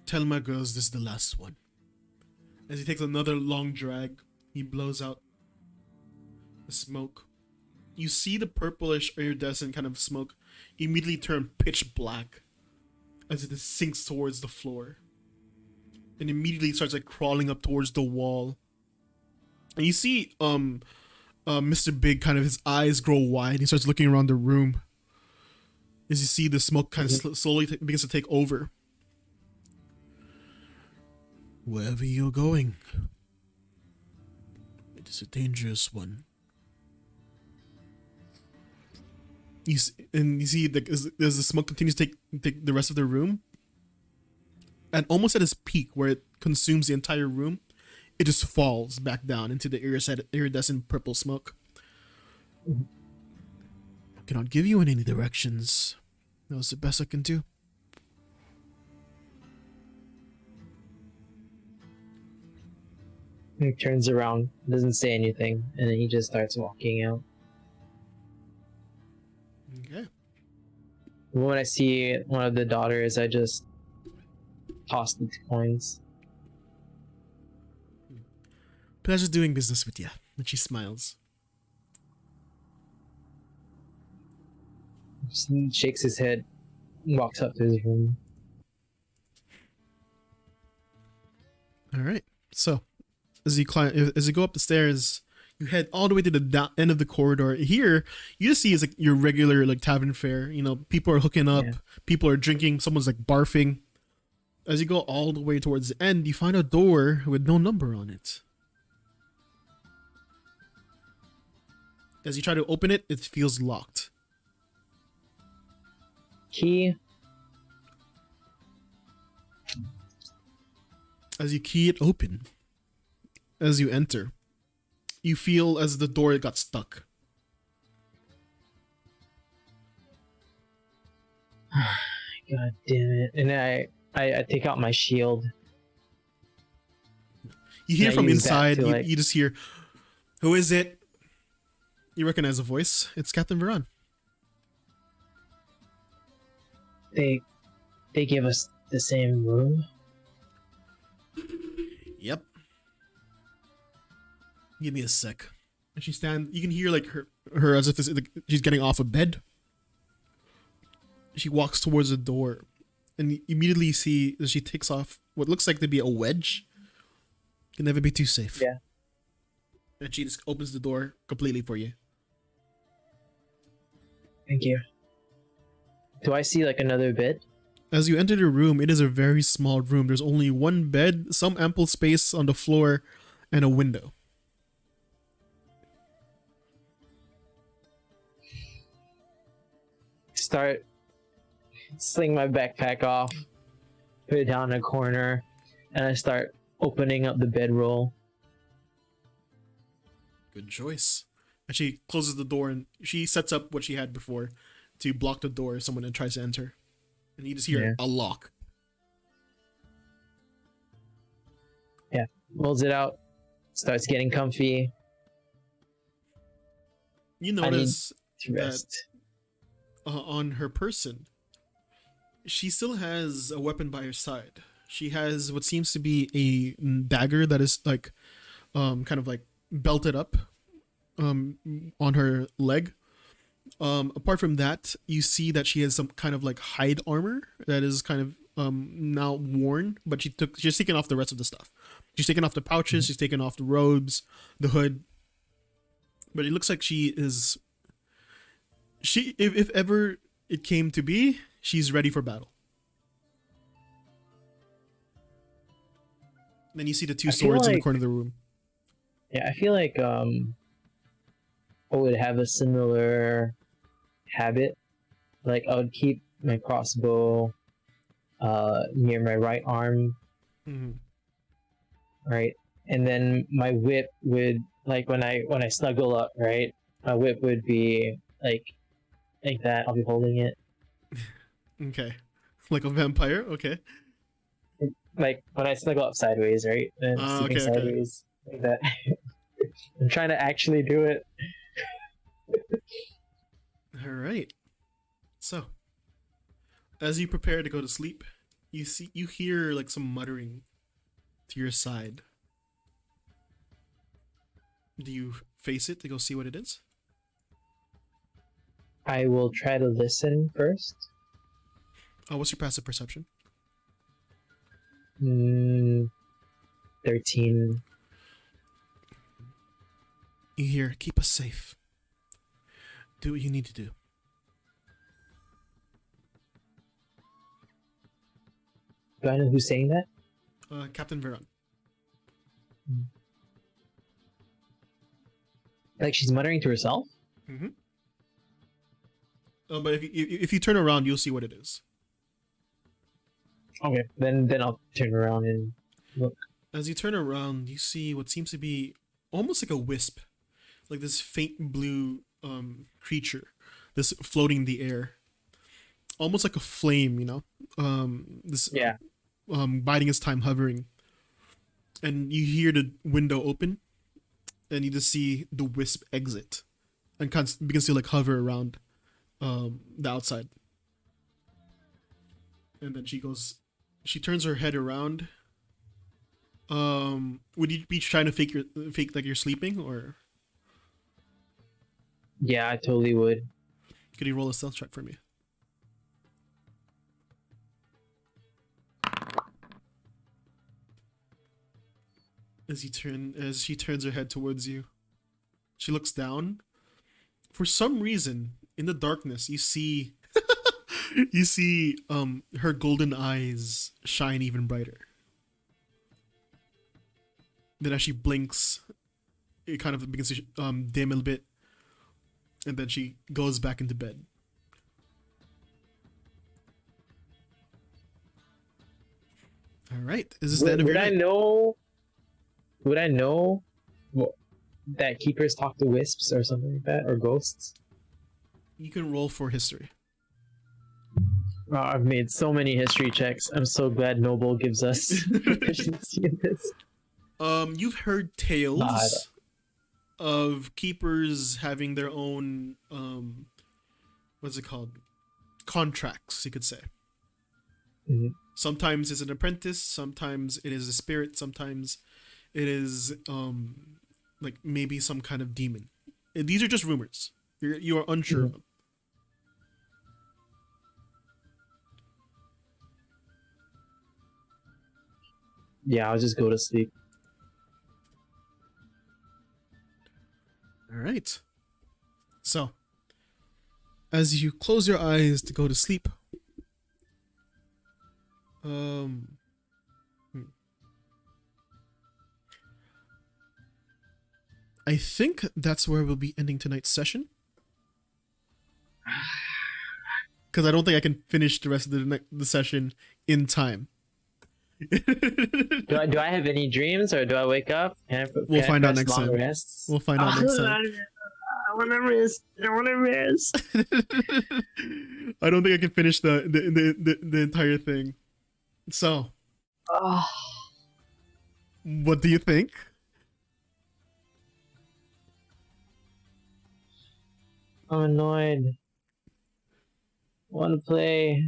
Tell my girls this is the last one. As he takes another long drag, he blows out the smoke. You see the purplish iridescent kind of smoke immediately turn pitch black as it sinks towards the floor. And immediately starts like crawling up towards the wall. And you see Mr. Big kind of his eyes grow wide. He starts looking around the room as you see the smoke kind of slowly begins to take over. Wherever you're going, it is a dangerous one. You see as the smoke continues to take the rest of the room, and almost at its peak where it consumes the entire room, it just falls back down into the iridescent purple smoke. I cannot give you any directions. That was the best I can do. He turns around, doesn't say anything, and then he just starts walking out. Okay. When I see one of the daughters, I just toss the coins. Pleasure doing business with you. And she smiles. Just shakes his head, walks up to his room. All right. So, as you go up the stairs, you head all the way to the end of the corridor. Here, you just see is like your regular like tavern fare. You know, people are hooking up, people are drinking, someone's like barfing. As you go all the way towards the end, you find a door with no number on it. As you try to open it, it feels locked. Key. As you key it open, as you enter, you feel as the door got stuck. God damn it. And I take out my shield. You hear from inside, to, you just hear, "Who is it?" You recognize a voice. It's Captain Veron. They give us the same room? Yep. Give me a sec. And she stands. You can hear like her as if she's getting off a bed. She walks towards the door, and you immediately see that she takes off what looks like to be a wedge. Can never be too safe. Yeah. And she just opens the door completely for you. Thank you. Do I see like another bed? As you enter the room, it is a very small room. There's only one bed, some ample space on the floor, and a window. sling my backpack off, put it down in a corner, and I start opening up the bedroll. Good choice. And she closes the door and she sets up what she had before to block the door if someone tries to enter. And you just hear a lock. Yeah, pulls it out, starts getting comfy. You notice to rest. that on her person, she still has a weapon by her side. She has what seems to be a dagger that is like, kind of like belted up, on her leg. Apart from that, you see that she has some kind of like hide armor that is kind of now worn, but she's taken off the rest of the stuff. She's taken off the pouches, she's taken off the robes, the hood. But it looks like if ever it came to be, she's ready for battle. Then you see the two swords in the corner of the room. Yeah, I feel like I would have a similar habit. Like I would keep my crossbow near my right arm. Mm-hmm. Right? And then my whip would, like when I snuggle up, right? My whip would be like that. I'll be holding it. Okay. Like a vampire? Okay. Like when I snuggle up sideways, right? And sleeping sideways. Like that. I'm trying to actually do it. All right. So, as you prepare to go to sleep, you hear like some muttering to your side. Do you face it to go see what it is? I will try to listen first. What's your passive perception? 13. You hear, keep us safe. Do what you need to do. Do I know who's saying that? Captain Veron. Like she's muttering to herself? Mm-hmm. But if you turn around, you'll see what it is. Okay, then I'll turn around and look. As you turn around, you see what seems to be almost like a wisp, like this faint blue creature, this floating in the air, almost like a flame, you know. Biding its time, hovering. And you hear the window open, and you just see the wisp exit, and begins to like hover around the outside. And then she turns her head around. Would you be trying to fake like you're sleeping, or? Yeah, I totally would. Could you roll a stealth check for me? As she turns her head towards you, she looks down. For some reason, in the darkness, you see her golden eyes shine even brighter. Then as she blinks, it kind of begins to dim a little bit, and then she goes back into bed. All right, is this the end of your night? Would I know that keepers talk to wisps or something like that, or ghosts? You can roll for history. Oh, I've made so many history checks. I'm so glad Noble gives us proficiency in this. You've heard tales of keepers having their own what's it called? Contracts, you could say. Mm-hmm. Sometimes it's an apprentice, sometimes it is a spirit, sometimes it is like maybe some kind of demon. And these are just rumors. You are unsure of them. Yeah, I'll just go to sleep. All right. So, as you close your eyes to go to sleep, I think that's where we'll be ending tonight's session. because I don't think I can finish the rest of the session in time. Do I have any dreams, or do I wake up? We'll find out press next long time. rests? We'll find out next time. I want to rest. I want to rest. I don't think I can finish the entire thing. So, what do you think? I'm annoyed. Want to play?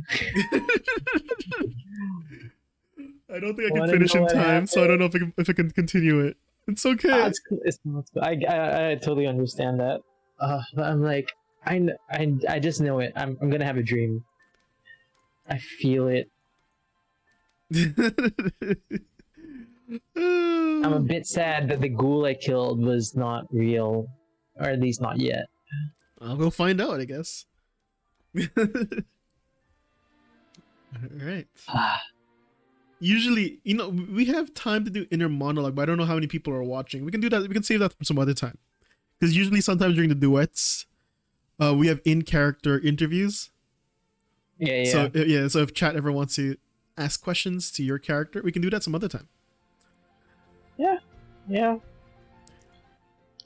I don't think I can finish in time, so I don't know if I can continue it. It's okay. It's I totally understand that. But I'm like, I just know it. I'm gonna have a dream. I feel it. I'm a bit sad that the ghoul I killed was not real, or at least not yet. We'll find out, I guess. All right. Usually, we have time to do inner monologue, but I don't know how many people are watching. We can do that. We can save that for some other time. Because usually, sometimes during the duets, we have in-character interviews. Yeah. So if chat ever wants to ask questions to your character, we can do that some other time. Yeah.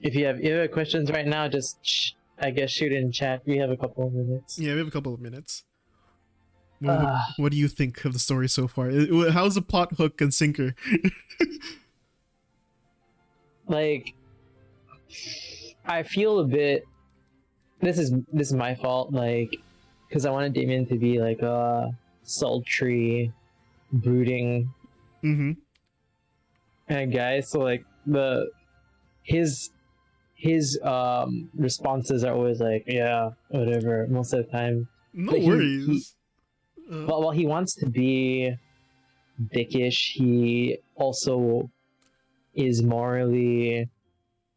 If you have questions right now, just I guess shoot in chat. We have a couple of minutes. Yeah, we have a couple of minutes. What do you think of the story so far? How's the plot hook and sinker? Like, I feel a bit. This is my fault. Like, because I wanted Damian to be like a sultry, brooding, kind of guy. So like his responses are always like, yeah, whatever. Most of the time. No worries. But while he wants to be dickish, he also is morally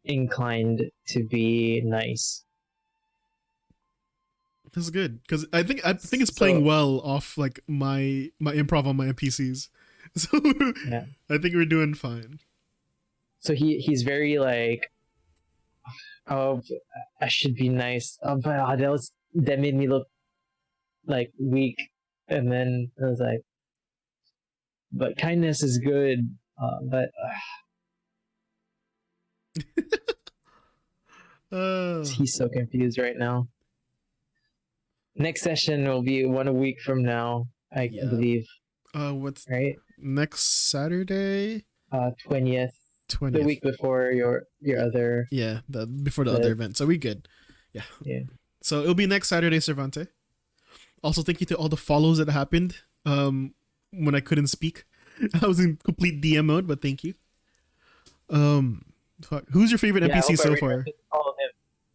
inclined to be nice. That's good, because I think it's playing well off like my improv on my NPCs. So yeah. I think we're doing fine. So he's very like, oh, I should be nice. Oh, but that made me look like weak. And then I was like, but kindness is good. But he's so confused right now. Next session will be 1 week from now, I believe. What's right? Next Saturday? 20th. The week before your other. Yeah, before the other event. So we good. Yeah. So it'll be next Saturday, Cervante. Also, thank you to all the follows that happened when I couldn't speak. I was in complete DM mode, but thank you. Who's your favorite NPC so far? All of them.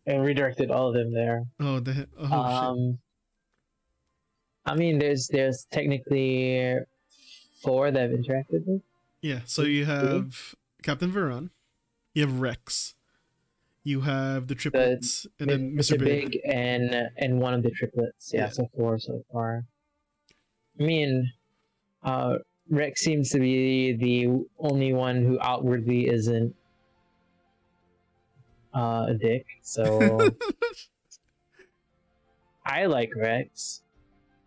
And redirected all of them there. Shit. I mean, there's technically 4 that I've interacted with. Yeah, so you have Captain Veron, you have Rex, you have the triplets, and then Mr. Big and one of the triplets. Yeah, so 4 so far. I mean, Rex seems to be the only one who outwardly isn't a dick, so I like Rex.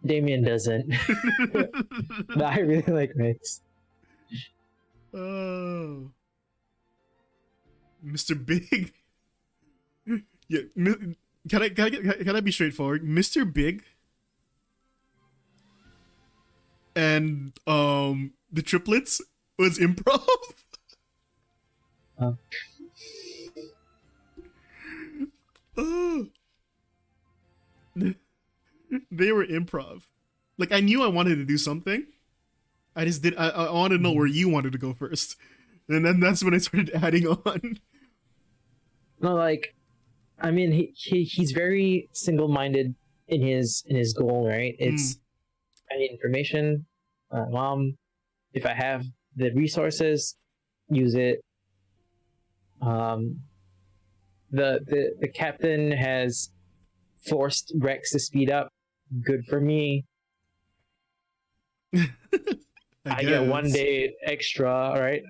Damian doesn't. But I really like Rex. Oh, Mr. Big. Yeah, can I be straightforward? Mr. Big and the triplets was improv. Oh. They were improv. Like, I knew I wanted to do something. I wanted to know where you wanted to go first. And then that's when I started adding on. No, like, I mean, he's very single-minded in his goal, right? It's I need information. If I have the resources, use it. The captain has forced Rex to speed up. Good for me. I get 1 day extra, right?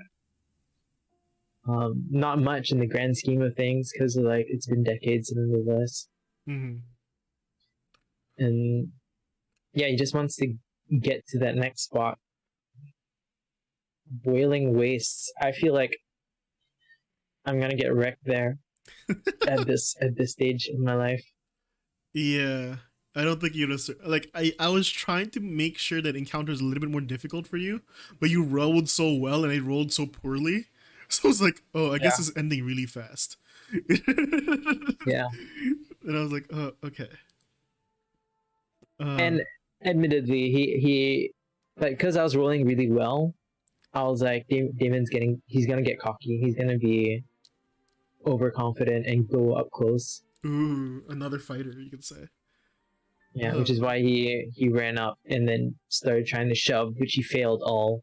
Not much in the grand scheme of things, because like it's been decades since the list. And yeah, he just wants to get to that next spot. Boiling Wastes. I feel like I'm gonna get wrecked there at this stage in my life. Yeah. I don't think you'd like I was trying to make sure that encounter is a little bit more difficult for you, but you rolled so well and I rolled so poorly. So I was like, oh, I guess Yeah. it's ending really fast. Yeah. And I was like, oh, okay. And admittedly, he like because I was rolling really well, I was like, he's gonna get cocky. He's gonna be overconfident and go up close. Ooh, another fighter, you could say. Yeah, which is why he ran up and then started trying to shove, which he failed all.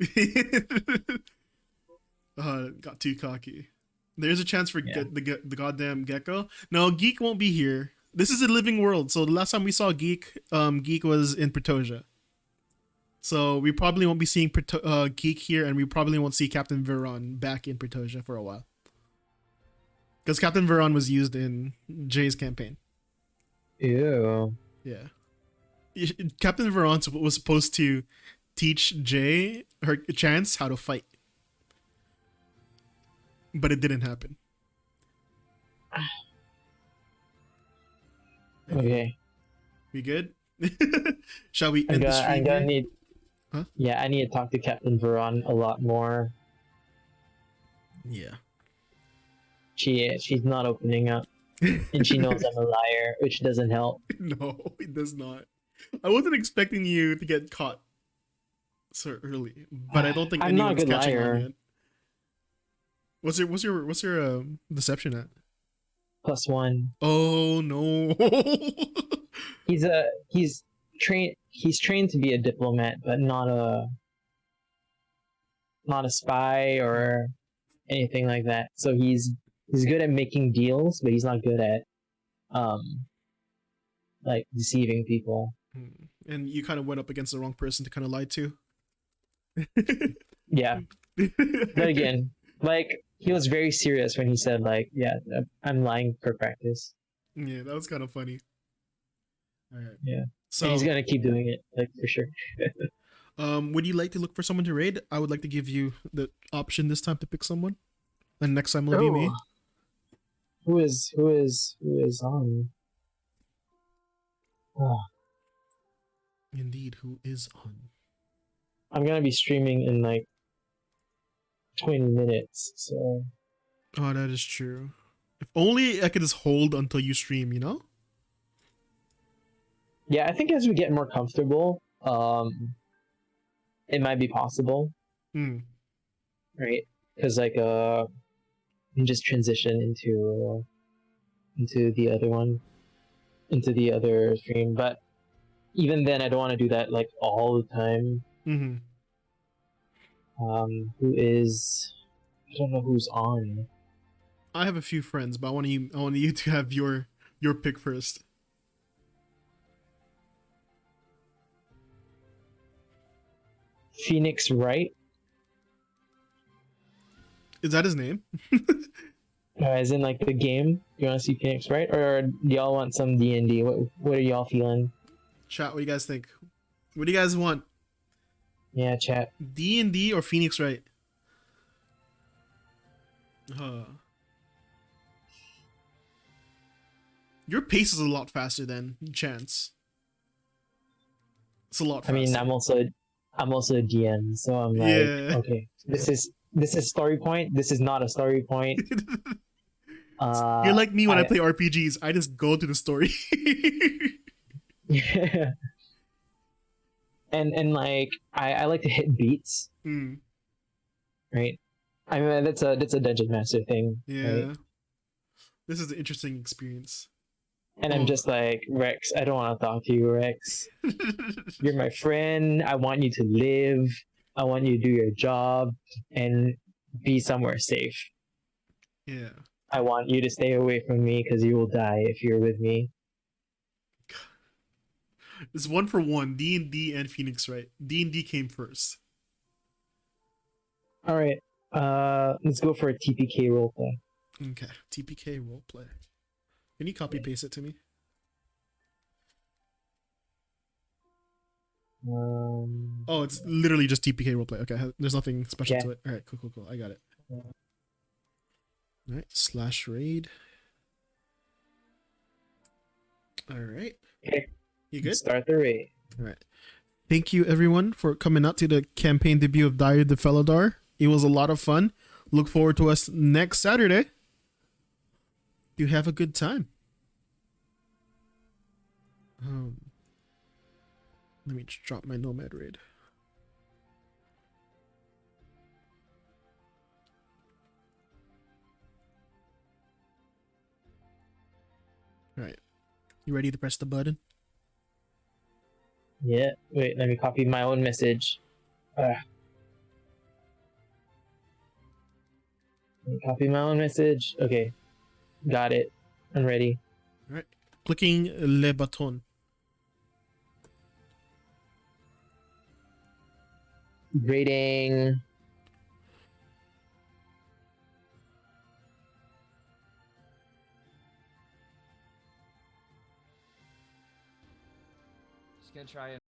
Got too cocky. There's a chance for Yeah. the goddamn gecko. No, Geek won't be here. This is a living world. So the last time we saw Geek, Geek was in Pretosia. So we probably won't be seeing Geek here, and we probably won't see Captain Veron back in Pretosia for a while. Because Captain Veron was used in Jay's campaign. Ew. Yeah. Captain Veron was supposed to teach Jay, her Chance, how to fight. But it didn't happen. Okay. We good? Shall we end the stream I'm gonna here? need. Huh? Yeah, I need to talk to Captain Veron a lot more. Yeah. She's not opening up, and she knows I'm a liar, which doesn't help. No, it does not. I wasn't expecting you to get caught so early, but I don't think I'm not a anyone's good catching liar. on yet. What's your deception at? +1. Oh no. He's trained to be a diplomat, but not a spy or anything like that. So he's good at making deals, but he's not good at like deceiving people. And you kind of went up against the wrong person to kind of lie to. Yeah. But again, like he was very serious when he said like, yeah, I'm lying for practice. Yeah, that was kind of funny. All right. Yeah. So And he's gonna keep doing it, like for sure. would you like to look for someone to raid? I would like to give you the option this time to pick someone, and next time will be me. Who is on? Oh, Indeed, who is on? I'm gonna be streaming in like 20 minutes, so Oh, that is true. If only I could just hold until you stream, you know? yeah, I think as we get more comfortable, it might be possible, right? Because like you can just transition into the other one, into the other stream. But even then, I don't want to do that like all the time. Mm-hmm. Who is? I don't know who's on. I have a few friends, but I want you to have your pick first. Phoenix Wright. Is that his name? As in like the game. You want to see Phoenix Wright, or do y'all want some D&D? What are y'all feeling? Chat, what do you guys think? What do you guys want? Yeah, chat. D&D or Phoenix Wright? Your pace is a lot faster than Chance. It's a lot faster. I mean, I'm also a DM, so I'm like, Yeah. okay, this is story point. This is not a story point. You're like me when I play RPGs. I just go to the story. Yeah. And like I like to hit beats. Right? I mean that's a Dungeon Master thing. Yeah. Right? This is an interesting experience. And I'm just like, Rex, I don't want to talk to you, Rex. You're my friend. I want you to live. I want you to do your job and be somewhere safe. Yeah. I want you to stay away from me because you will die if you're with me. It's 1-for-1. D&D and Phoenix Wright. D&D came first. All right. Let's go for a TPK roleplay. Okay. TPK roleplay. Can you copy paste it to me? Um, Oh, it's literally just TPK roleplay. Okay, there's nothing special yeah. to it. All right, cool. I got it. All right, slash raid. All right, Okay. you good? Start the raid. All right. Thank you everyone for coming out to the campaign debut of Diary of the Felidar. It was a lot of fun. Look forward to us next Saturday. You have a good time. Let me just drop my Nomad raid. All right. You ready to press the button? Yeah. Wait, let me copy my own message. Let me copy my own message. Okay. Got it. I'm ready. All right. Clicking le button. Rating. Just gonna try and